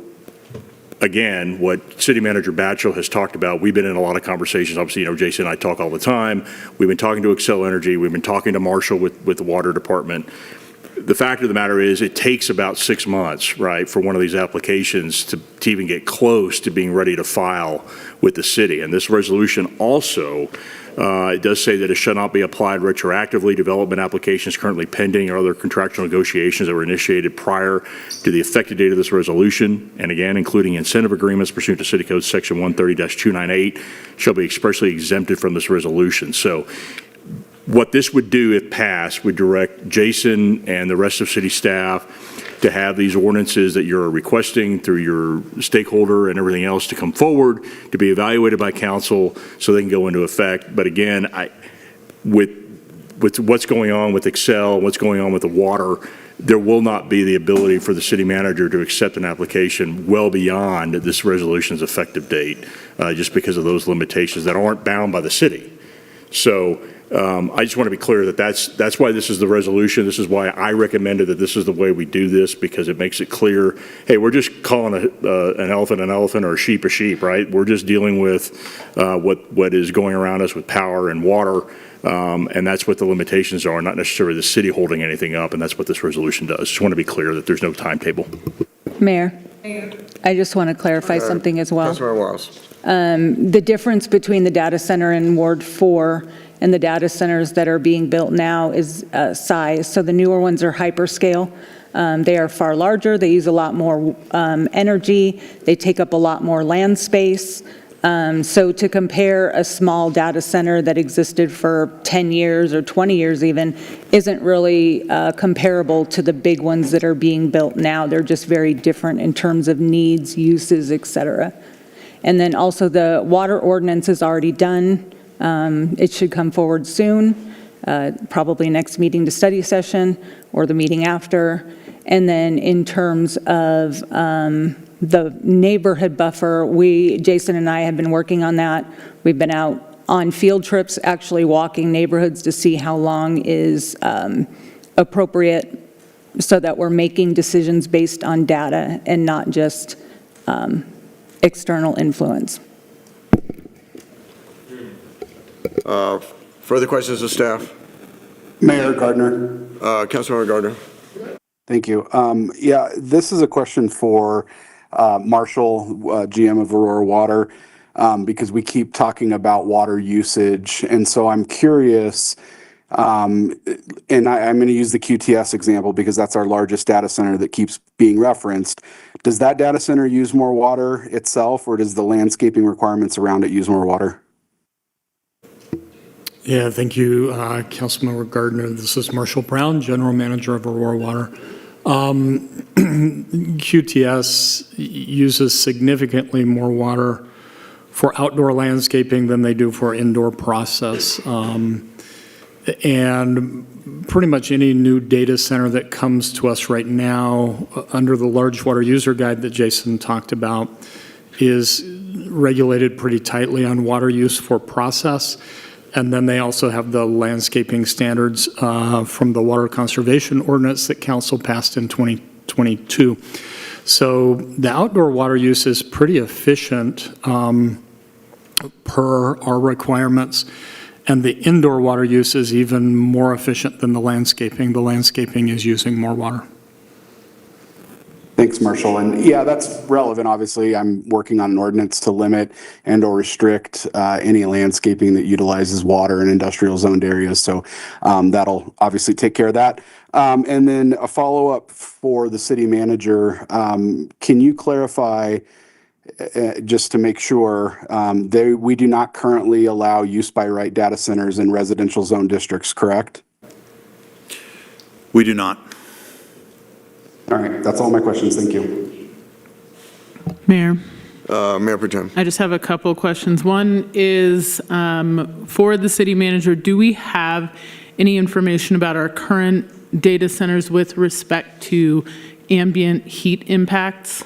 again, what City Manager Batchel has talked about, we've been in a lot of conversations. Obviously, Jason and I talk all the time. We've been talking to Xcel Energy. We've been talking to Marshall with the water department. The fact of the matter is it takes about 6 months, right, for one of these applications to even get close to being ready to file with the city. And this resolution also, it does say that it shall not be applied retroactively. Development applications currently pending or other contractual negotiations that were initiated prior to the effective date of this resolution, and again, including incentive agreements pursuant to City Code Section 130-298, shall be expressly exempted from this resolution. So what this would do, if passed, would direct Jason and the rest of city staff to have these ordinances that you're requesting through your stakeholder and everything else to come forward, to be evaluated by council so they can go into effect. But again, with what's going on with Xcel, what's going on with the water, there will not be the ability for the city manager to accept an application well beyond this resolution's effective date, just because of those limitations that aren't bound by the city. So I just want to be clear that that's why this is the resolution. This is why I recommended that this is the way we do this, because it makes it clear, hey, we're just calling an elephant or a sheep, right? We're just dealing with what is going around us with power and water, and that's what the limitations are, not necessarily the city holding anything up, and that's what this resolution does. Just want to be clear that there's no timetable.
Mayor, I just want to clarify something as well.
Councilmember Wiles.
The difference between the data center in Ward 4 and the data centers that are being built now is size. So the newer ones are hyperscale. They are far larger. They use a lot more energy. They take up a lot more land space. So to compare a small data center that existed for 10 years or 20 years even isn't really comparable to the big ones that are being built now. They're just very different in terms of needs, uses, et cetera. And then also the water ordinance is already done. It should come forward soon, probably next meeting to study session or the meeting after. And then in terms of the neighborhood buffer, Jason and I have been working on that. We've been out on field trips, actually walking neighborhoods to see how long is appropriate, so that we're making decisions based on data and not just external influence.
Further questions of staff?
Mayor Gardner.
Councilmember Gardner.
Thank you. Yeah, this is a question for Marshall, GM of Aurora Water, because we keep talking about water usage. And so I'm curious, and I'm going to use the QTS example because that's our largest data center that keeps being referenced. Does that data center use more water itself, or does the landscaping requirements around it use more water?
Yeah, thank you, Councilmember Gardner. This is Marshall Brown, General Manager of Aurora Water. QTS uses significantly more water for outdoor landscaping than they do for indoor process. And pretty much any new data center that comes to us right now under the large water user guide that Jason talked about is regulated pretty tightly on water use for process. And then they also have the landscaping standards from the Water Conservation Ordinance that Council passed in 2022. So the outdoor water use is pretty efficient per our requirements. And the indoor water use is even more efficient than the landscaping. The landscaping is using more water.
Thanks, Marshall. And yeah, that's relevant. Obviously, I'm working on an ordinance to limit and or restrict any landscaping that utilizes water in industrial zoned areas. So that'll obviously take care of that. And then a follow-up for the city manager. Can you clarify, just to make sure, we do not currently allow use by right data centers in residential zone districts, correct?
We do not.
All right, that's all my questions. Thank you.
Mayor,
Mayor Pro Tem.
I just have a couple of questions. One is for the city manager, do we have any information about our current data centers with respect to ambient heat impacts?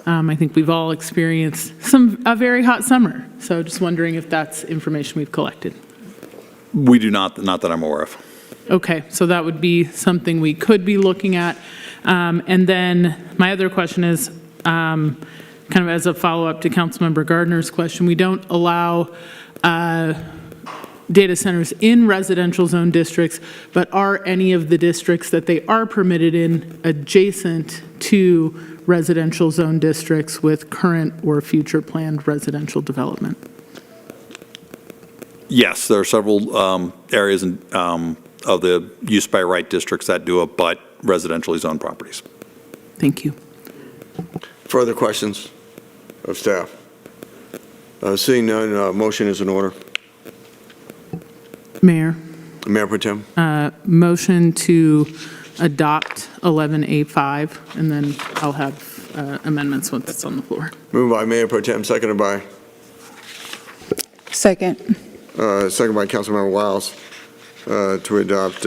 I think we've all experienced a very hot summer. So just wondering if that's information we've collected.
We do not that I'm aware of.
Okay, so that would be something we could be looking at. And then my other question is, kind of as a follow-up to Councilmember Gardner's question, we don't allow data centers in residential zone districts, but are any of the districts that they are permitted in adjacent to residential zone districts with current or future planned residential development?
Yes, there are several areas of the use by right districts that do abut residentially zoned properties.
Thank you.
Further questions of staff? Seeing none, motion is in order.
Mayor,
Mayor Pro Tem.
motion to adopt 11A5, and then I'll have amendments once it's on the floor.
Moved by Mayor Pro Tem, seconded by?
Second.
Seconded by Councilmember Wiles to adopt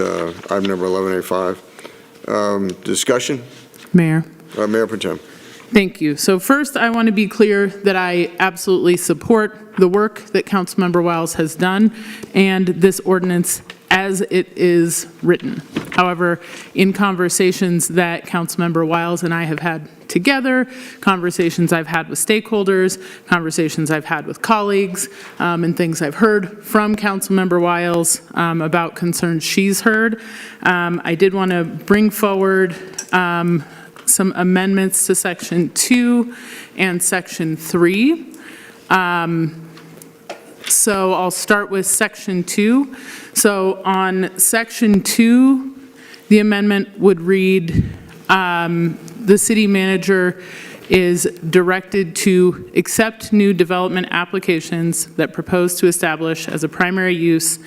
item number 11A5. Discussion?
Mayor.
Mayor Pro Tem.
Thank you. So first, I want to be clear that I absolutely support the work that Councilmember Wiles has done and this ordinance as it is written. However, in conversations that Councilmember Wiles and I have had together, conversations I've had with stakeholders, conversations I've had with colleagues, and things I've heard from Councilmember Wiles about concerns she's heard, I did want to bring forward some amendments to Section 2 and Section 3. So I'll start with Section 2. So on Section 2, the amendment would read, the city manager is directed to accept new development applications that propose to establish as a primary use,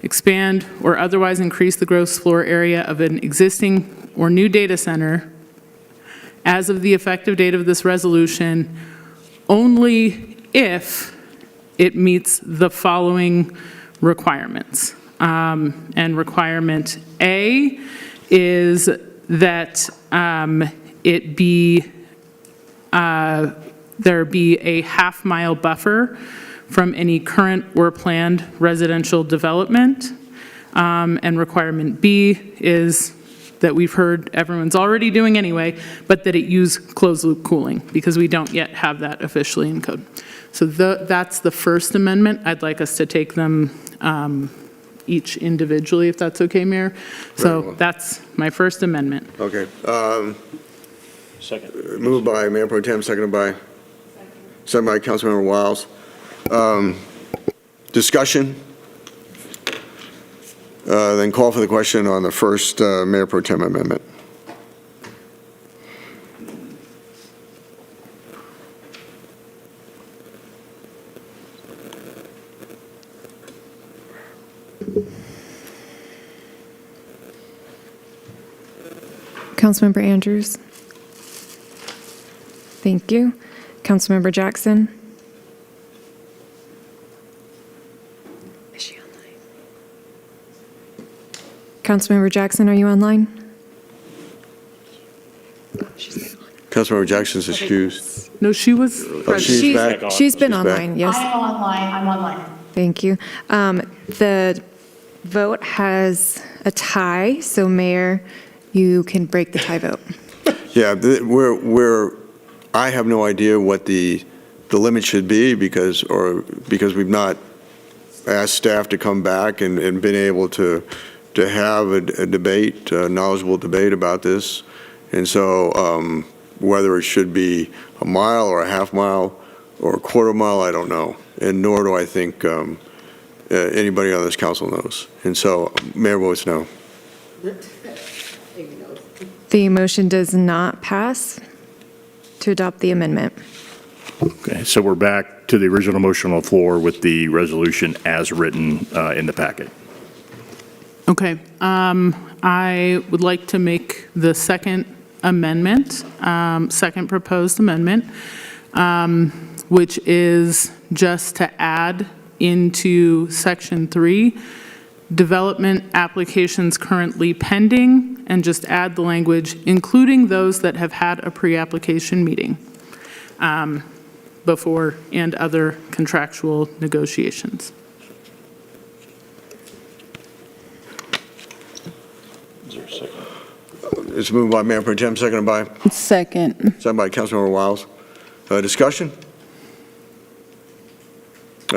expand or otherwise increase the gross floor area of an existing or new data center as of the effective date of this resolution, only if it meets the following requirements. And requirement A is that there be a half-mile buffer from any current or planned residential development. And requirement B is that we've heard everyone's already doing anyway, but that it use closed-loop cooling, because we don't yet have that officially in code. So that's the first amendment. I'd like us to take them each individually, if that's okay, Mayor. So that's my first amendment.
Okay.
Second.
Moved by Mayor Pro Tem, seconded by Councilmember Wiles. Discussion? Then call for the question on the first Mayor Pro Tem amendment.
Councilmember Andrews. Thank you. Councilmember Jackson. Is she online? Councilmember Jackson, are you online?
Councilmember Jackson's excused.
No, she was.
She's back.
She's been
She's
online,
back.
yes.
I am online. I'm online.
Thank you. The vote has a tie, so Mayor, you can break the tie vote.
Yeah, I have no idea what the the limit should be because we've not asked staff to come back and been able to have a debate, a knowledgeable debate about this. And so whether it should be a mile or a half mile or a quarter mile, I don't know. And nor do I think anybody on this council knows. And so Mayor votes no.
The motion does not pass to adopt the amendment.
Okay, so we're back to the original motion on the floor with the resolution as written in the packet.
Okay, I would like to make the second amendment, second proposed amendment, which is just to add into section 3, development applications currently pending, and just add the language, including those that have had a pre-application meeting before and other contractual negotiations.
Is there a second?
It's moved by Mayor Pro Tem, seconded by?
Second.
Seconded by Councilmember Wiles. Discussion?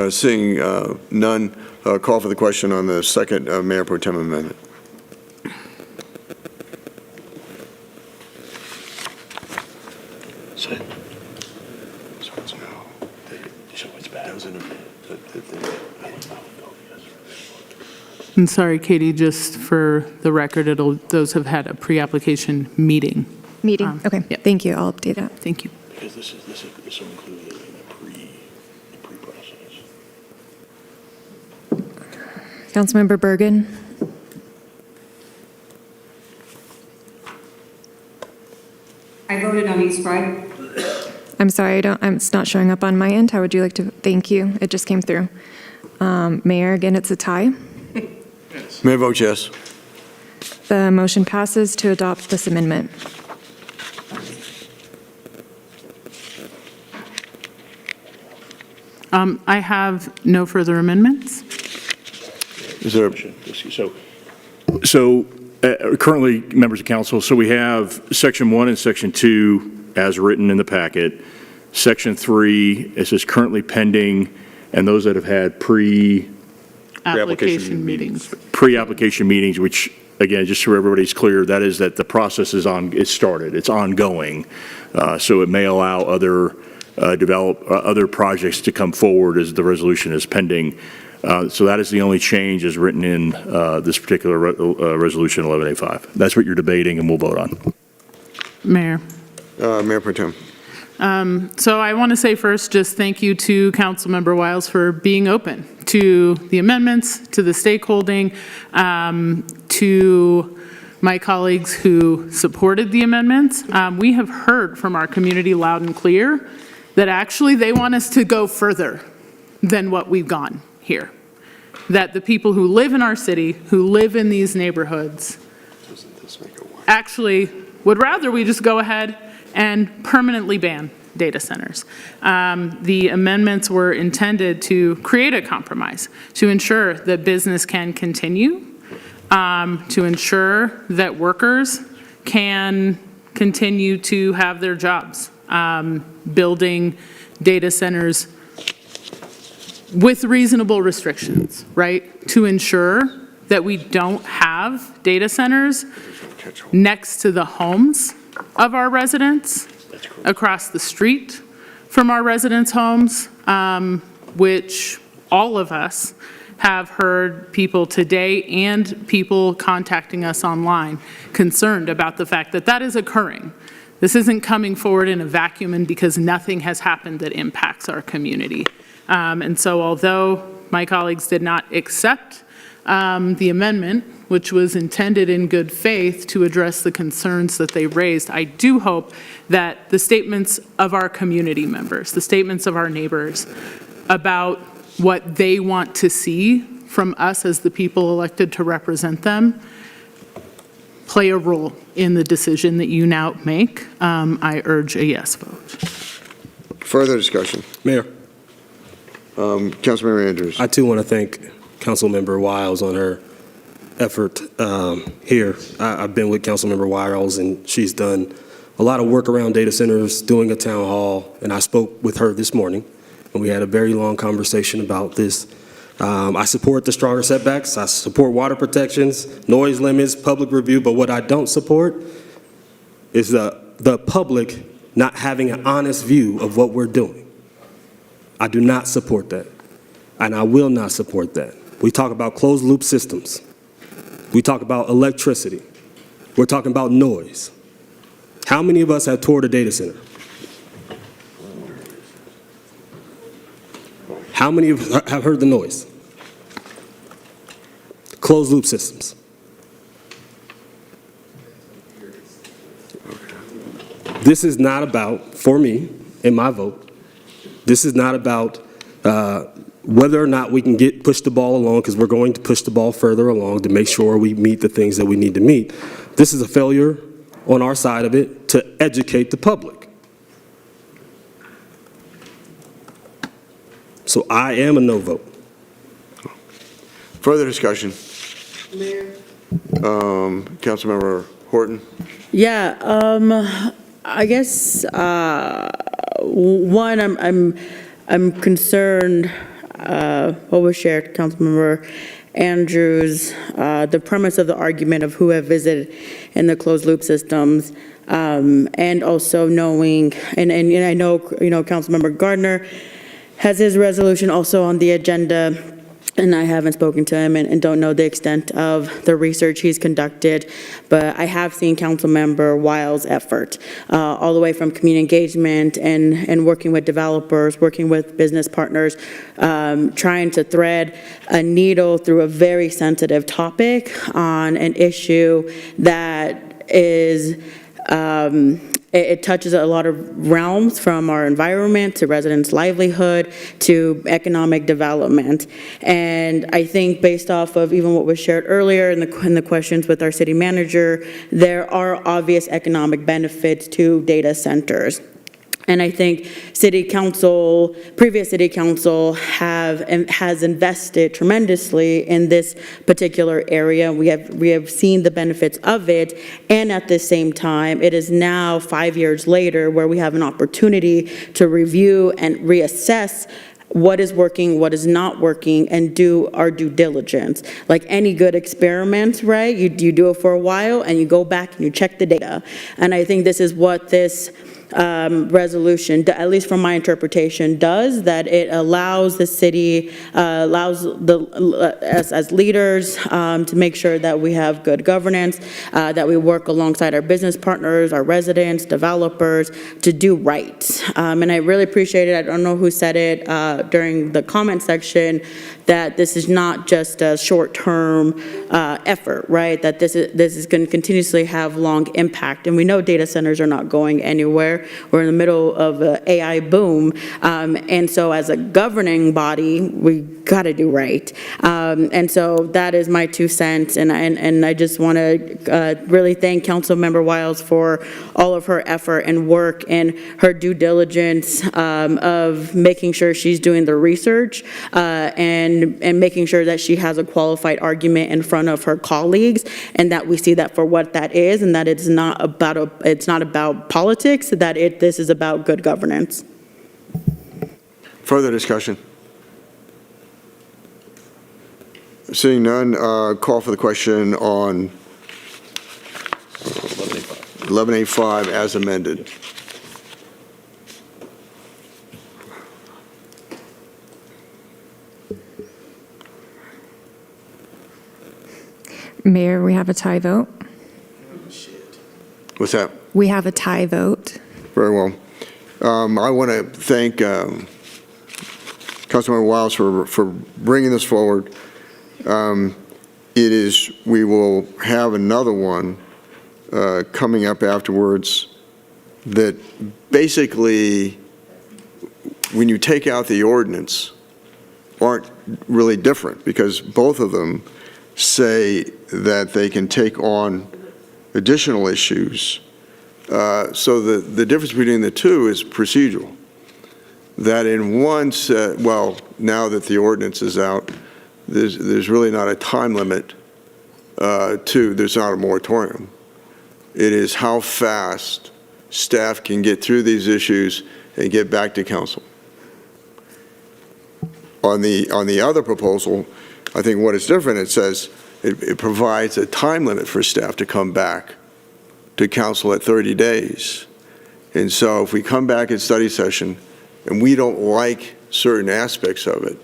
Seeing none, call for the question on the second Mayor Pro Tem amendment.
So it's no. So it's bad.
I'm sorry, Katie, just for the record, those have had a pre-application meeting.
Meeting, okay,
Yep.
thank you, I'll update that.
Thank you.
Because this will include the pre-process.
Councilmember Bergen?
I voted on East Pride.
I'm sorry, it's not showing up on my end. How would you like to, thank you, it just came through. Mayor, again, it's a tie.
Mayor votes yes.
The motion passes to adopt this amendment.
I have no further amendments.
Is there?
So currently, members of council, so we have section 1 and section 2 as written in the packet. Section 3, it says currently pending, and those that have had
Application meetings.
pre-application meetings, which, again, just so everybody's clear, that is that the process is it's started, it's ongoing. So it may allow other other projects to come forward as the resolution is pending. So that is the only change as written in this particular resolution 11A5. That's what you're debating and we'll vote on.
Mayor.
Mayor Pro Tem.
So I want to say first, just thank you to Councilmember Wiles for being open to the amendments, to the stakeholding, to my colleagues who supported the amendments. We have heard from our community loud and clear that actually they want us to go further than what we've gone here. That the people who live in our city, who live in these neighborhoods, actually would rather we just go ahead and permanently ban data centers. The amendments were intended to create a compromise, to ensure that business can continue, to ensure that workers can continue to have their jobs, building data centers with reasonable restrictions, right? To ensure that we don't have data centers next to the homes of our residents, across the street from our residents' homes, which all of us have heard people today and people contacting us online concerned about the fact that that is occurring. This isn't coming forward in a vacuum and because nothing has happened that impacts our community. And so although my colleagues did not accept the amendment, which was intended in good faith to address the concerns that they raised, I do hope that the statements of our community members, the statements of our neighbors about what they want to see from us as the people elected to represent them play a role in the decision that you now make. I urge a yes vote.
Further discussion.
Mayor.
Councilmember Andrews.
I too want to thank Councilmember Wiles on her effort here. I've been with Councilmember Wiles and she's done a lot of work around data centers, doing a town hall, and I spoke with her this morning, and we had a very long conversation about this. I support the stronger setbacks. I support water protections, noise limits, public review, but what I don't support is the public not having an honest view of what we're doing. I do not support that, and I will not support that. We talk about closed-loop systems. We talk about electricity. We're talking about noise. How many of us have toured a data center? How many of us have heard the noise? Closed-loop systems. This is not about, for me, in my vote, this is not about whether or not we can push the ball along, because we're going to push the ball further along to make sure we meet the things that we need to meet. This is a failure on our side of it to educate the public. So I am a no vote.
Further discussion? Mayor. Councilmember Horton?
Yeah, I guess, one, I'm concerned, what was shared, Councilmember Andrews, the premise of the argument of who have visited in the closed loop systems, and also knowing, and I know, Councilmember Gardner has his resolution also on the agenda, and I haven't spoken to him and don't know the extent of the research he's conducted, but I have seen Councilmember Wiles' effort, all the way from community engagement and working with developers, working with business partners, trying to thread a needle through a very sensitive topic on an issue that is, it touches a lot of realms, from our environment to residents' livelihood to economic development. And I think based off of even what was shared earlier in the questions with our city manager, there are obvious economic benefits to data centers. And I think previous city council has invested tremendously in this particular area. We have seen the benefits of it, and at the same time, it is now 5 years later where we have an opportunity to review and reassess what is working, what is not working, and do our due diligence. Like any good experiment, right? You do it for a while, and you go back and you check the data. And I think this is what this resolution, at least from my interpretation, does, that it allows the city, allows us as leaders to make sure that we have good governance, that we work alongside our business partners, our residents, developers, to do right. And I really appreciate it. I don't know who said it during the comment section, that this is not just a short-term effort, right? That this is going to continuously have long impact. And we know data centers are not going anywhere. We're in the middle of an AI boom. And so as a governing body, we got to do right. And so that is my 2 cents. And I just want to really thank Councilmember Wiles for all of her effort and work and her due diligence of making sure she's doing the research and making sure that she has a qualified argument in front of her colleagues, and that we see that for what that is, and that it's not about politics, that this is about good governance.
Further discussion? Seeing none, call for the question on 11A5 as amended.
Mayor, we have a tie vote.
What's that?
We have a tie vote.
Very well. I want to thank Councilmember Wiles for bringing this forward. We will have another one coming up afterwards that basically, when you take out the ordinance, aren't really different, because both of them say that they can take on additional issues. So the difference between the two is procedural. That in one set, well, now that the ordinance is out, there's really not a time limit there's not a moratorium. It is how fast staff can get through these issues and get back to council. On the other proposal, I think what is different, it says it provides a time limit for staff to come back to council at 30 days. And so if we come back at study session and we don't like certain aspects of it,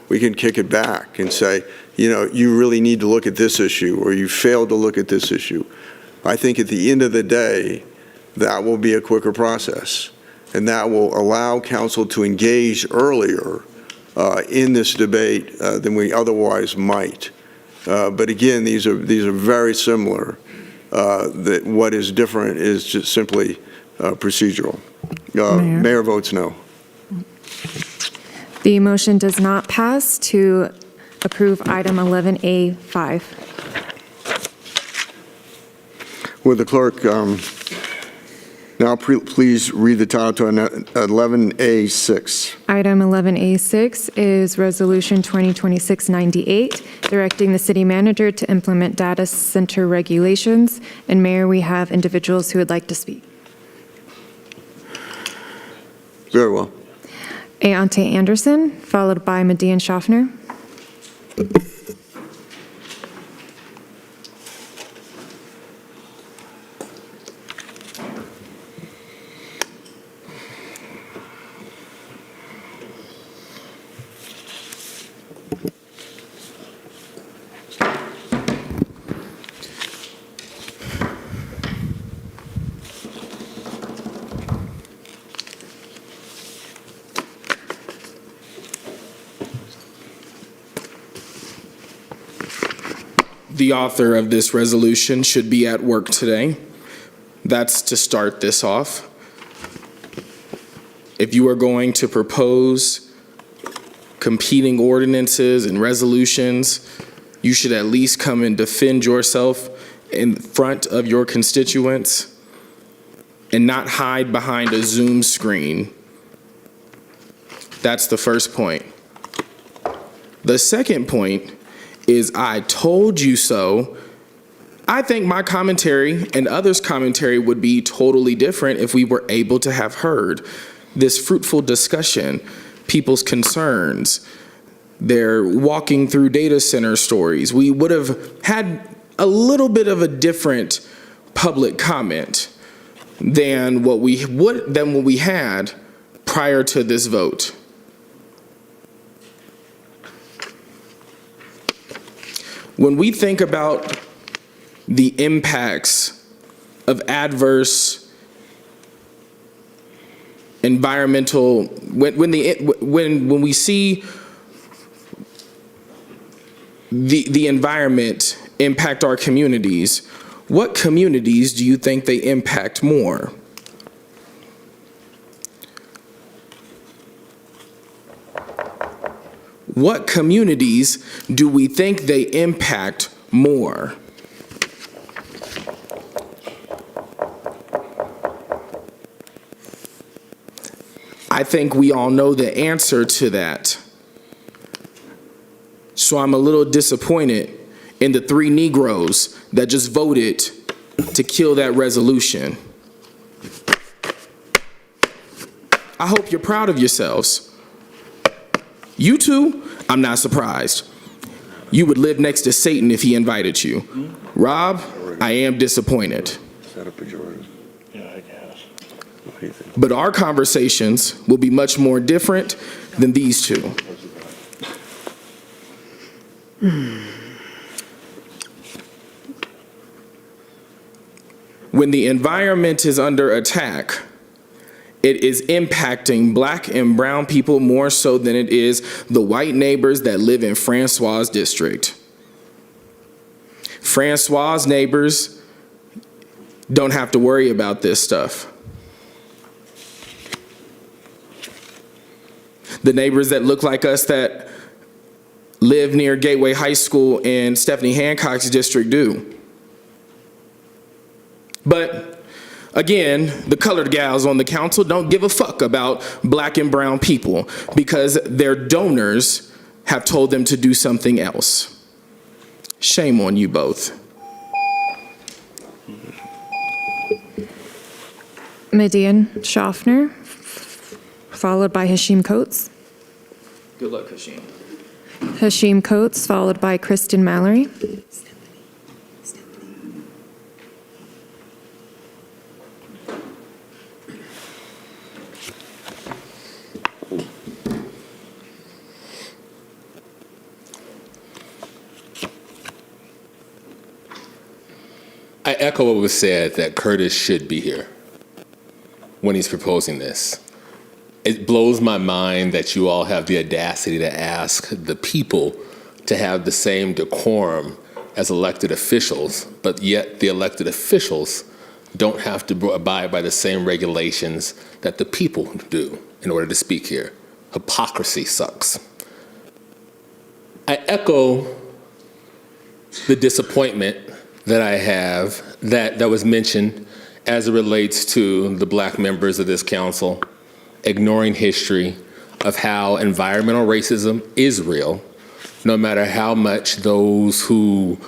we can kick it back and say, you know, you really need to look at this issue, or you failed to look at this issue. I think at the end of the day, that will be a quicker process, and that will allow council to engage earlier in this debate than we otherwise might. But again, these are very similar. That what is different is just simply procedural. Mayor votes no.
The motion does not pass to approve item 11A5.
Will the clerk now please read the title to 11A6.
Item 11A6 is Resolution 2026-98, directing the city manager to implement data center regulations. And Mayor, we have individuals who would like to speak.
Very well.
Aonte Anderson, followed by Median Schaffner.
The author of this resolution should be at work today. That's to start this off. If you are going to propose competing ordinances and resolutions, you should at least come and defend yourself in front of your constituents and not hide behind a Zoom screen. That's the first point. The second point is I told you so. I think my commentary and others' commentary would be totally different if we were able to have heard this fruitful discussion, people's concerns, their walking through data center stories. We would have had a little bit of a different public comment than what we had prior to this vote. When we think about the impacts of adverse environmental, when we see the environment impact our communities, what communities do you think they impact more? What communities do we think they impact more? I think we all know the answer to that. So I'm a little disappointed in the 3 Negroes that just voted to kill that resolution. I hope you're proud of yourselves. You two, I'm not surprised. You would live next to Satan if he invited you. Rob, I am disappointed.
Is that a pejorative?
Yeah, I guess.
But our conversations will be much more different than these two. When the environment is under attack, it is impacting black and brown people more so than it is the white neighbors that live in Francois' district. Francois' neighbors don't have to worry about this stuff. The neighbors that look like us that live near Gateway High School in Stephanie Hancock's district do. But again, the colored gals on the council don't give a fuck about black and brown people because their donors have told them to do something else. Shame on you both.
Median Schaffner, followed by Hashim Coates.
Good luck, Hashim.
Hashim Coates, followed by Kristen Mallory.
I echo what was said, that Curtis should be here when he's proposing this. It blows my mind that you all have the audacity to ask the people to have the same decorum as elected officials, but yet the elected officials don't have to abide by the same regulations that the people do in order to speak here. Hypocrisy sucks. I echo the disappointment that I have that was mentioned as it relates to the black members of this council ignoring history of how environmental racism is real, no matter how much those who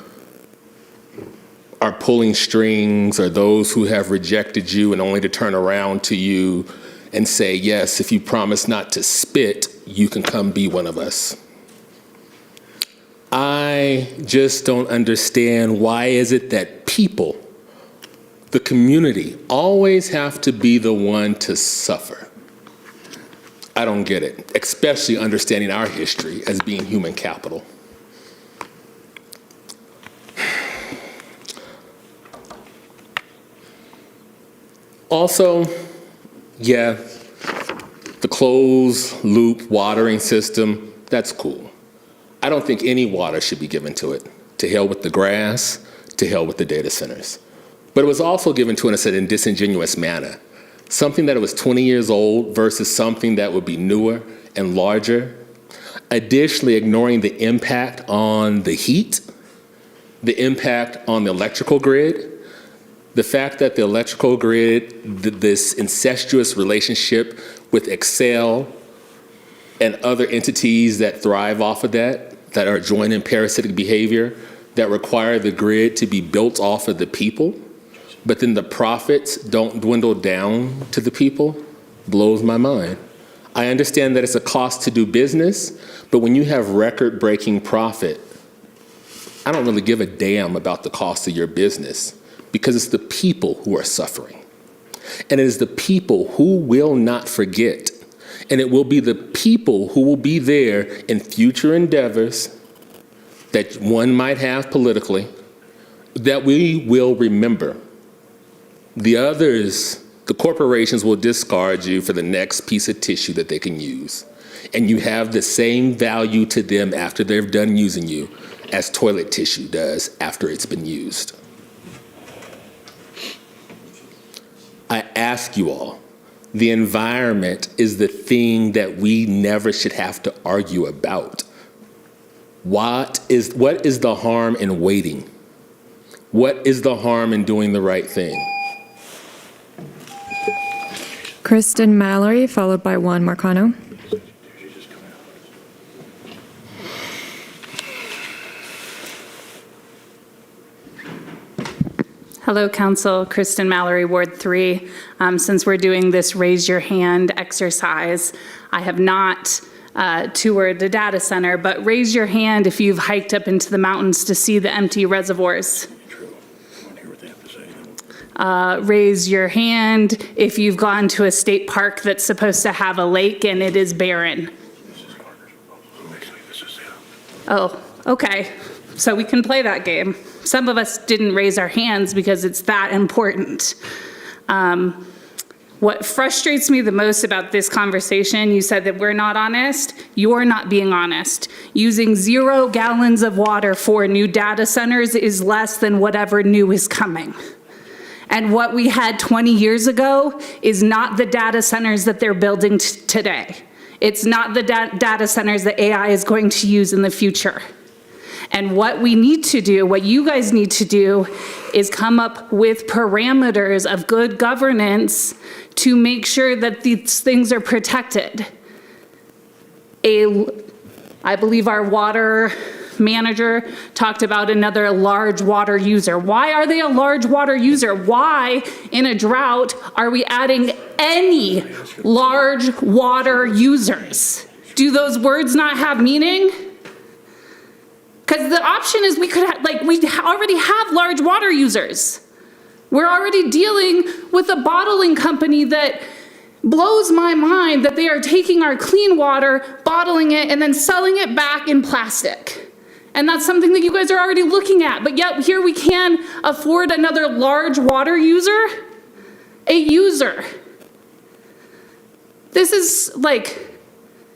are pulling strings or those who have rejected you and only to turn around to you and say, yes, if you promise not to spit, you can come be one of us. I just don't understand, why is it that people, the community, always have to be the one to suffer? I don't get it, especially understanding our history as being human capital. Also, yeah, the closed loop watering system, that's cool. I don't think any water should be given to it. To hell with the grass, to hell with the data centers. But it was also given to us in a disingenuous manner. Something that was 20 years old versus something that would be newer and larger. Additionally, ignoring the impact on the heat, the impact on the electrical grid, the fact that the electrical grid, this incestuous relationship with Excel and other entities that thrive off of that are joining parasitic behavior, that require the grid to be built off of the people, but then the profits don't dwindle down to the people, blows my mind. I understand that it's a cost to do business, but when you have record-breaking profit, I don't really give a damn about the cost of your business, because it's the people who are suffering. And it is the people who will not forget. And it will be the people who will be there in future endeavors that one might have politically that we will remember. The others, the corporations, will discard you for the next piece of tissue that they can use. And you have the same value to them after they've done using you as toilet tissue does after it's been used. I ask you all, the environment is the thing that we never should have to argue about. What is the harm in waiting? What is the harm in doing the right thing?
Kristen Mallory, followed by Juan Marcano.
Hello, Council. Kristen Mallory, Ward 3. Since we're doing this raise your hand exercise, I have not toured the data center, but raise your hand if you've hiked up into the mountains to see the empty reservoirs. Raise your hand if you've gone to a state park that's supposed to have a lake and it is barren. Oh, okay. So we can play that game. Some of us didn't raise our hands because it's that important. What frustrates me the most about this conversation, you said that we're not honest. You're not being honest. Using 0 gallons of water for new data centers is less than whatever new is coming. And what we had 20 years ago is not the data centers that they're building today. It's not the data centers that AI is going to use in the future. And what we need to do, what you guys need to do, is come up with parameters of good governance to make sure that these things are protected. I believe our water manager talked about another large water user. Why are they a large water user? Why, in a drought, are we adding any large water users? Do those words not have meaning? Because the option is we already have large water users. We're already dealing with a bottling company that blows my mind that they are taking our clean water, bottling it, and then selling it back in plastic. And that's something that you guys are already looking at, but yet here we can afford another large water user? A user. This is like,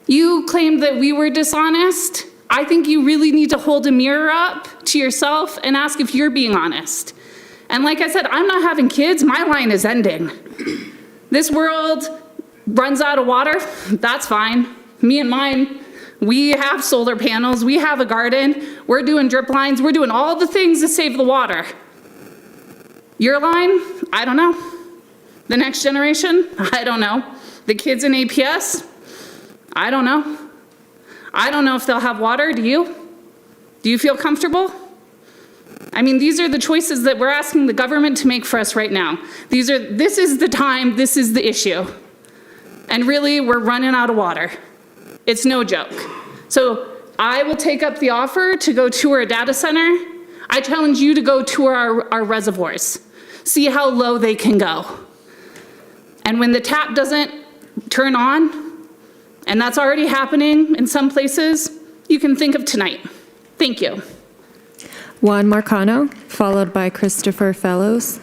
you claimed that we were dishonest. I think you really need to hold a mirror up to yourself and ask if you're being honest. And like I said, I'm not having kids, my line is ending. This world runs out of water, that's fine. Me and mine, we have solar panels, we have a garden, we're doing drip lines, we're doing all the things to save the water. Your line, I don't know. The next generation, I don't know. The kids in APS, I don't know. I don't know if they'll have water, do you? Do you feel comfortable? I mean, these are the choices that we're asking the government to make for us right now. This is the time, this is the issue. And really, we're running out of water. It's no joke. So I will take up the offer to go tour a data center. I challenge you to go tour our reservoirs. See how low they can go. And when the tap doesn't turn on, and that's already happening in some places, you can think of tonight. Thank you.
Juan Marcano, followed by Christopher Fellows.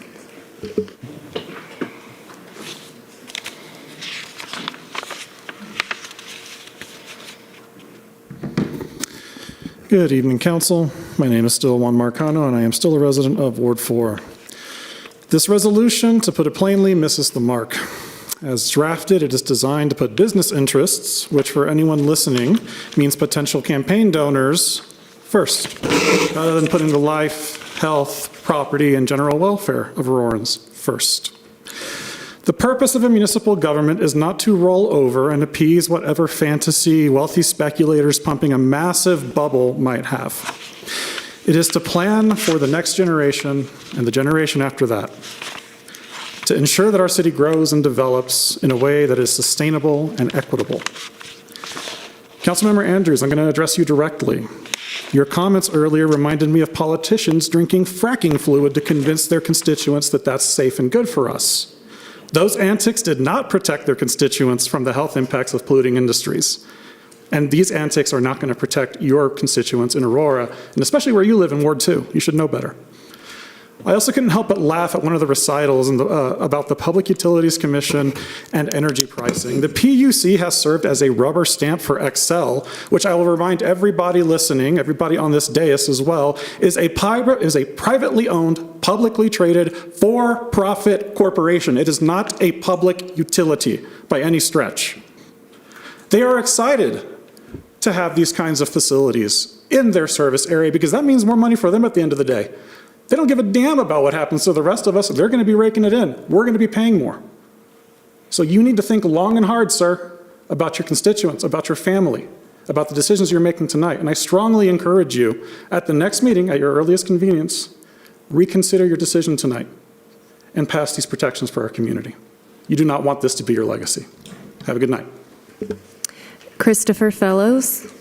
Good evening, Council. My name is still Juan Marcano, and I am still a resident of Ward 4. This resolution, to put it plainly, misses the mark. As drafted, it is designed to put business interests, which for anyone listening means potential campaign donors, first, rather than putting the life, health, property, and general welfare of Aurorans first. The purpose of a municipal government is not to roll over and appease whatever fantasy wealthy speculators pumping a massive bubble might have. It is to plan for the next generation and the generation after that, to ensure that our city grows and develops in a way that is sustainable and equitable. Councilmember Andrews, I'm going to address you directly. Your comments earlier reminded me of politicians drinking fracking fluid to convince their constituents that that's safe and good for us. Those antics did not protect their constituents from the health impacts of polluting industries. And these antics are not going to protect your constituents in Aurora, and especially where you live in Ward 2. You should know better. I also couldn't help but laugh at one of the recitals about the Public Utilities Commission and energy pricing. The PUC has served as a rubber stamp for Excel, which I will remind everybody listening, everybody on this dais as well, is a privately owned, publicly traded, for-profit corporation. It is not a public utility by any stretch. They are excited to have these kinds of facilities in their service area because that means more money for them at the end of the day. They don't give a damn about what happens to the rest of us. They're going to be raking it in. We're going to be paying more. So you need to think long and hard, sir, about your constituents, about your family, about the decisions you're making tonight. And I strongly encourage you, at the next meeting, at your earliest convenience, reconsider your decision tonight and pass these protections for our community. You do not want this to be your legacy. Have a good night.
Christopher Fellows.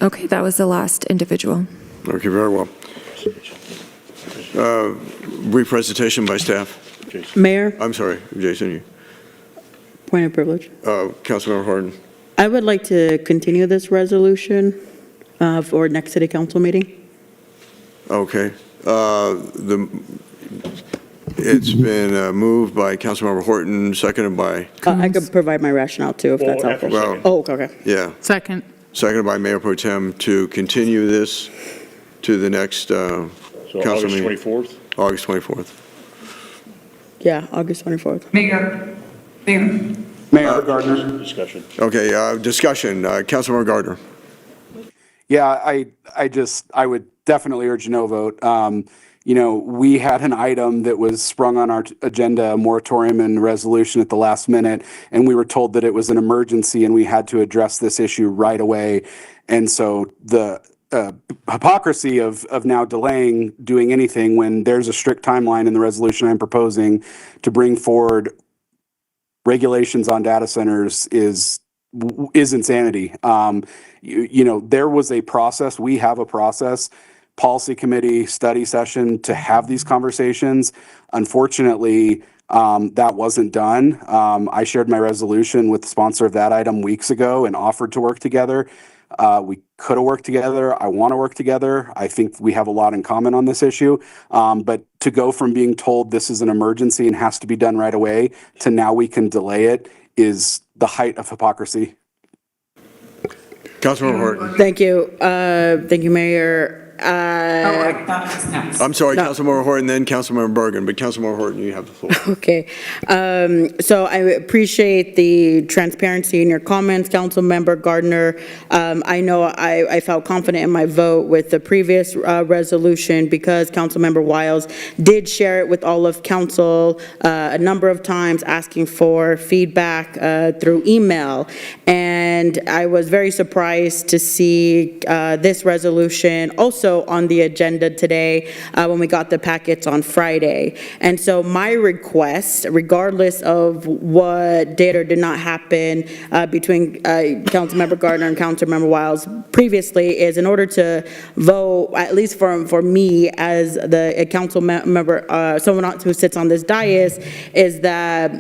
Okay, that was the last individual.
Okay, very well. Brief presentation by staff.
Mayor,
I'm sorry, Jason. You.
point of privilege.
Councilmember Horton.
I would like to continue this resolution for next city council meeting.
Okay. It's been moved by Councilmember Horton, seconded by...
I could provide my rationale too, if that's helpful.
Well,
oh, okay.
Yeah.
Second.
Seconded by Mayor Pro Tem to continue this to the next council meeting.
August 24th?
August 24th.
Yeah, August 24th.
Mayor Gardner.
Discussion.
Okay, discussion. Councilmember Gardner.
Yeah, I would definitely urge no vote. we had an item that was sprung on our agenda, a moratorium and resolution at the last minute, and we were told that it was an emergency and we had to address this issue right away. And so the hypocrisy of now delaying doing anything when there's a strict timeline in the resolution I'm proposing to bring forward regulations on data centers is insanity. There was a process. We have a process, policy committee, study session to have these conversations. Unfortunately, that wasn't done. I shared my resolution with the sponsor of that item weeks ago and offered to work together. We could have worked together. I want to work together. I think we have a lot in common on this issue. But to go from being told this is an emergency and has to be done right away to now we can delay it is the height of hypocrisy.
Councilmember Horton.
Thank you. Thank you, Mayor.
I thought it was next.
I'm sorry, Councilmember Horton, then Councilmember Bergen, but Councilmember Horton, you have the floor.
Okay. So I appreciate the transparency in your comments, Councilmember Gardner. I know I felt confident in my vote with the previous resolution because Councilmember Wiles did share it with all of council a number of times, asking for feedback through email. And I was very surprised to see this resolution also on the agenda today when we got the packets on Friday. And so my request, regardless of what did or did not happen between Councilmember Gardner and Councilmember Wiles previously, is in order to vote, at least for me as the council member, someone who sits on this dais, is that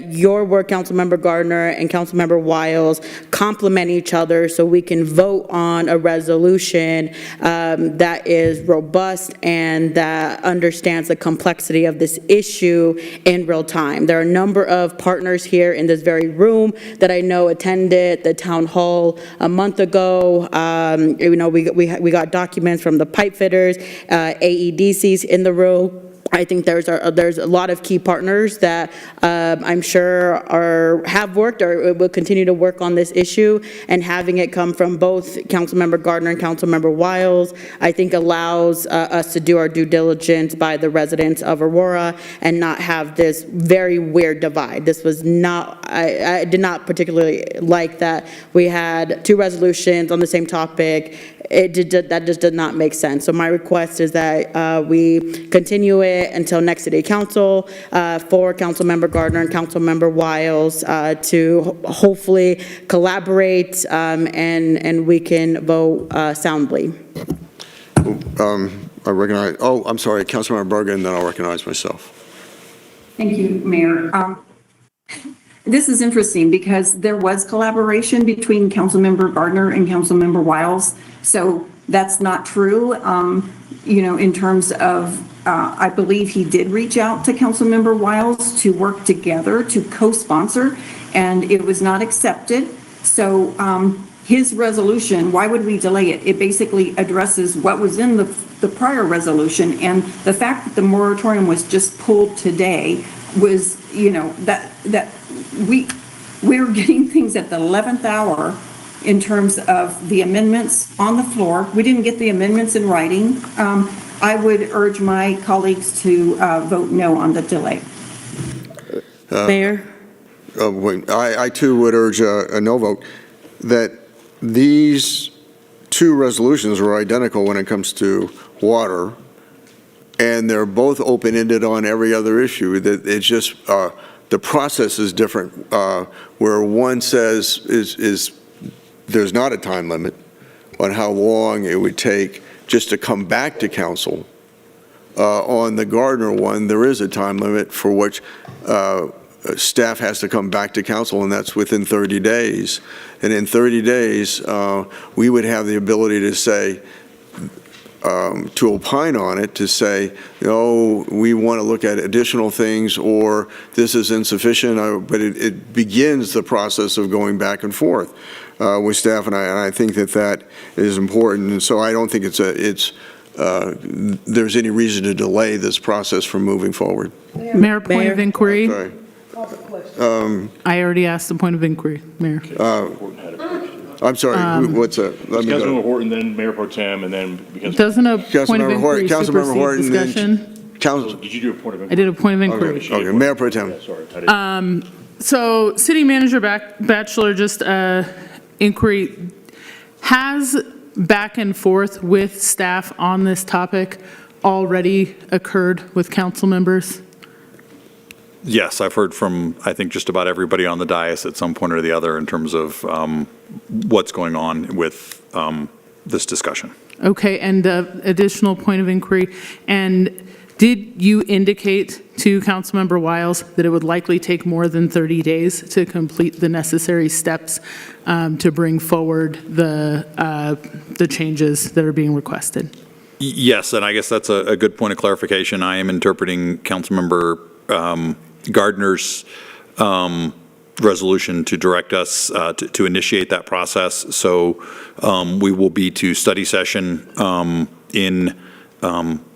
your work, Councilmember Gardner and Councilmember Wiles, complement each other so we can vote on a resolution that is robust and that understands the complexity of this issue in real time. There are a number of partners here in this very room that I know attended the town hall a month ago. We got documents from the pipe fitters, AEDCs in the room. I think there's a lot of key partners that I'm sure have worked or will continue to work on this issue, and having it come from both Councilmember Gardner and Councilmember Wiles, I think allows us to do our due diligence by the residents of Aurora and not have this very weird divide. This was not, I did not particularly like that we had two resolutions on the same topic. That just did not make sense. So my request is that we continue it until next city council for Councilmember Gardner and Councilmember Wiles to hopefully collaborate and we can vote soundly.
I recognize, I'm sorry, Councilmember Bergen, then I'll recognize myself.
Thank you, Mayor. This is interesting because there was collaboration between Councilmember Gardner and Councilmember Wiles. So that's not true. In terms of, I believe he did reach out to Councilmember Wiles to work together to co-sponsor, and it was not accepted. So his resolution, why would we delay it? It basically addresses what was in the prior resolution, and the fact that the moratorium was just pulled today was, that we're getting things at the 11th hour in terms of the amendments on the floor. We didn't get the amendments in writing. I would urge my colleagues to vote no on the delay.
Mayor?
I too would urge a no vote, that these two resolutions were identical when it comes to water, and they're both open-ended on every other issue. That it's just the process is different, where one says there's not a time limit on how long it would take just to come back to council. On the Gardner one, there is a time limit for which staff has to come back to council, and that's within 30 days. And in 30 days, we would have the ability to say, to opine on it, to say, we want to look at additional things, or this is insufficient, but it begins the process of going back and forth with staff, and I think that is important. And so I don't think there's any reason to delay this process from moving forward.
Mayor, point of inquiry.
Sorry.
I already asked the point of inquiry, Mayor.
I'm sorry, what's that? Let me go.
Councilmember Horton, then Mayor Pro Tem, and then.
Doesn't a point of
Councilmember Horton,
inquiry
Councilmember
supersede
Horton, then
discussion?
Did you do a point of
I
inquiry?
did a point of inquiry.
Okay, Mayor Pro Tem.
Sorry, I didn't.
So City Manager Batchelor, just inquiry, has back and forth with staff on this topic already occurred with council members?
Yes, I've heard from, I think, just about everybody on the dais at some point or the other in terms of what's going on with this discussion.
Okay, and additional point of inquiry, and did you indicate to Councilmember Wiles that it would likely take more than 30 days to complete the necessary steps to bring forward the changes that are being requested?
Yes, and I guess that's a good point of clarification. I am interpreting Councilmember Gardner's resolution to direct us to initiate that process. So we will be to study session in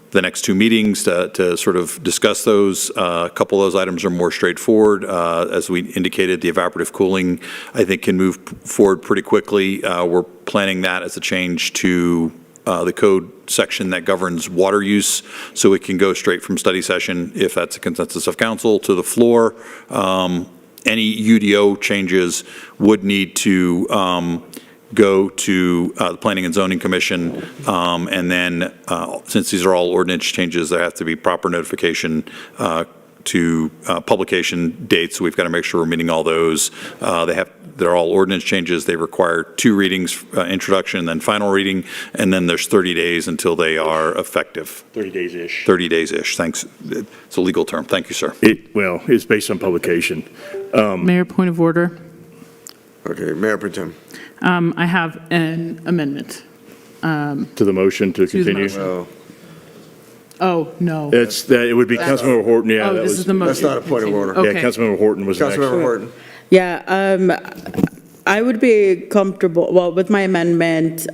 the next two meetings to sort of discuss those. A couple of those items are more straightforward. As we indicated, the evaporative cooling, I think, can move forward pretty quickly. We're planning that as a change to the code section that governs water use, so it can go straight from study session, if that's a consensus of council, to the floor. Any UDO changes would need to go to the Planning and Zoning Commission, and then since these are all ordinance changes, there has to be proper notification to publication dates. So we've got to make sure we're meeting all those. They're all ordinance changes. They require 2 readings, introduction, then final reading, and then there's 30 days until they are effective.
30 days-ish.
30 days-ish, thanks. It's a legal term. Thank you, sir.
Well, it's based on publication.
Mayor, point of order.
Okay, Mayor Pro Tem.
I have an amendment.
To the motion to
To the
continue?
motion. Oh, no.
It would be Councilmember Horton, yeah.
Oh,
that
this
was-
is the motion.
That's not a point of order.
Okay.
Yeah, Councilmember Horton was next.
Councilmember Horton.
Yeah, I would be comfortable, well, with my amendment,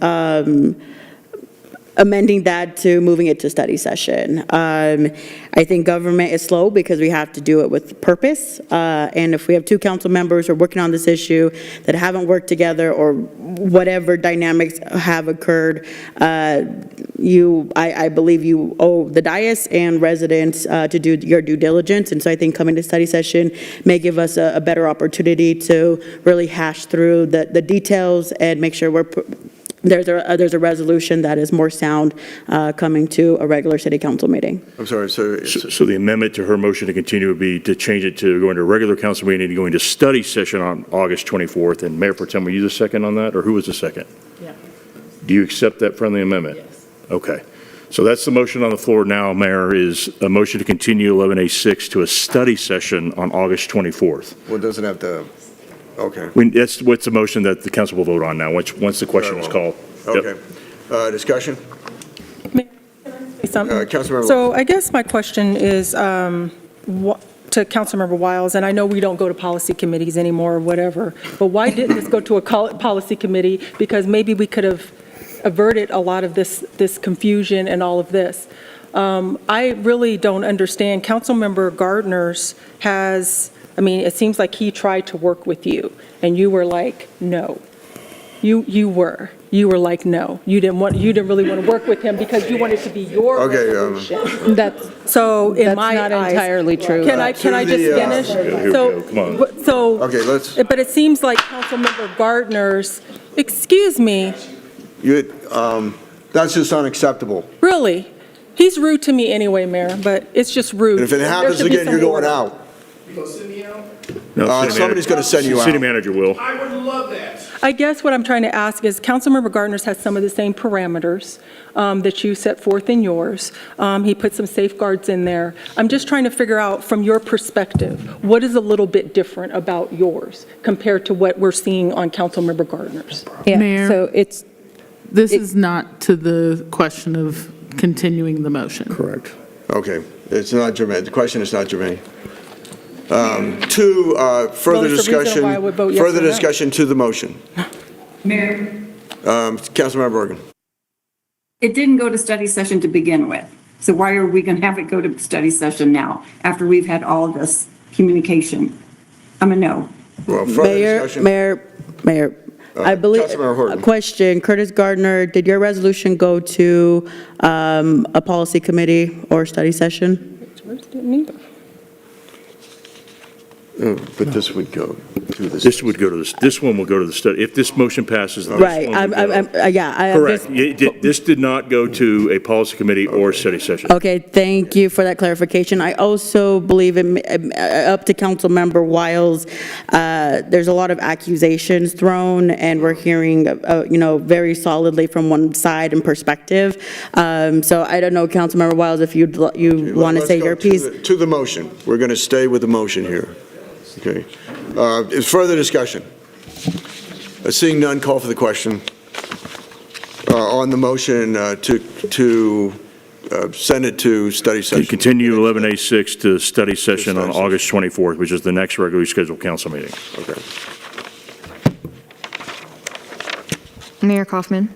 amending that to moving it to study session. I think government is slow because we have to do it with purpose. And if we have 2 council members who are working on this issue that haven't worked together or whatever dynamics have occurred, I believe you owe the dais and residents to do your due diligence. And so I think coming to study session may give us a better opportunity to really hash through the details and make sure there's a resolution that is more sound coming to a regular city council meeting.
I'm sorry, so
So the amendment to her motion to continue would be to change it to going to a regular council meeting and going to study session on August 24th. And Mayor Pro Tem, were you the second on that, or who was the second?
Yeah.
Do you accept that friendly amendment?
Yes.
Okay. So that's the motion on the floor now, Mayor, is a motion to continue 11A6 to a study session on August 24th.
well, it doesn't have to, okay.
That's what's the motion that the council will vote on now, once the question is called. Yep.
Okay. Discussion?
Something.
Councilmember.
So I guess my question is to Councilmember Wiles, and I know we don't go to policy committees anymore or whatever, but why didn't this go to a policy committee? Because maybe we could have averted a lot of this confusion and all of this. I really don't understand. Councilmember Gardner's it seems like he tried to work with you, and you were like, no. You were like, no. You didn't really want to work with him because you wanted to be your resolution. So in my eyes.
That's not entirely true.
Can I just finish?
Here we go. Come on.
Okay, let's.
But it seems like Councilmember Gardner's, excuse me,
That's just unacceptable.
really? He's rude to me anyway, Mayor, but it's just rude.
And if it
There
happens
should be
again,
some
you're going
order.
out.
No, city
Somebody's
manager-
going to send you out.
City manager will.
I would love that.
I guess what I'm trying to ask is, Councilmember Gardner's has some of the same parameters that you set forth in yours. He put some safeguards in there. I'm just trying to figure out, from your perspective, what is a little bit different about yours compared to what we're seeing on Councilmember Gardner's?
Yeah,
Mayor?
so
This is not to the question of continuing the motion.
Correct.
Okay, it's not germane. The question is not germane. Further
Well, it's the reason
discussion,
why I would vote yes
further
or no.
discussion to the motion.
Mayor,
Councilmember Bergen.
it didn't go to study session to begin with. So why are we going to have it go to study session now after we've had all this communication? I'm a no.
Well, further discussion.
Mayor, I believe,
Councilmember Horton.
a question, Curtis Gardner, did your resolution go to a policy committee or study session?
But this would go to the.
This would go to this one will go to the study. If this motion passes, this
Right,
one would go.
yeah.
Correct. This did not go to a policy committee or study session.
Okay, thank you for that clarification. I also believe, up to Councilmember Wiles, there's a lot of accusations thrown, and we're hearing, very solidly from one side and perspective. So I don't know, Councilmember Wiles, if you want to say your piece.
To the motion. We're going to stay with the motion here. Okay. Is further discussion? Seeing none, call for the question. On the motion to send it to study session.
Continue 11A6 to study session on August 24th, which is the next regularly scheduled council meeting.
Okay.
Mayor Kaufman.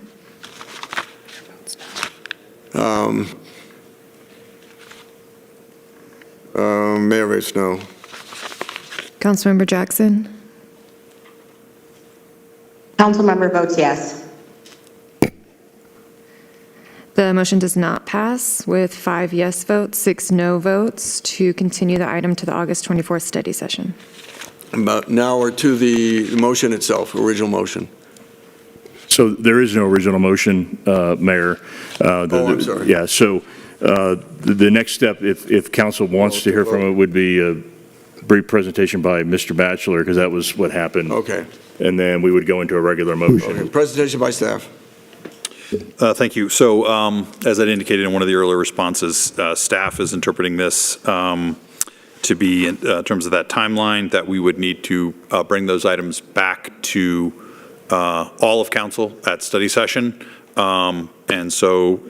Mayor votes no.
Councilmember Jackson.
Councilmember votes yes.
The motion does not pass with 5 yes votes, 6 no votes to continue the item to the August 24th study session.
But now we're to the motion itself, original motion.
So there is no original motion, Mayor.
I'm sorry.
Yeah, so the next step, if council wants to hear from it, would be a brief presentation by Mr. Batchelor, because that was what happened.
Okay.
And then we would go into a regular motion.
Okay. Presentation by staff.
Thank you. So as I indicated in one of the earlier responses, staff is interpreting this to be, in terms of that timeline, that we would need to bring those items back to all of council at study session. And so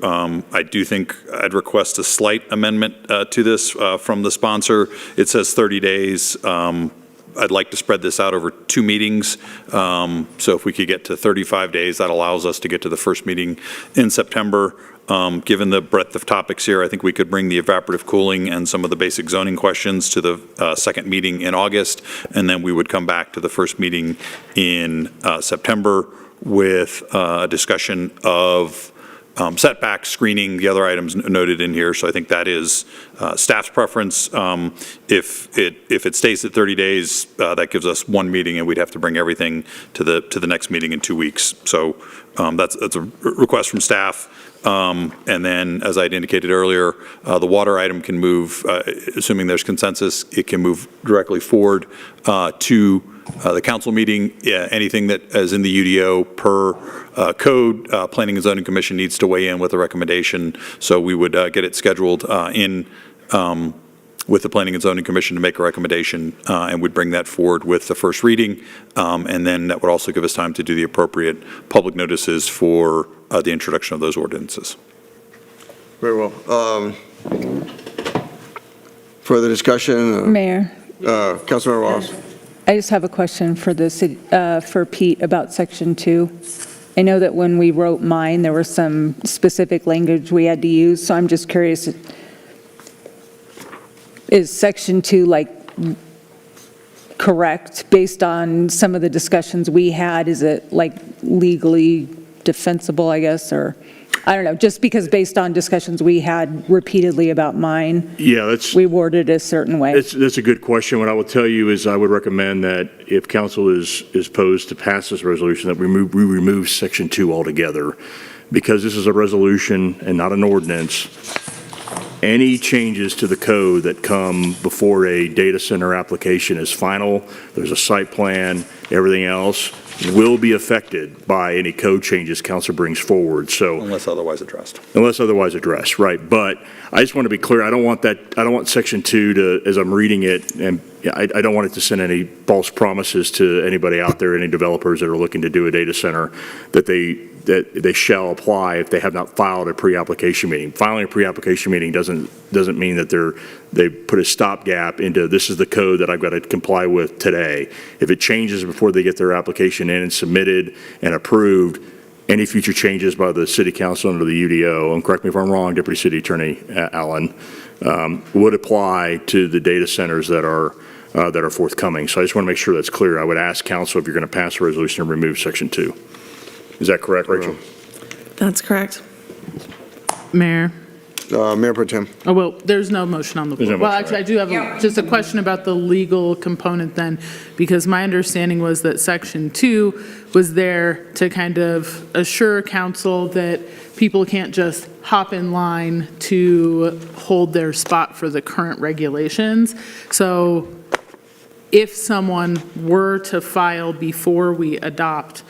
I do think I'd request a slight amendment to this from the sponsor. It says 30 days. I'd like to spread this out over 2 meetings. So if we could get to 35 days, that allows us to get to the first meeting in September. Given the breadth of topics here, I think we could bring the evaporative cooling and some of the basic zoning questions to the second meeting in August, and then we would come back to the first meeting in September with a discussion of setback screening, the other items noted in here. So I think that is staff's preference. If it stays at 30 days, that gives us 1 meeting, and we'd have to bring everything to the next meeting in 2 weeks. So that's a request from staff. And then, as I'd indicated earlier, the water item can move, assuming there's consensus, it can move directly forward to the council meeting. Anything that is in the UDO per code, Planning and Zoning Commission needs to weigh in with a recommendation. So we would get it scheduled with the Planning and Zoning Commission to make a recommendation, and would bring that forward with the first reading. And then that would also give us time to do the appropriate public notices for the introduction of those ordinances.
Very well. Further discussion?
Mayor,
Councilmember Wallace.
I just have a question for the city, for Pete about Section 2. I know that when we wrote mine, there was some specific language we had to use, so I'm just curious, is Section 2 correct based on some of the discussions we had? Is it legally defensible, I guess, or I don't know, just because based on discussions we had repeatedly about mine,
Yeah,
we worded a certain way.
that's a good question. What I will tell you is I would recommend that if council is posed to pass this resolution, that we remove Section 2 altogether, because this is a resolution and not an ordinance. Any changes to the code that come before a data center application is final. There's a site plan, everything else will be affected by any code changes council brings forward. So
Unless otherwise addressed.
Unless otherwise addressed, right. But I just want to be clear, I don't want Section 2 to, as I'm reading it, and I don't want it to send any false promises to anybody out there, any developers that are looking to do a data center, that they shall apply if they have not filed a pre-application meeting. Filing a pre-application meeting doesn't mean that they put a stopgap into this is the code that I've got to comply with today. If it changes before they get their application in and submitted and approved, any future changes by the city council under the UDO, and correct me if I'm wrong, Deputy City Attorney Allen, would apply to the data centers that are that are forthcoming. So I just want to make sure that's clear. I would ask council if you're going to pass a resolution to remove section 2. Is that correct, Rachel?
That's correct.
Mayor?
Mayor Pro Tem.
Oh, well, there's no motion on the
There's
floor.
no
Well,
motion,
actually, I do have just a question about the legal component then, because my understanding was that section 2 was there to kind of assure council that people can't just hop in line to hold their spot for the current regulations. So if someone were to file before we adopt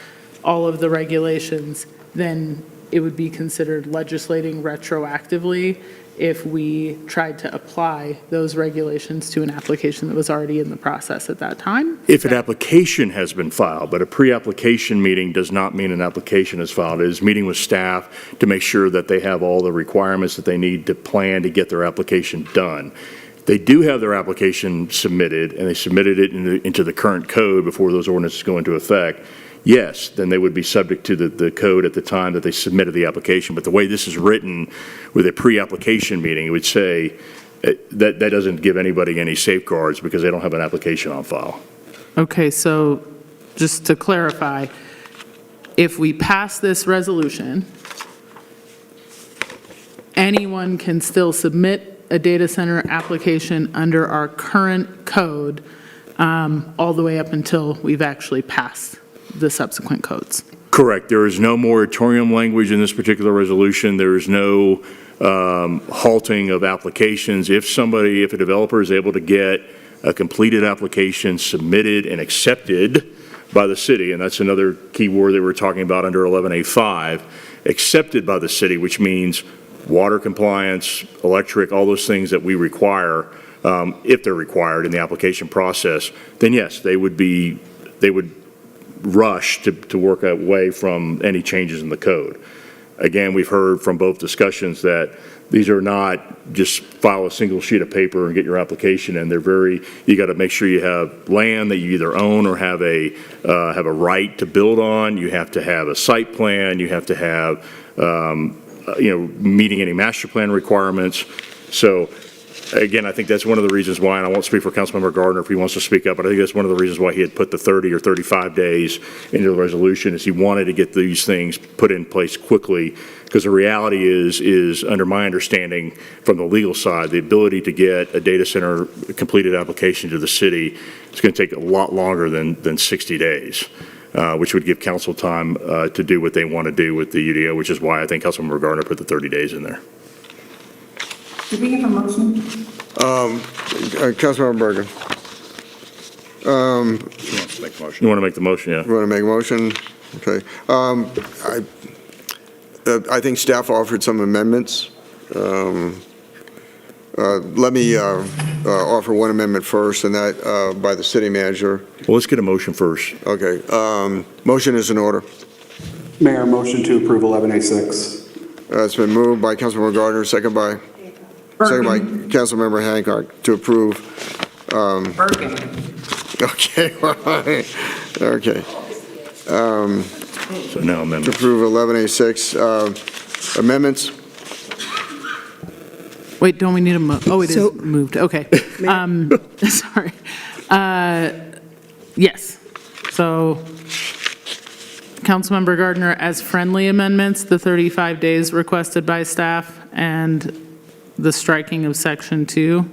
all of the regulations, then it would be considered legislating retroactively if we tried to apply those regulations to an application that was already in the process at that time.
If an application has been filed, but a pre-application meeting does not mean an application is filed. It is meeting with staff to make sure that they have all the requirements that they need to plan to get their application done. They do have their application submitted, and they submitted it into the current code before those ordinances go into effect. Yes, then they would be subject to the code at the time that they submitted the application. But the way this is written with a pre-application meeting, it would say that doesn't give anybody any safeguards because they don't have an application on file.
Okay, so just to clarify, if we pass this resolution, anyone can still submit a data center application under our current code all the way up until we've actually passed the subsequent codes.
Correct. There is no moratorium language in this particular resolution. There is no halting of applications. If a developer is able to get a completed application submitted and accepted by the city, and that's another key word that we're talking about under 11A5, accepted by the city, which means water compliance, electric, all those things that we require, if they're required in the application process, then yes, they would rush to work away from any changes in the code. Again, we've heard from both discussions that these are not just file a single sheet of paper and get your application in. You got to make sure you have land that you either own or have a right to build on. You have to have a site plan. You have to have, meeting any master plan requirements. So again, I think that's one of the reasons why, and I won't speak for Councilmember Gardner if he wants to speak up, but I think that's one of the reasons why he had put the 30 or 35 days into the resolution, is he wanted to get these things put in place quickly, because the reality is under my understanding from the legal side, the ability to get a data center completed application to the city is going to take a lot longer than 60 days. Which would give council time to do what they want to do with the UDO, which is why I think Councilmember Gardner put the 30 days in there.
Do we have a motion?
Councilmember Bergen.
You want to make the motion, yeah?
You want to make a motion? Okay. I think staff offered some amendments. Let me offer one amendment first, and that by the city manager.
Well, let's get a motion first.
Okay. Motion is in order.
Mayor, motion to approve 11A6.
It's been moved by Councilmember Gardner, second by Councilmember Hancock to approve. Okay, right. Okay.
So now amendments.
To approve 11A6 amendments.
Wait, don't we need a it is moved, okay. Sorry. Yes. So Councilmember Gardner, as friendly amendments, the 35 days requested by staff and the striking of section 2.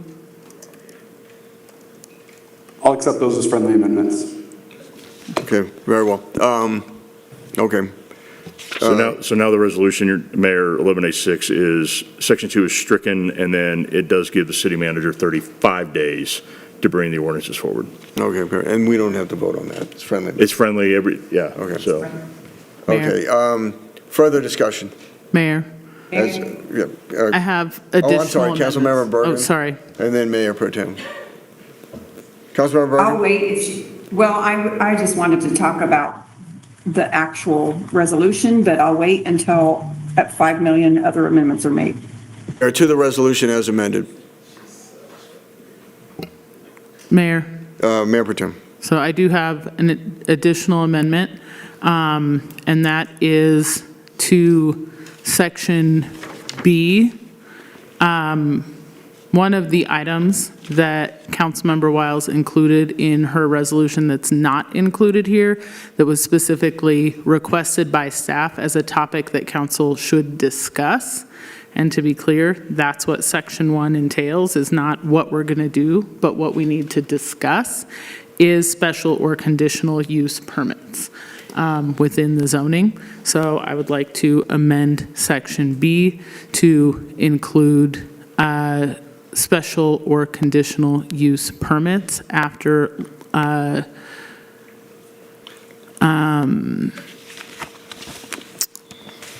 I'll accept those as friendly amendments.
Okay, very well. Okay.
So now the resolution, Mayor, 11A6 is, section 2 is stricken, and then it does give the city manager 35 days to bring the ordinances forward.
Okay, and we don't have to vote on that. It's friendly.
It's friendly
Okay.
So.
Okay, further discussion.
Mayor, I have additional
I'm sorry, Councilmember Bergen.
Oh, sorry.
And then Mayor Pro Tem. Councilmember Bergen?
I'll wait. I just wanted to talk about the actual resolution, but I'll wait until at 5 million other amendments are made.
Or to the resolution as amended.
Mayor.
Mayor Pro Tem.
So I do have an additional amendment, and that is to section B, one of the items that Councilmember Wiles included in her resolution that's not included here, that was specifically requested by staff as a topic that council should discuss. And to be clear, that's what section 1 entails, is not what we're going to do, but what we need to discuss is special or conditional use permits within the zoning. So I would like to amend section B to include special or conditional use permits after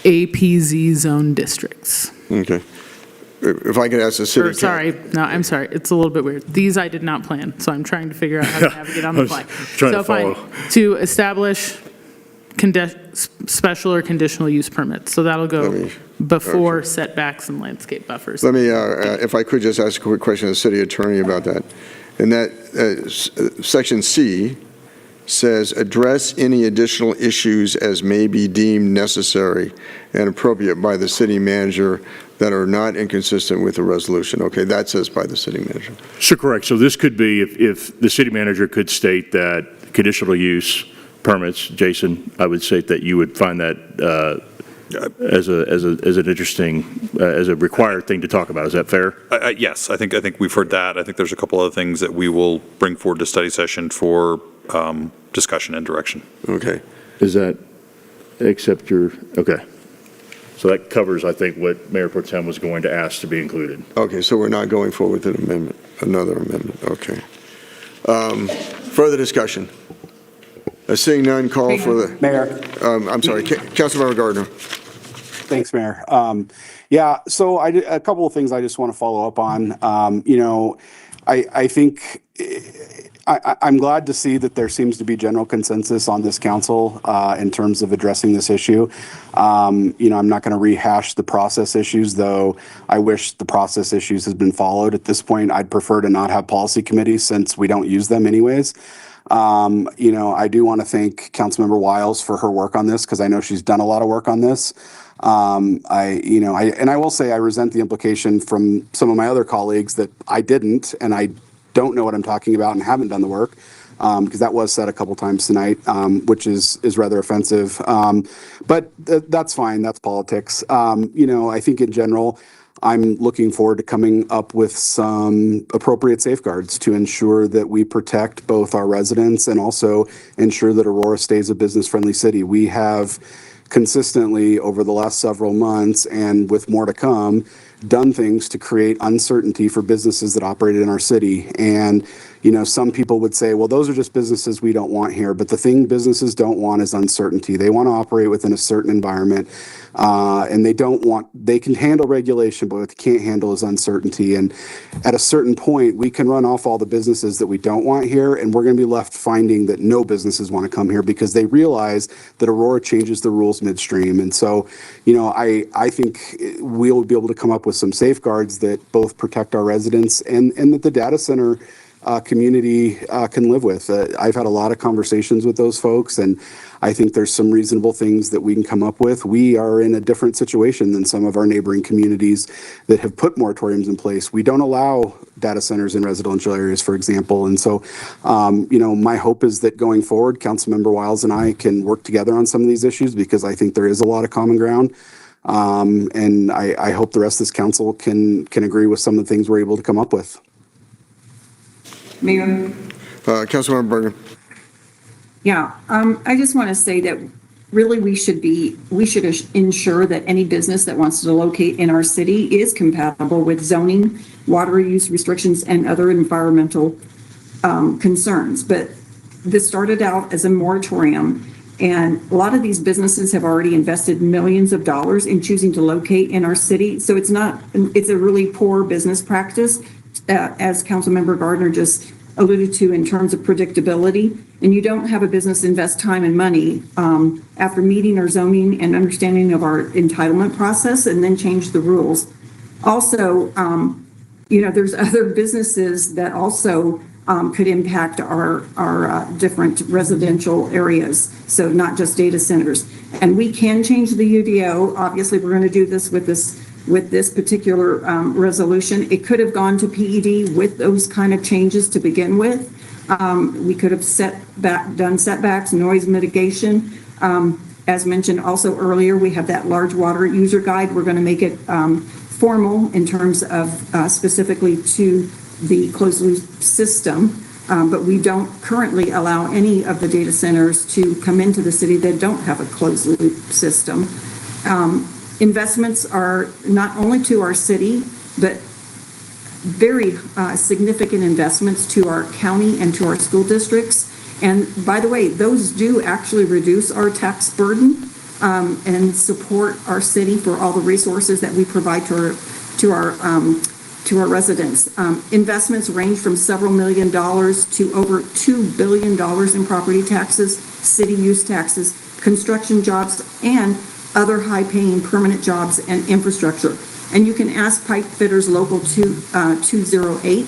APZ zone districts.
Okay. If I could ask the city.
I'm sorry, it's a little bit weird. These I did not plan, so I'm trying to figure out how to navigate on the fly.
Trying to follow.
Fine, to establish special or conditional use permits, so that'll go before setbacks and landscape buffers.
Let me, if I could just ask a quick question of the city attorney about that. And that section C says, address any additional issues as may be deemed necessary and appropriate by the city manager that are not inconsistent with the resolution. Okay, that says by the city manager.
So correct. So this could be, if the city manager could state that conditional use permits, Jason, I would say that you would find that as an interesting, as a required thing to talk about. Is that fair?
Yes, I think we've heard that. I think there's a couple other things that we will bring forward to study session for discussion and direction.
Okay.
Is that, accept your, okay. So that covers, I think, what Mayor Pro Tem was going to ask to be included.
Okay, so we're not going forward with an amendment, another amendment. Okay. Further discussion? Seeing none, call for the...
Mayor.
I'm sorry, Councilmember Gardner.
Thanks, Mayor. Yeah, so a couple of things I just want to follow up on. I think I'm glad to see that there seems to be general consensus on this council in terms of addressing this issue. I'm not going to rehash the process issues, though I wish the process issues has been followed. At this point, I'd prefer to not have policy committees since we don't use them anyways. I do want to thank Councilmember Wiles for her work on this because I know she's done a lot of work on this. I will say I resent the implication from some of my other colleagues that I didn't, and I don't know what I'm talking about and haven't done the work, because that was said a couple times tonight, which is rather offensive. But that's fine. That's politics. I think in general, I'm looking forward to coming up with some appropriate safeguards to ensure that we protect both our residents and also ensure that Aurora stays a business-friendly city. We have consistently over the last several months, and with more to come, done things to create uncertainty for businesses that operate in our city. And, some people would say, well, those are just businesses we don't want here. But the thing businesses don't want is uncertainty. They want to operate within a certain environment, and they can handle regulation, but what they can't handle is uncertainty. And at a certain point, we can run off all the businesses that we don't want here, and we're going to be left finding that no businesses want to come here because they realize that Aurora changes the rules midstream. And so, I think we'll be able to come up with some safeguards that both protect our residents and that the data center community can live with. I've had a lot of conversations with those folks, and I think there's some reasonable things that we can come up with. We are in a different situation than some of our neighboring communities that have put moratoriums in place. We don't allow data centers in residential areas, for example. And so, my hope is that going forward, Councilmember Wiles and I can work together on some of these issues because I think there is a lot of common ground. And I hope the rest of this council can agree with some of the things we're able to come up with.
Mayor?
Councilmember Bergen.
Yeah, I just want to say that really we should ensure that any business that wants to locate in our city is compatible with zoning, water use restrictions, and other environmental concerns. But this started out as a moratorium, and a lot of these businesses have already invested millions of dollars in choosing to locate in our city. So it's a really poor business practice, as Councilmember Gardner just alluded to, in terms of predictability. And you don't have a business invest time and money after meeting our zoning and understanding of our entitlement process and then change the rules. Also, there's other businesses that also could impact our different residential areas. So not just data centers. And we can change the UDO. Obviously, we're going to do this with this with this particular resolution. It could have gone to PED with those kind of changes to begin with. We could have done setbacks, noise mitigation. As mentioned also earlier, we have that large water user guide. We're going to make it formal in terms of specifically to the closed loop system. But we don't currently allow any of the data centers to come into the city that don't have a closed loop system. Investments are not only to our city, but very significant investments to our county and to our school districts. And by the way, those do actually reduce our tax burden and support our city for all the resources that we provide to our residents. Investments range from several $1 million to over $2 billion in property taxes, city use taxes, construction jobs, and other high-paying permanent jobs and infrastructure. And you can ask Pipe Fitters Local 208.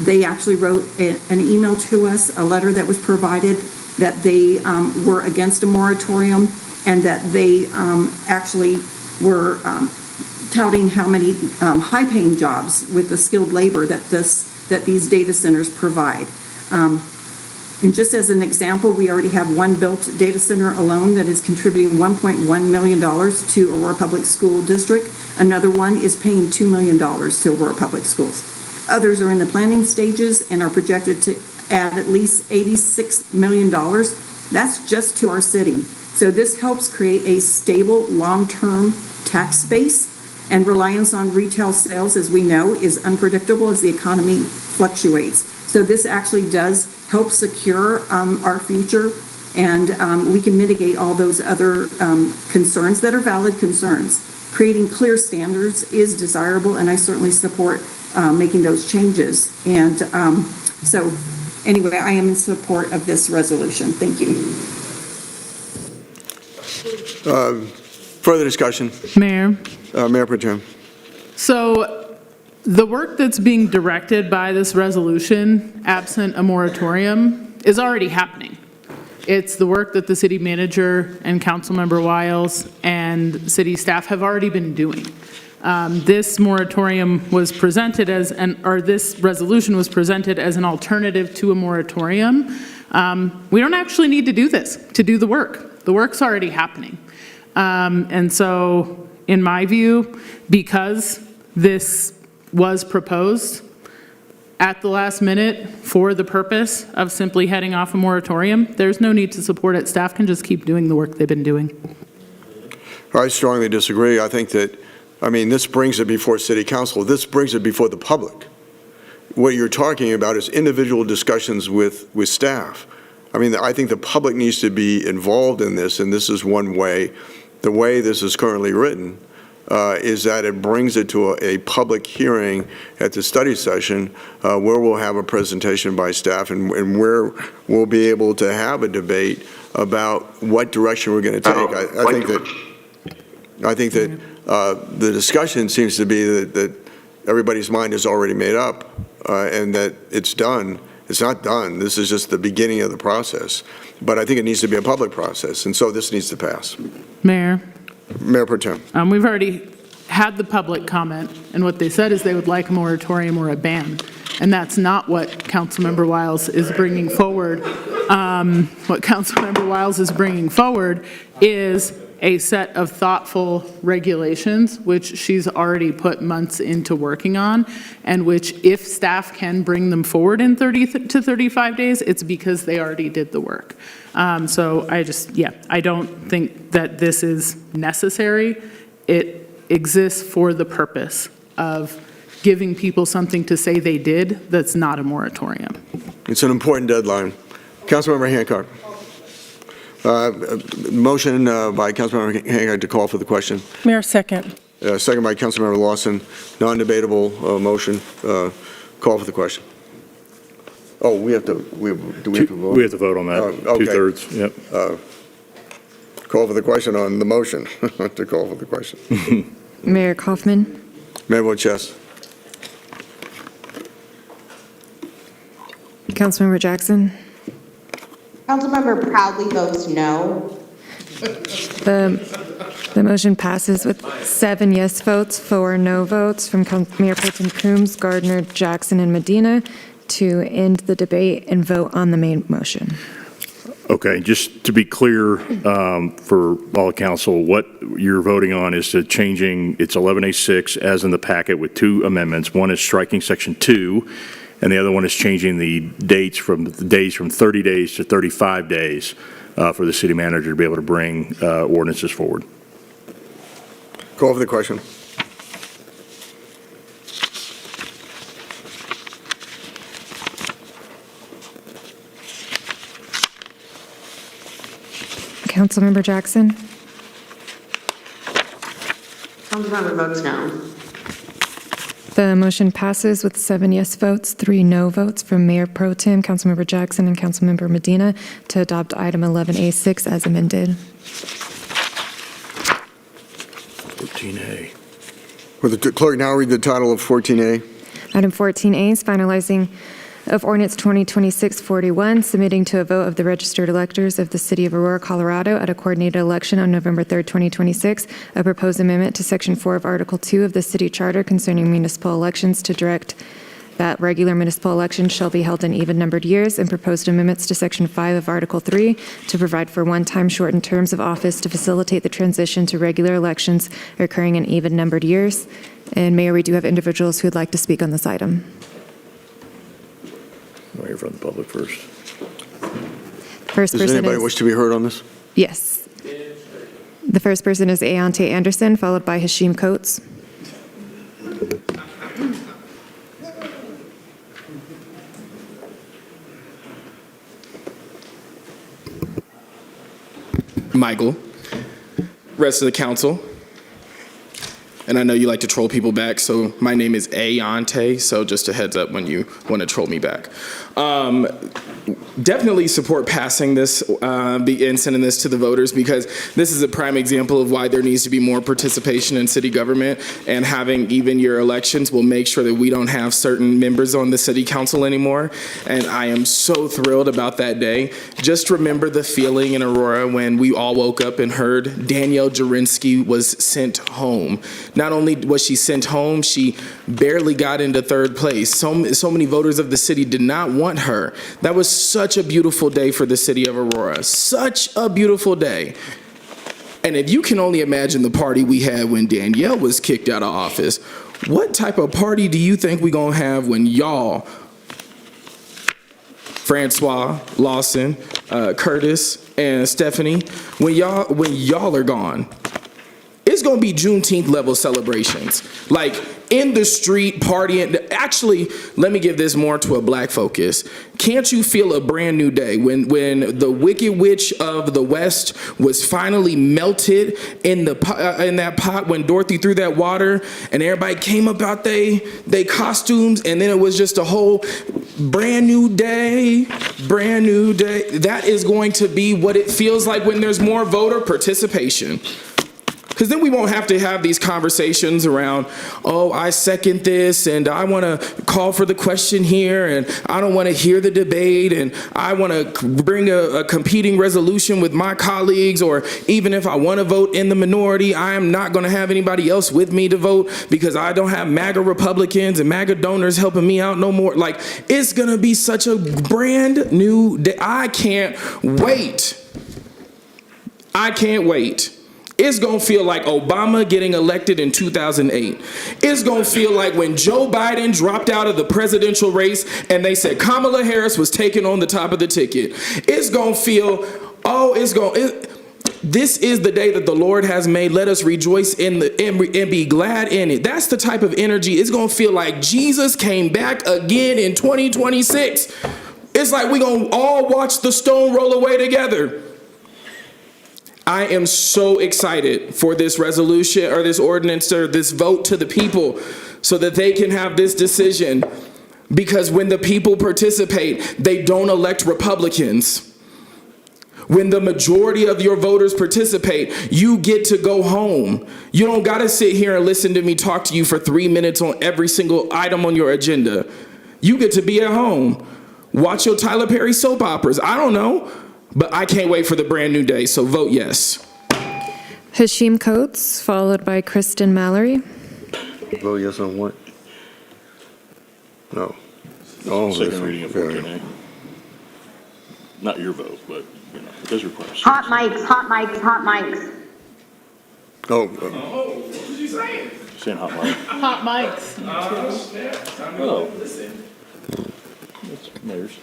They actually wrote an email to us, a letter that was provided, that they were against a moratorium and that they actually were touting how many high-paying jobs with the skilled labor that these data centers provide. And just as an example, we already have one built data center alone that is contributing $1.1 million to Aurora Public School District. Another one is paying $2 million to Aurora Public Schools. Others are in the planning stages and are projected to add at least $86 million. That's just to our city. So this helps create a stable, long-term tax base, and reliance on retail sales, as we know, is unpredictable as the economy fluctuates. So this actually does help secure our future, and we can mitigate all those other concerns that are valid concerns. Creating clear standards is desirable, and I certainly support making those changes. And so anyway, I am in support of this resolution. Thank you.
Further discussion?
Mayor.
Mayor Pro Tem.
So the work that's being directed by this resolution, absent a moratorium, is already happening. It's the work that the city manager and Councilmember Wiles and city staff have already been doing. This moratorium was presented as this resolution was presented as an alternative to a moratorium. We don't actually need to do this to do the work. The work's already happening. And so, in my view, because this was proposed at the last minute for the purpose of simply heading off a moratorium, there's no need to support it. Staff can just keep doing the work they've been doing.
I strongly disagree. I think that, this brings it before City Council. This brings it before the public. What you're talking about is individual discussions with staff. I think the public needs to be involved in this, and this is one way. The way this is currently written is that it brings it to a public hearing at the study session where we'll have a presentation by staff and where we'll be able to have a debate about what direction we're going to take. I think that the discussion seems to be that everybody's mind is already made up and that it's done. It's not done. This is just the beginning of the process. But I think it needs to be a public process, and so this needs to pass.
Mayor.
Mayor Pro Tem.
We've already had the public comment, and what they said is they would like a moratorium or a ban. And that's not what Councilmember Wiles is bringing forward. What Councilmember Wiles is bringing forward is a set of thoughtful regulations, which she's already put months into working on, and which if staff can bring them forward in 30 to 35 days, it's because they already did the work. So I don't think that this is necessary. It exists for the purpose of giving people something to say they did that's not a moratorium.
It's an important deadline. Councilmember Hancock. Motion by Councilmember Hancock to call for the question.
Mayor, second.
Second by Councilmember Lawson. Non-debatable motion. Call for the question. Oh, do we have to vote?
We have to vote on that.
Okay.
2/3, yep.
Call for the question on the motion to call for the question.
Mayor Kaufman.
Mayor votes yes.
Councilmember Jackson.
Councilmember proudly votes no.
The motion passes with 7 yes votes, 4 no votes from Mayor Pro Tem Coombs, Gardner, Jackson, and Medina to end the debate and vote on the main motion.
Okay, just to be clear for all council, what you're voting on is to changing, it's 11A6 as in the packet with 2 amendments. One is striking section 2, and the other one is changing the dates from 30 days to 35 days for the city manager to be able to bring ordinances forward.
Call for the question.
Councilmember Jackson?
Councilmember votes no.
The motion passes with 7 yes votes, 3 no votes from Mayor Pro Tem, Councilmember Jackson, and Councilmember Medina to adopt item 11A6 as amended.
14A.
Will the clerk now read the title of 14A?
Item 14A is finalizing of ordinance 2026-41, submitting to a vote of the registered electors of the City of Aurora, Colorado at a coordinated election on November 3rd, 2026, a proposed amendment to Section 4 of Article 2 of the City Charter concerning municipal elections to direct that regular municipal elections shall be held in even-numbered years, and proposed amendments to Section 5 of Article 3 to provide for one-time shortened terms of office to facilitate the transition to regular elections occurring in even-numbered years. And Mayor, we do have individuals who would like to speak on this item.
I'll hear from the public first.
First
Does
person
anybody
is,
wish to be heard on this?
yes. The first person is Ayante Anderson, followed by Hashim Coates.
Michael, rest of the council, and I know you like to troll people back, so my name is Ayante, so just a heads up when you want to troll me back. Definitely support passing this and sending this to the voters, because this is a prime example of why there needs to be more participation in city government, and having even year elections will make sure that we don't have certain members on the city council anymore. And I am so thrilled about that day. Just remember the feeling in Aurora when we all woke up and heard Danielle Jurinsky was sent home. Not only was she sent home, she barely got into 3rd place. So many voters of the city did not want her. That was such a beautiful day for the city of Aurora. Such a beautiful day. And if you can only imagine the party we had when Danielle was kicked out of office, what type of party do you think we're going to have when y'all, Francois, Lawson, Curtis, and Stephanie, when y'all are gone? It's going to be Juneteenth level celebrations. Like, in the street partying. Actually, let me give this more to a black focus. Can't you feel a brand new day when the Wicked Witch of the West was finally melted in that pot when Dorothy threw that water and everybody came up out they costumes, and then it was just a whole brand new day. That is going to be what it feels like when there's more voter participation. Because then we won't have to have these conversations around, oh, I second this, and I want to call for the question here, and I don't want to hear the debate, and I want to bring a competing resolution with my colleagues, or even if I want to vote in the minority, I am not going to have anybody else with me to vote because I don't have MAGA Republicans and MAGA donors helping me out no more. Like, it's going to be such a brand new day. I can't wait. It's going to feel like Obama getting elected in 2008. It's going to feel like when Joe Biden dropped out of the presidential race and they said Kamala Harris was taken on the top of the ticket. It's going to feel, this is the day that the Lord has made. Let us rejoice and be glad in it. That's the type of energy. It's going to feel like Jesus came back again in 2026. It's like we're going to all watch the stone roll away together. I am so excited for this resolution or this ordinance or this vote to the people so that they can have this decision, because when the people participate, they don't elect Republicans. When the majority of your voters participate, you get to go home. You don't got to sit here and listen to me talk to you for 3 minutes on every single item on your agenda. You get to be at home. Watch your Tyler Perry soap operas. I don't know. But I can't wait for the brand new day, so vote yes.
Hashim Coates, followed by Kristen Mallory.
Vote yes on what? No. Oh,
Second reading of 14A. Not your vote, but, you know, it does require.
Hot mics, hot mics, hot mics.
Oh,
What did you say?
Saying hot mic.
Hot mics.
Oh. That's mayor's.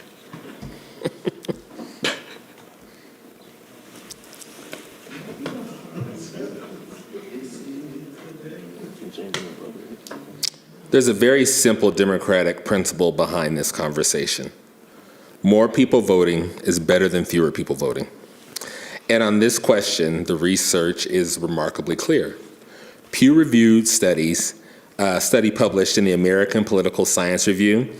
There's a very simple democratic principle behind this conversation. More people voting is better than fewer people voting. And on this question, the research is remarkably clear. Peer-reviewed study published in the American Political Science Review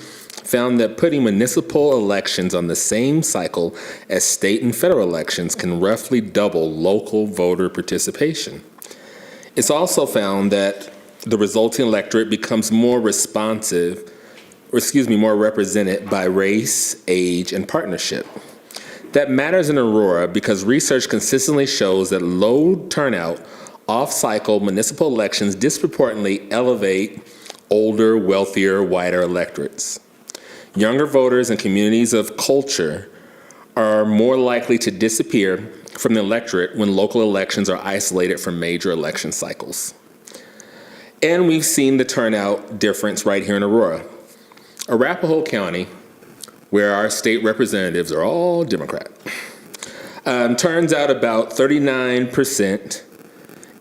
found that putting municipal elections on the same cycle as state and federal elections can roughly double local voter participation. It's also found that the resulting electorate becomes more responsive, more represented by race, age, and partnership. That matters in Aurora because research consistently shows that low turnout, off-cycle municipal elections disproportionately elevate older, wealthier, whiter electorates. Younger voters and communities of culture are more likely to disappear from the electorate when local elections are isolated from major election cycles. And we've seen the turnout difference right here in Aurora. Arapahoe County, where our state representatives are all Democrat, turns out about 39%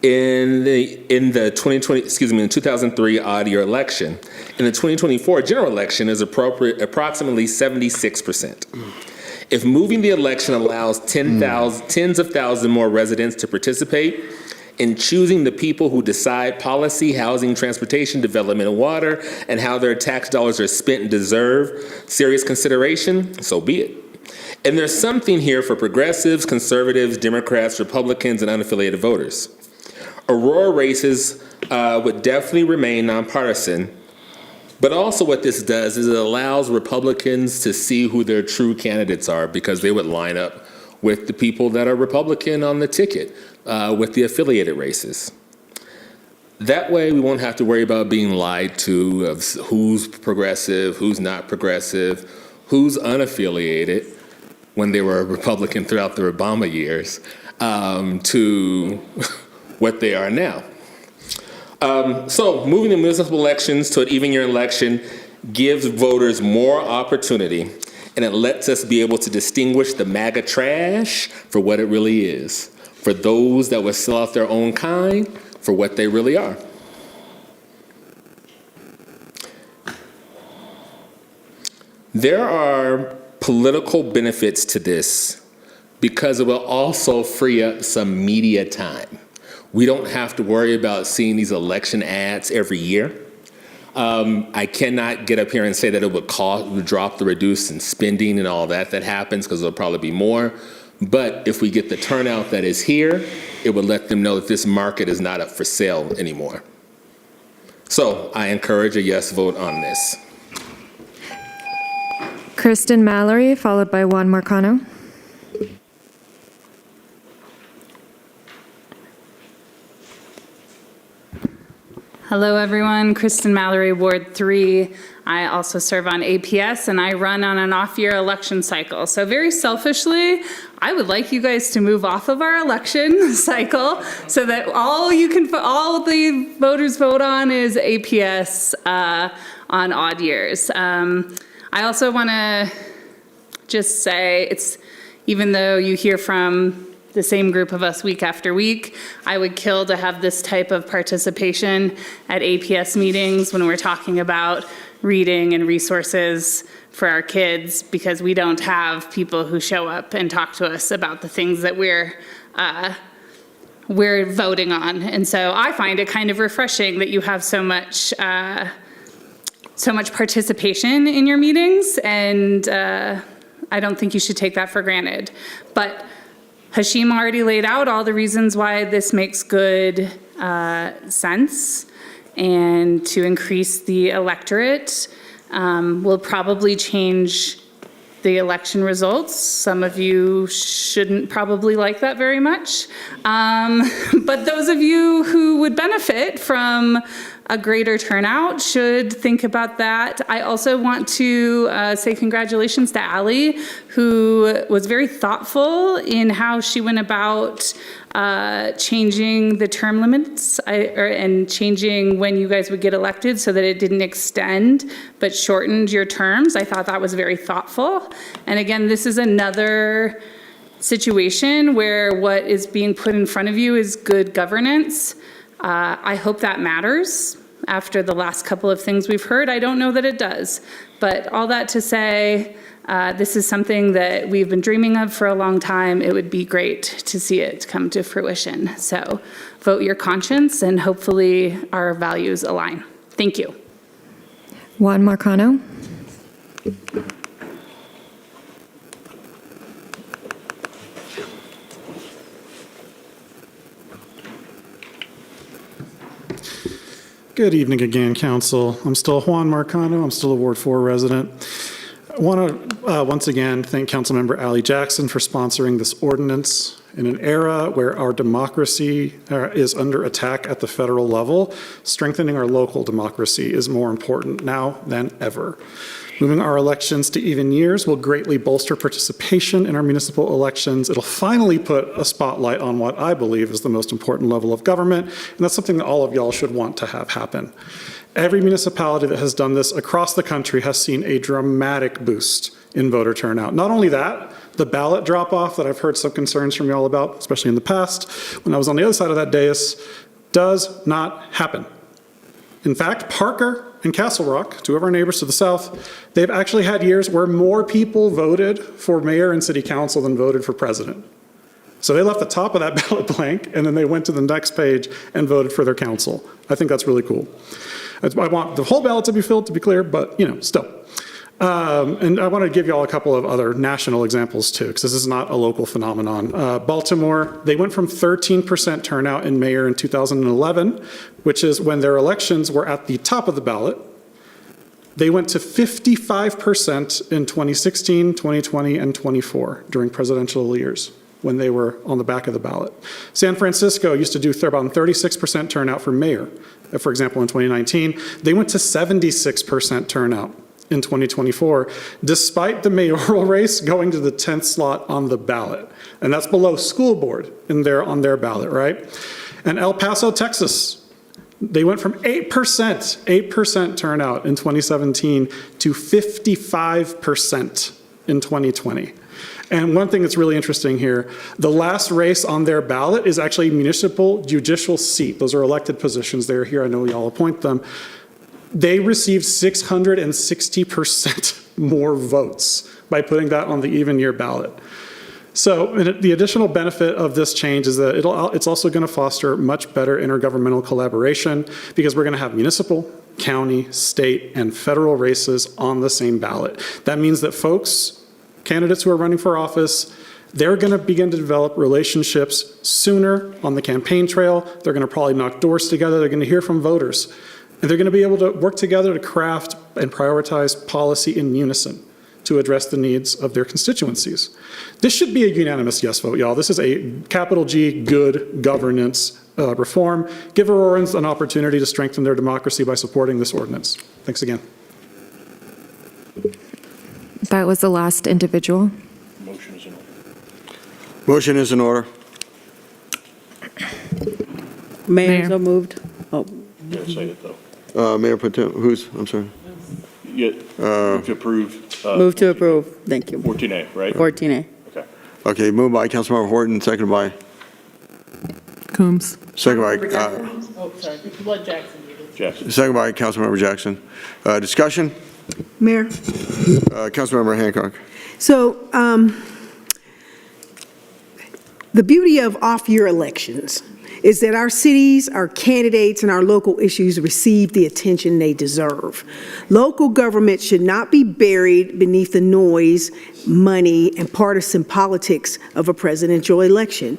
in the 2003 odd year election. In the 2024 general election is approximately 76%. If moving the election allows tens of thousands more residents to participate in choosing the people who decide policy, housing, transportation, development, and water, and how their tax dollars are spent and deserve serious consideration, so be it. And there's something here for progressives, conservatives, Democrats, Republicans, and unaffiliated voters. Aurora races would definitely remain nonpartisan, but also what this does is it allows Republicans to see who their true candidates are because they would line up with the people that are Republican on the ticket, with the affiliated races. That way we won't have to worry about being lied to of who's progressive, who's not progressive, who's unaffiliated when they were a Republican throughout the Obama years, to what they are now. So moving the municipal elections to an even year election gives voters more opportunity, and it lets us be able to distinguish the MAGA trash for what it really is, for those that would sell out their own kind for what they really are. There are political benefits to this because it will also free up some media time. We don't have to worry about seeing these election ads every year. I cannot get up here and say that it would drop the reduce in spending and all that happens, because there'll probably be more. But if we get the turnout that is here, it would let them know that this market is not up for sale anymore. So I encourage a yes vote on this.
Kristen Mallory, followed by Juan Marcano.
Hello, everyone. Kristen Mallory, Ward 3. I also serve on APS, and I run on an off-year election cycle. So very selfishly, I would like you guys to move off of our election cycle so that all the voters vote on is APS on odd years. I also want to just say, even though you hear from the same group of us week after week, I would kill to have this type of participation at APS meetings when we're talking about reading and resources for our kids, because we don't have people who show up and talk to us about the things that we're voting on. And so I find it kind of refreshing that you have so much participation in your meetings, and I don't think you should take that for granted. But Hashim already laid out all the reasons why this makes good sense, and to increase the electorate will probably change the election results. Some of you shouldn't probably like that very much. But those of you who would benefit from a greater turnout should think about that. I also want to say congratulations to Allie, who was very thoughtful in how she went about changing the term limits and changing when you guys would get elected so that it didn't extend but shortened your terms. I thought that was very thoughtful. And again, this is another situation where what is being put in front of you is good governance. I hope that matters. After the last couple of things we've heard, I don't know that it does. But all that to say, this is something that we've been dreaming of for a long time. It would be great to see it come to fruition. So vote your conscience, and hopefully our values align. Thank you.
Juan Marcano.
Good evening again, Council. I'm still Juan Marcano. I'm still a Ward 4 resident. I want to once again thank Councilmember Allie Jackson for sponsoring this ordinance. In an era where our democracy is under attack at the federal level, strengthening our local democracy is more important now than ever. Moving our elections to even years will greatly bolster participation in our municipal elections. It'll finally put a spotlight on what I believe is the most important level of government, and that's something that all of y'all should want to have happen. Every municipality that has done this across the country has seen a dramatic boost in voter turnout. Not only that, the ballot drop-off that I've heard some concerns from y'all about, especially in the past, when I was on the other side of that dais, does not happen. In fact, Parker and Castle Rock, two of our neighbors to the south, they've actually had years where more people voted for mayor and city council than voted for president. So they left the top of that ballot blank, and then they went to the next page and voted for their council. I think that's really cool. I want the whole ballot to be filled, to be clear, but, still. And I want to give you all a couple of other national examples, too, because this is not a local phenomenon. Baltimore, they went from 13% turnout in mayor in 2011, which is when their elections were at the top of the ballot. They went to 55% in 2016, 2020, and 24 during presidential years, when they were on the back of the ballot. San Francisco used to do about 36% turnout for mayor. For example, in 2019, they went to 76% turnout in 2024, despite the mayoral race going to the 10th slot on the ballot. And that's below school board on their ballot, right? And El Paso, Texas, they went from 8% turnout in 2017 to 55% in 2020. And one thing that's really interesting here, the last race on their ballot is actually municipal judicial seat. Those are elected positions. They're here. I know y'all appoint them. They received 660% more votes by putting that on the even year ballot. So the additional benefit of this change is that it's also going to foster much better intergovernmental collaboration, because we're going to have municipal, county, state, and federal races on the same ballot. That means that candidates who are running for office, they're going to begin to develop relationships sooner on the campaign trail. They're going to probably knock doors together. They're going to hear from voters. And they're going to be able to work together to craft and prioritize policy in unison to address the needs of their constituencies. This should be a unanimous yes vote, y'all. This is a capital G good governance reform. Give Aurorans an opportunity to strengthen their democracy by supporting this ordinance. Thanks again.
That was the last individual.
Motion is in order.
Motion is in order.
Mayor, so moved. Oh,
Yeah, say it, though.
Mayor Protem, I'm sorry.
Move to approve.
move to approve. Thank you.
14A, right?
14A.
Okay.
Okay, moved by Councilmember Horton, seconded by,
Coombs.
seconded by,
Oh, sorry. What Jackson
Jackson.
seconded by Councilmember Jackson. Discussion?
Mayor,
Councilmember Hancock.
so the beauty of off-year elections is that our cities, our candidates, and our local issues receive the attention they deserve. Local government should not be buried beneath the noise money, and partisan politics of a presidential election.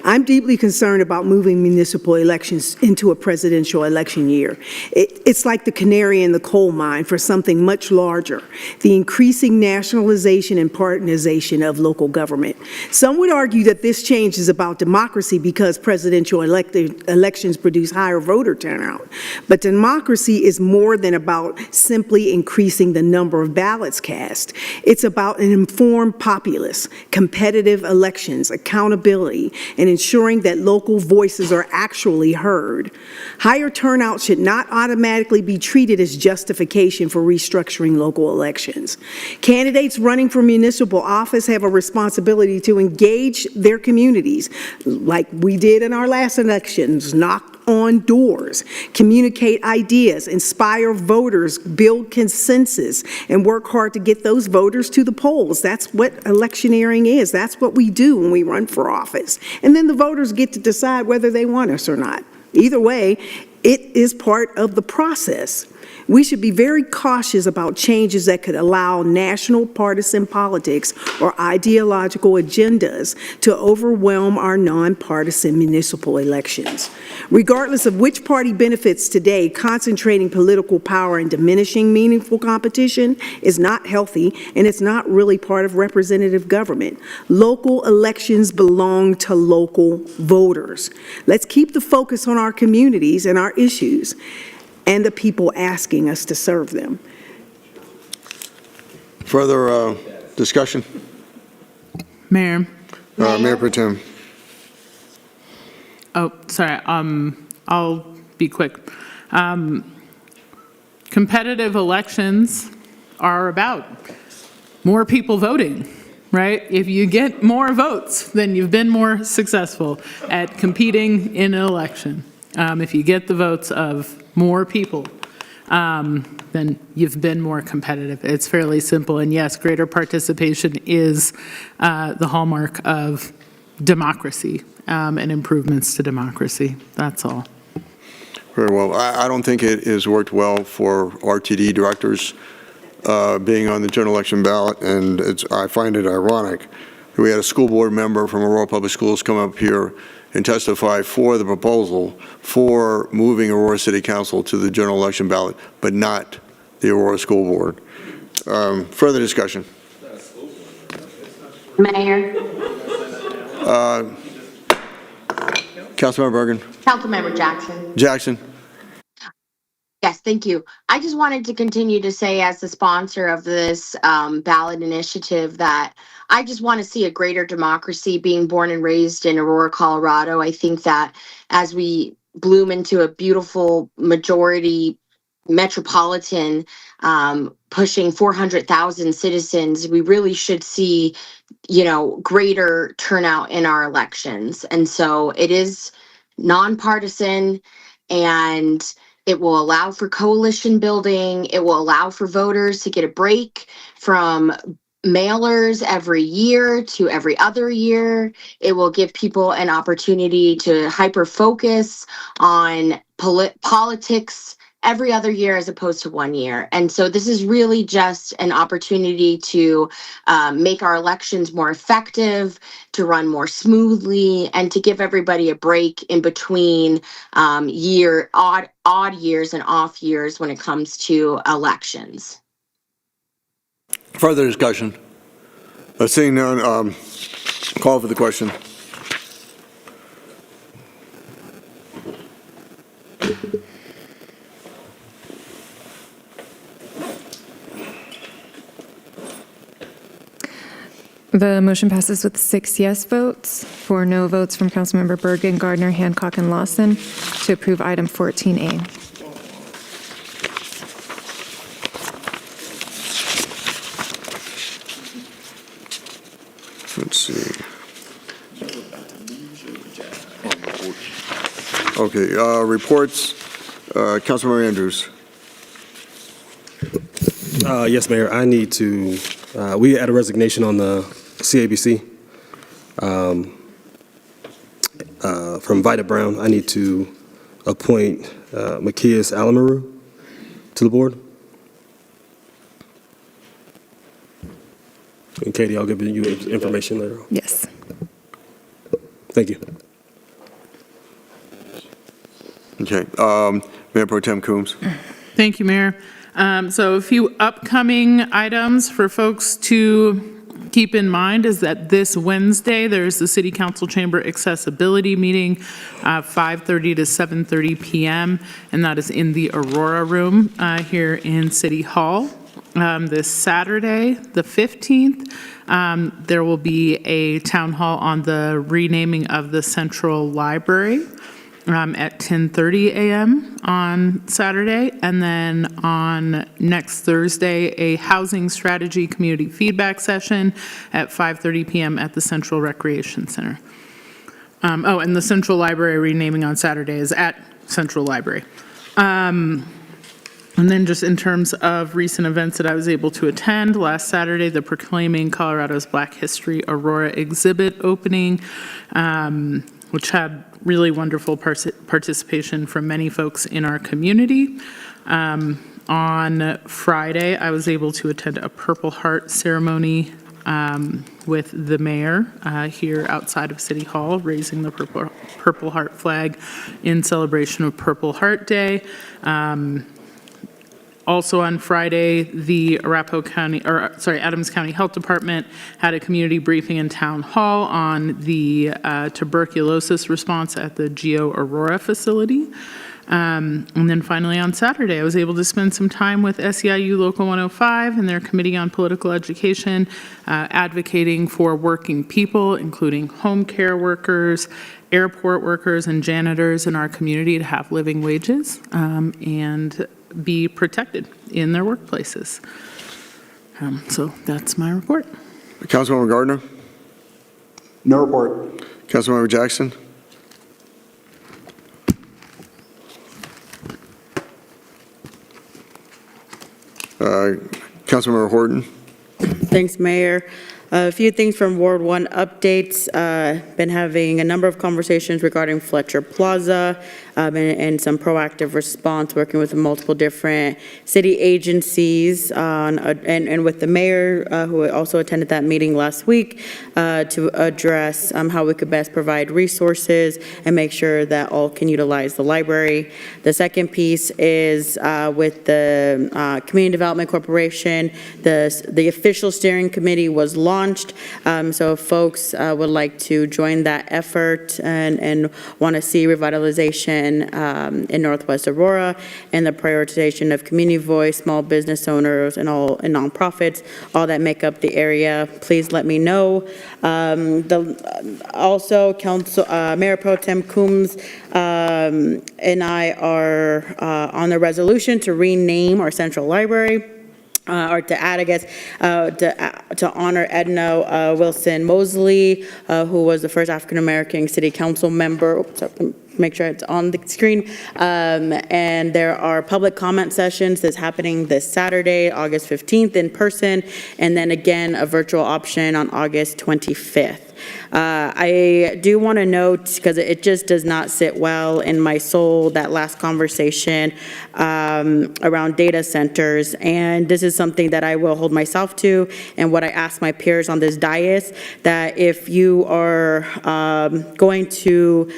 I'm deeply concerned about moving municipal elections into a presidential election year. It's like the canary in the coal mine for something much larger, the increasing nationalization and partisanization of local government. Some would argue that this change is about democracy because presidential elections produce higher voter turnout. But democracy is more than about simply increasing the number of ballots cast. It's about an informed populace, competitive elections, accountability, and ensuring that local voices are actually heard. Higher turnout should not automatically be treated as justification for restructuring local elections. Candidates running for municipal office have a responsibility to engage their communities, like we did in our last elections, knock on doors, communicate ideas, inspire voters, build consensus, and work hard to get those voters to the polls. That's what electioneering is. That's what we do when we run for office. And then the voters get to decide whether they want us or not. Either way, it is part of the process. We should be very cautious about changes that could allow national partisan politics or ideological agendas to overwhelm our nonpartisan municipal elections. Regardless of which party benefits today, concentrating political power and diminishing meaningful competition is not healthy, and it's not really part of representative government. Local elections belong to local voters. Let's keep the focus on our communities and our issues, and the people asking us to serve them.
Further discussion?
Mayor.
Mayor Pro Tem.
Oh, sorry, I'll be quick. Competitive elections are about more people voting, right? If you get more votes, then you've been more successful at competing in an election. If you get the votes of more people, then you've been more competitive. It's fairly simple, and yes, greater participation is the hallmark of democracy and improvements to democracy. That's all.
Very well. I don't think it has worked well for RTD directors being on the general election ballot, and I find it ironic. We had a school board member from Aurora Public Schools come up here and testify for the proposal for moving Aurora City Council to the general election ballot, but not the Aurora School Board. Further discussion?
Mayor.
Councilmember Bergen.
Councilmember Jackson.
Jackson.
Yes, thank you. I just wanted to continue to say, as the sponsor of this ballot initiative, that I just want to see a greater democracy. Being born and raised in Aurora, Colorado, I think that as we bloom into a beautiful majority metropolitan, pushing 400,000 citizens, we really should see, greater turnout in our elections. And so it is nonpartisan, and it will allow for coalition building. It will allow for voters to get a break from mailers every year to every other year. It will give people an opportunity to hyper focus on politics every other year as opposed to 1 year. And so this is really just an opportunity to make our elections more effective, to run more smoothly, and to give everybody a break in between odd years and off years when it comes to elections.
Further discussion? Seeing none, call for the question.
The motion passes with 6 yes votes, 4 no votes from Councilmember Bergen, Gardner, Hancock, and Lawson to approve item 14A.
Let's see. Okay, reports. Councilmember Andrews.
Yes, Mayor, I need to, we had a resignation on the CABC from Vida Brown. I need to appoint Makias Alamaru to the board. And Katie, I'll give you information later on.
Yes.
Thank you.
Okay. Mayor Pro Tem Coombs.
Thank you, Mayor. So a few upcoming items for folks to keep in mind is that this Wednesday, there's the City Council Chamber Accessibility Meeting, 5:30 to 7:30 p.m., and that is in the Aurora Room here in City Hall. This Saturday, the 15th, there will be a town hall on the renaming of the Central Library at 10:30 a.m. on Saturday. And then on next Thursday, a housing strategy community feedback session at 5:30 p.m. at the Central Recreation Center. And the Central Library renaming on Saturday is at Central Library. And then just in terms of recent events that I was able to attend, last Saturday, the Proclaiming Colorado's Black History Aurora exhibit opening, which had really wonderful participation from many folks in our community. On Friday, I was able to attend a Purple Heart ceremony with the mayor here outside of City Hall, raising the Purple Heart flag in celebration of Purple Heart Day. Also on Friday, the Adams County Health Department had a community briefing in Town Hall on the tuberculosis response at the Geo Aurora facility. And then finally on Saturday, I was able to spend some time with SEIU Local 105 and their Committee on Political Education, advocating for working people, including home care workers, airport workers, and janitors in our community to have living wages and be protected in their workplaces. So that's my report.
Councilmember Gardner.
No report.
Councilmember Jackson. Councilmember Horton.
Thanks, Mayor. A few things from Ward 1 updates. Been having a number of conversations regarding Fletcher Plaza and some proactive response, working with multiple different city agencies and with the mayor, who also attended that meeting last week, to address how we could best provide resources and make sure that all can utilize the library. The second piece is with the Community Development Corporation. The official steering committee was launched. So if folks would like to join that effort and want to see revitalization in Northwest Aurora and the prioritization of community voice, small business owners, and nonprofits, all that make up the area, please let me know. Also, Mayor Pro Tem Coombs and I are on the resolution to rename our Central Library. Or to add, I guess, to honor Edna Wilson Mosley, who was the first African-American city council member. Make sure it's on the screen. And there are public comment sessions that's happening this Saturday, August 15th in person, and then again, a virtual option on August 25th. I do want to note, because it just does not sit well in my soul, that last conversation around data centers. And this is something that I will hold myself to, and what I ask my peers on this dais, that if you are going to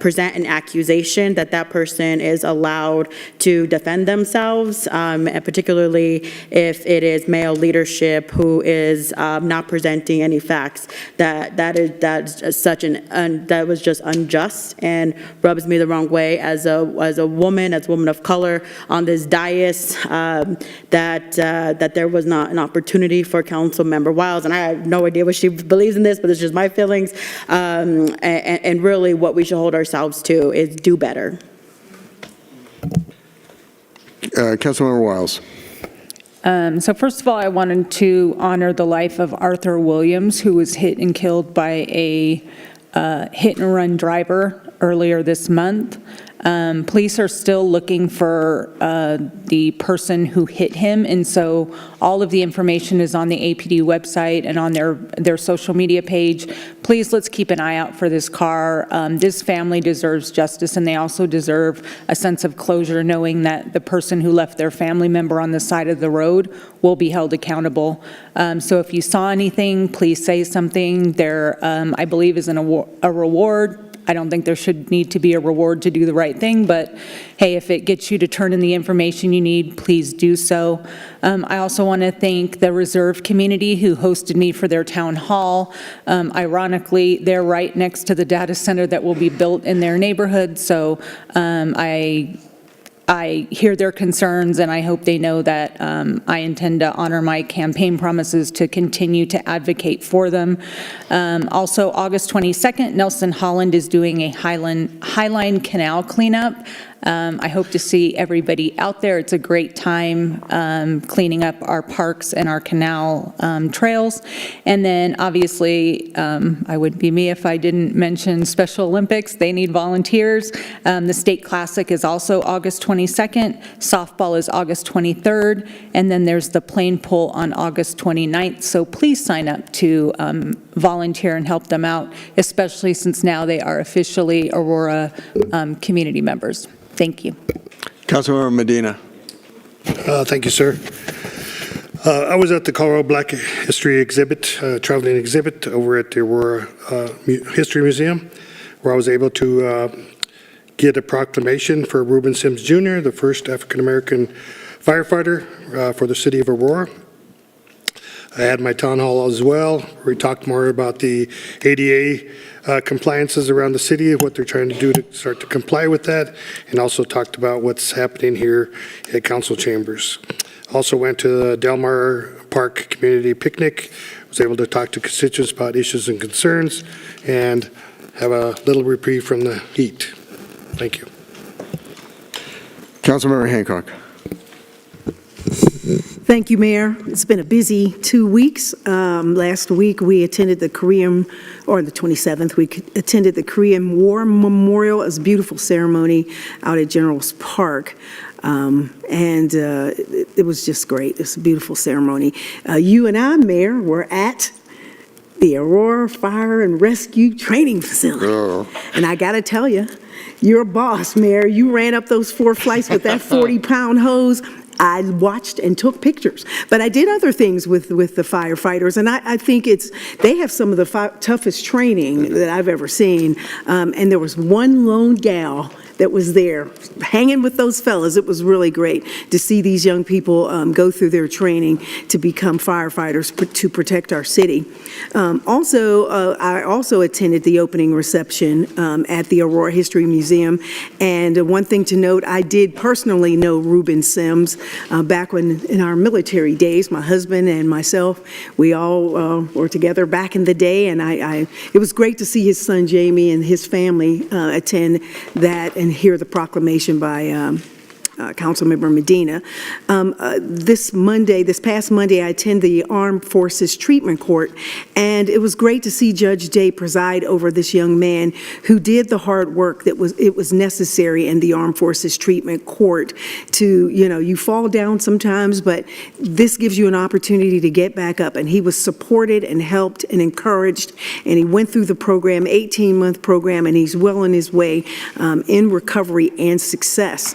present an accusation, that person is allowed to defend themselves, and particularly if it is male leadership who is not presenting any facts. That was just unjust and rubs me the wrong way as a woman of color on this dais, that there was not an opportunity for Councilmember Wiles, and I have no idea what she believes in this, but it's just my feelings, and really what we should hold ourselves to is do better.
Councilmember Wiles.
So first of all, I wanted to honor the life of Arthur Williams, who was hit and killed by a hit-and-run driver earlier this month. Police are still looking for the person who hit him, and so all of the information is on the APD website and on their social media page. Please, let's keep an eye out for this car. This family deserves justice, and they also deserve a sense of closure, knowing that the person who left their family member on the side of the road will be held accountable. So if you saw anything, please say something. There, I believe, is a reward. I don't think there should need to be a reward to do the right thing, but hey, if it gets you to turn in the information you need, please do so. I also want to thank the Reserve community who hosted me for their town hall. Ironically, they're right next to the data center that will be built in their neighborhood, so I hear their concerns, and I hope they know that I intend to honor my campaign promises to continue to advocate for them. Also, August 22nd, Nelson Holland is doing a Highline Canal cleanup. I hope to see everybody out there. It's a great time cleaning up our parks and our canal trails. And then obviously, I wouldn't be me if I didn't mention Special Olympics. They need volunteers. The State Classic is also August 22nd. Softball is August 23rd. And then there's the plane pull on August 29th. So please sign up to volunteer and help them out, especially since now they are officially Aurora community members. Thank you.
Councilmember Medina.
Thank you, sir. I was at the Colorado Black History exhibit, traveling exhibit over at the Aurora History Museum, where I was able to get a proclamation for Reuben Sims Jr., the first African-American firefighter for the city of Aurora. I had my town hall as well, where we talked more about the ADA compliances around the city, what they're trying to do to start to comply with that, and also talked about what's happening here at council chambers. Also went to the Del Mar Park Community Picnic, was able to talk to constituents about issues and concerns, and have a little reprieve from the heat. Thank you.
Councilmember Hancock.
Thank you, Mayor. It's been a busy 2 weeks. Last week, we attended the Korean, or the 27th, we attended the Korean War Memorial. It was a beautiful ceremony out at General's Park. It was just great. It was a beautiful ceremony. You and I, Mayor, were at the Aurora Fire and Rescue Training Facility.
Oh.
And I got to tell you, you're a boss, Mayor. You ran up those 4 flights with that 40-pound hose. I watched and took pictures, but I did other things with the firefighters, and I think they have some of the toughest training that I've ever seen. And there was one lone gal that was there hanging with those fellas. It was really great to see these young people go through their training to become firefighters to protect our city. I also attended the opening reception at the Aurora History Museum, and one thing to note, I did personally know Reuben Sims back when in our military days. My husband and myself, we all were together back in the day, and it was great to see his son Jamie and his family attend that and hear the proclamation by Councilmember Medina. This past Monday, I attended the Armed Forces Treatment Court, and it was great to see Judge Day preside over this young man who did the hard work that was necessary in the Armed Forces Treatment Court to, you fall down sometimes, but this gives you an opportunity to get back up, and he was supported and helped and encouraged, and he went through the program, 18-month program, and he's well on his way in recovery and success.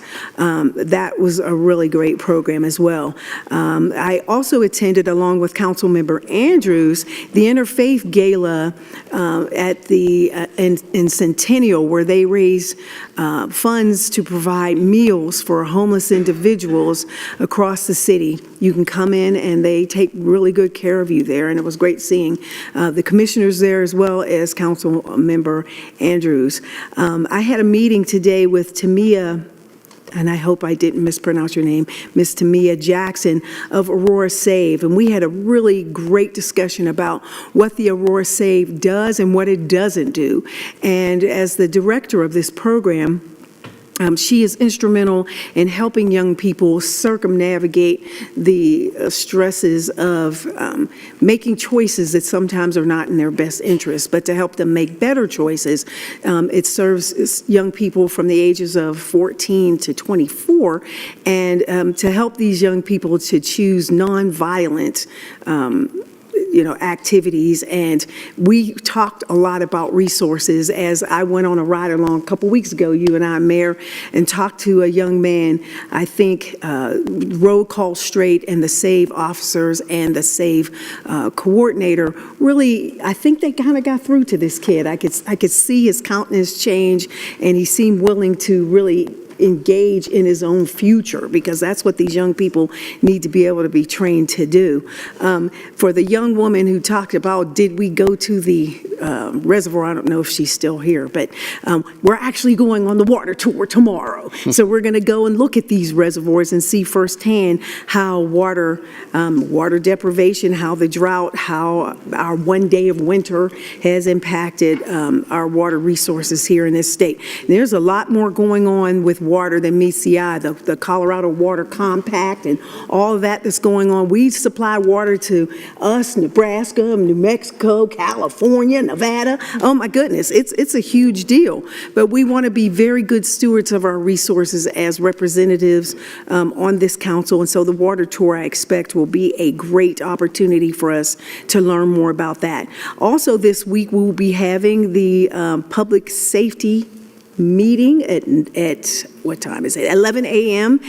That was a really great program as well. I also attended, along with Councilmember Andrews, the Interfaith Gala at the in Centennial, where they raise funds to provide meals for homeless individuals across the city. You can come in and they take really good care of you there, and it was great seeing the commissioners there as well as Councilmember Andrews. I had a meeting today with Tamia, and I hope I didn't mispronounce your name, Miss Tamia Jackson of Aurora Save. And we had a really great discussion about what the Aurora Save does and what it doesn't do. And as the director of this program, She is instrumental in helping young people circumnavigate the stresses of making choices that sometimes are not in their best interest, but to help them make better choices. It serves young people from the ages of 14 to 24, and to help these young people to choose nonviolent activities. And we talked a lot about resources as I went on a ride along a couple weeks ago, you and I, Mayor, and talked to a young man. I think Road Call Straight and the SAVE officers and the SAVE coordinator really, I think they kind of got through to this kid. I could see his countenance change, and he seemed willing to really engage in his own future, because that's what these young people need to be able to be trained to do. For the young woman who talked about, did we go to the reservoir? I don't know if she's still here, but we're actually going on the water tour tomorrow. So we're going to go and look at these reservoirs and see firsthand how water deprivation, how the drought, how our one day of winter has impacted our water resources here in this state. There's a lot more going on with water than meets the eye. The Colorado Water Compact and all of that that's going on. We supply water to us, Nebraska, New Mexico, California, Nevada. Oh my goodness, it's a huge deal. But we want to be very good stewards of our resources as representatives on this council. And so the water tour, I expect, will be a great opportunity for us to learn more about that. Also this week, we will be having the public safety meeting at what time is it? 11 a.m.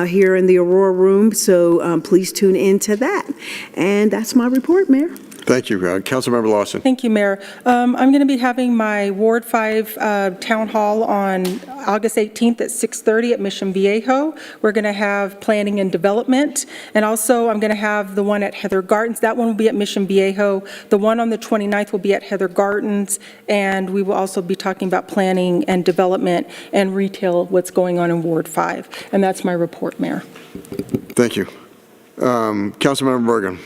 Here in the Aurora room. So please tune in to that. And that's my report, Mayor.
Thank you, Councilmember Lawson.
Thank you, Mayor. I'm going to be having my Ward 5 Town Hall on August 18th at 6:30 at Mission Viejo. We're going to have planning and development, and also I'm going to have the one at Heather Gardens. That one will be at Mission Viejo. The one on the 29th will be at Heather Gardens, and we will also be talking about planning and development and retail, what's going on in Ward 5. And that's my report, Mayor.
Thank you. Councilmember Bergen.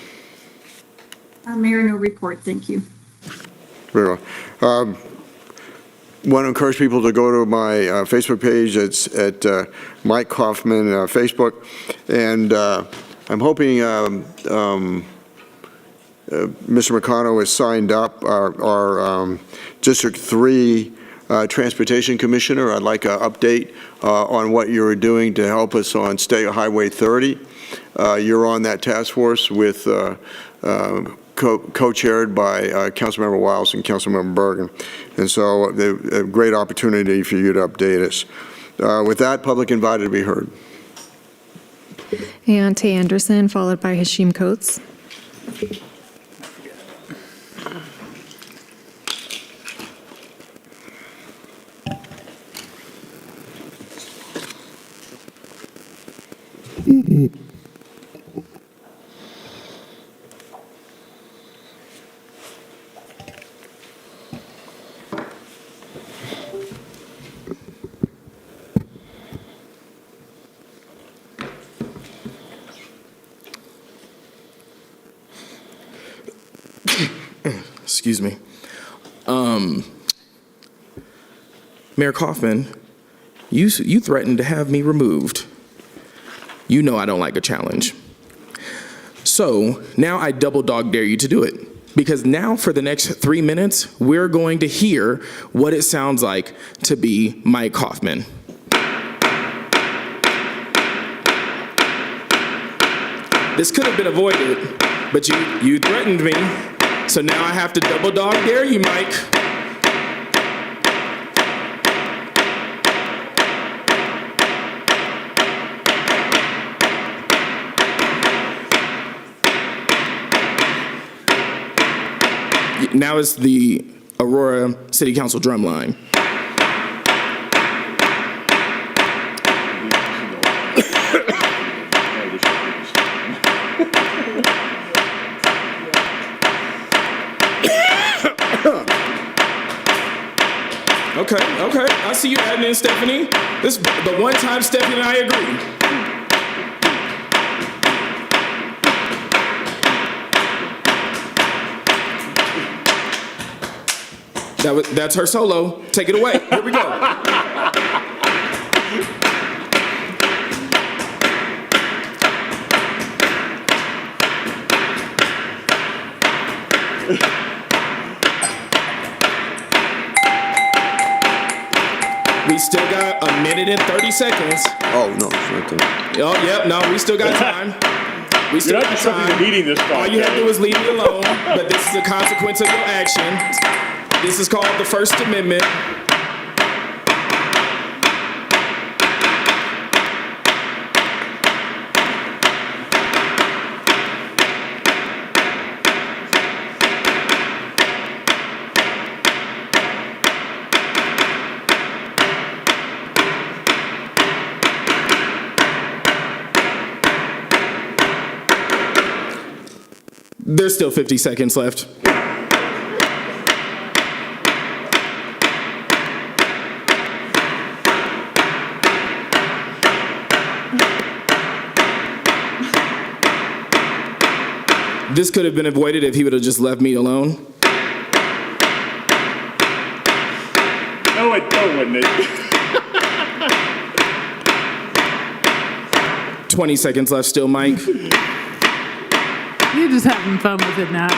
Mayor, no report, thank you.
Very well. Want to encourage people to go to my Facebook page. It's at Mike Kaufman Facebook. And I'm hoping Mr. McConnell has signed up, our District 3 Transportation Commissioner. I'd like an update on what you're doing to help us on State Highway 30. You're on that task force with co-chaired by Councilmember Wiles and Councilmember Bergen. And so a great opportunity for you to update us. With that, public invited to be heard.
And Tay Anderson, followed by Hashim Coates.
Excuse me. Mayor Kaufman, you threatened to have me removed. You know I don't like a challenge. So now I double dog dare you to do it. Because now for the next 3 minutes, we're going to hear what it sounds like to be Mike Kaufman. This could have been avoided, but you threatened me. So now I have to double dog dare you, Mike. Now is the Aurora City Council drum line. Okay, I see you adding in Stephanie. This is the one time Stephanie and I agree. That's her solo. Take it away. Here we go. We still got a minute and 30 seconds.
Oh, no, it's not there.
Oh, yep, no, we still got time. We still
You're not
got
disrupting
time.
the meeting this time.
All you have to do is leave me alone, but this is a consequence of your action. This is called the First Amendment. There's still 50 seconds left. This could have been avoided if he would have just left me alone.
No, it wouldn't it?
20 seconds left still, Mike.
You're just having fun with it now.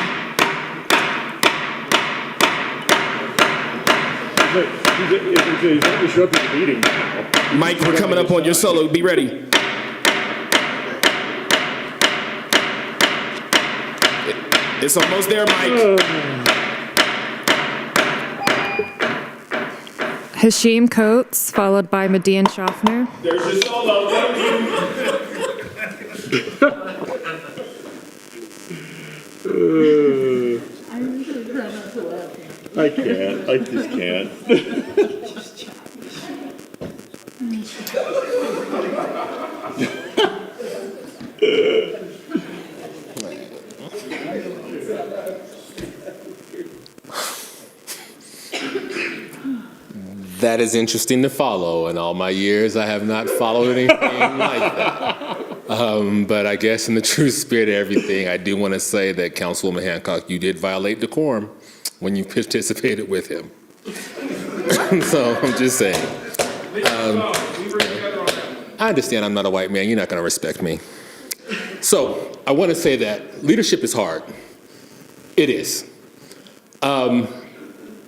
He's not disrupting the meeting now.
Mike, we're coming up on your solo. Be ready. It's almost there, Mike.
Hashim Coates, followed by Median Schaffner.
There's your solo. Thank
you. I can't. I just can't.
That is interesting to follow. In all my years, I have not followed anything like that. But I guess in the true spirit of everything, I do want to say that Councilwoman Hancock, you did violate decorum when you participated with him. So I'm just saying. I understand I'm not a white man. You're not going to respect me. So I want to say that leadership is hard. It is.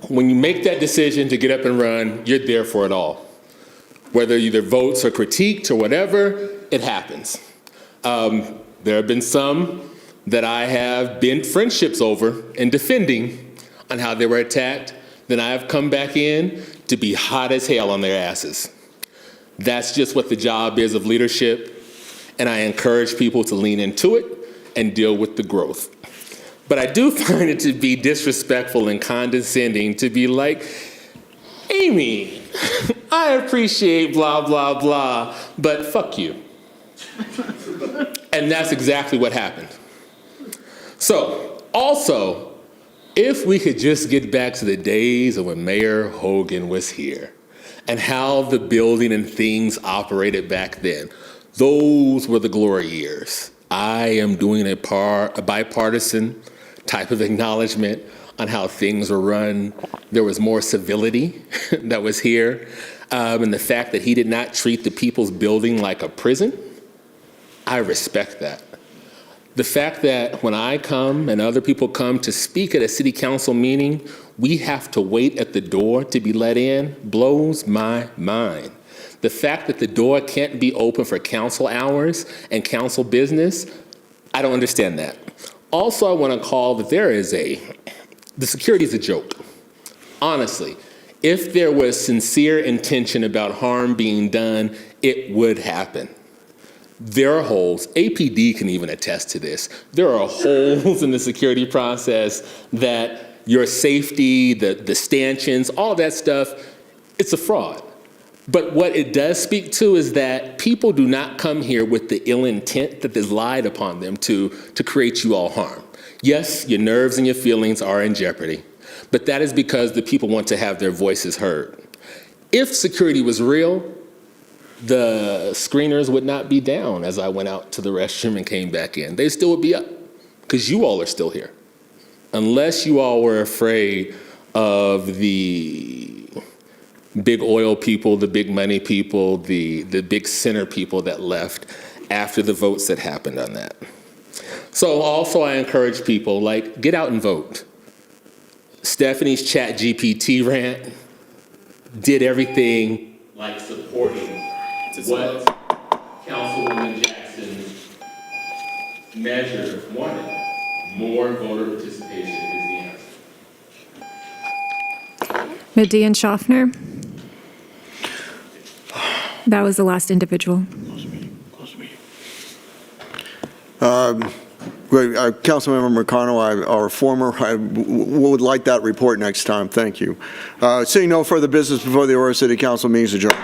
When you make that decision to get up and run, you're there for it all. Whether either votes or critiqued or whatever, it happens. There have been some that I have bent friendships over and defending on how they were attacked. Then I have come back in to be hot as hell on their asses. That's just what the job is of leadership. And I encourage people to lean into it and deal with the growth. But I do find it to be disrespectful and condescending to be like, Amy, I appreciate blah, blah, blah, but fuck you. And that's exactly what happened. So, also, if we could just get back to the days of when Mayor Hogan was here and how the building and things operated back then, those were the glory years. I am doing a bipartisan type of acknowledgement on how things were run. There was more civility that was here. And the fact that he did not treat the people's building like a prison, I respect that. The fact that when I come and other people come to speak at a city council meeting, we have to wait at the door to be let in blows my mind. The fact that the door can't be open for council hours and council business, I don't understand that. Also, I want to call that the security is a joke. Honestly, if there was sincere intention about harm being done, it would happen. There are holes. APD can even attest to this. There are holes in the security process that your safety, the stanchions, all that stuff, it's a fraud. But what it does speak to is that people do not come here with the ill intent that is lied upon them to create you all harm. Yes, your nerves and your feelings are in jeopardy, but that is because the people want to have their voices heard. If security was real, the screeners would not be down as I went out to the restroom and came back in. They still would be up because you all are still here. Unless you all were afraid of the big oil people, the big money people, the big center people that left after the votes that happened on that. So also I encourage people, get out and vote. Stephanie's chat GPT rant did everything like supporting what Councilwoman Jackson measure wanted. More voter participation is the answer.
Medea Schaffner. That was the last individual.
Councilmember McConnell, our former, I would like that report next time. Thank you. Seeing no further business before the Aurora City Council, meeting is adjourned.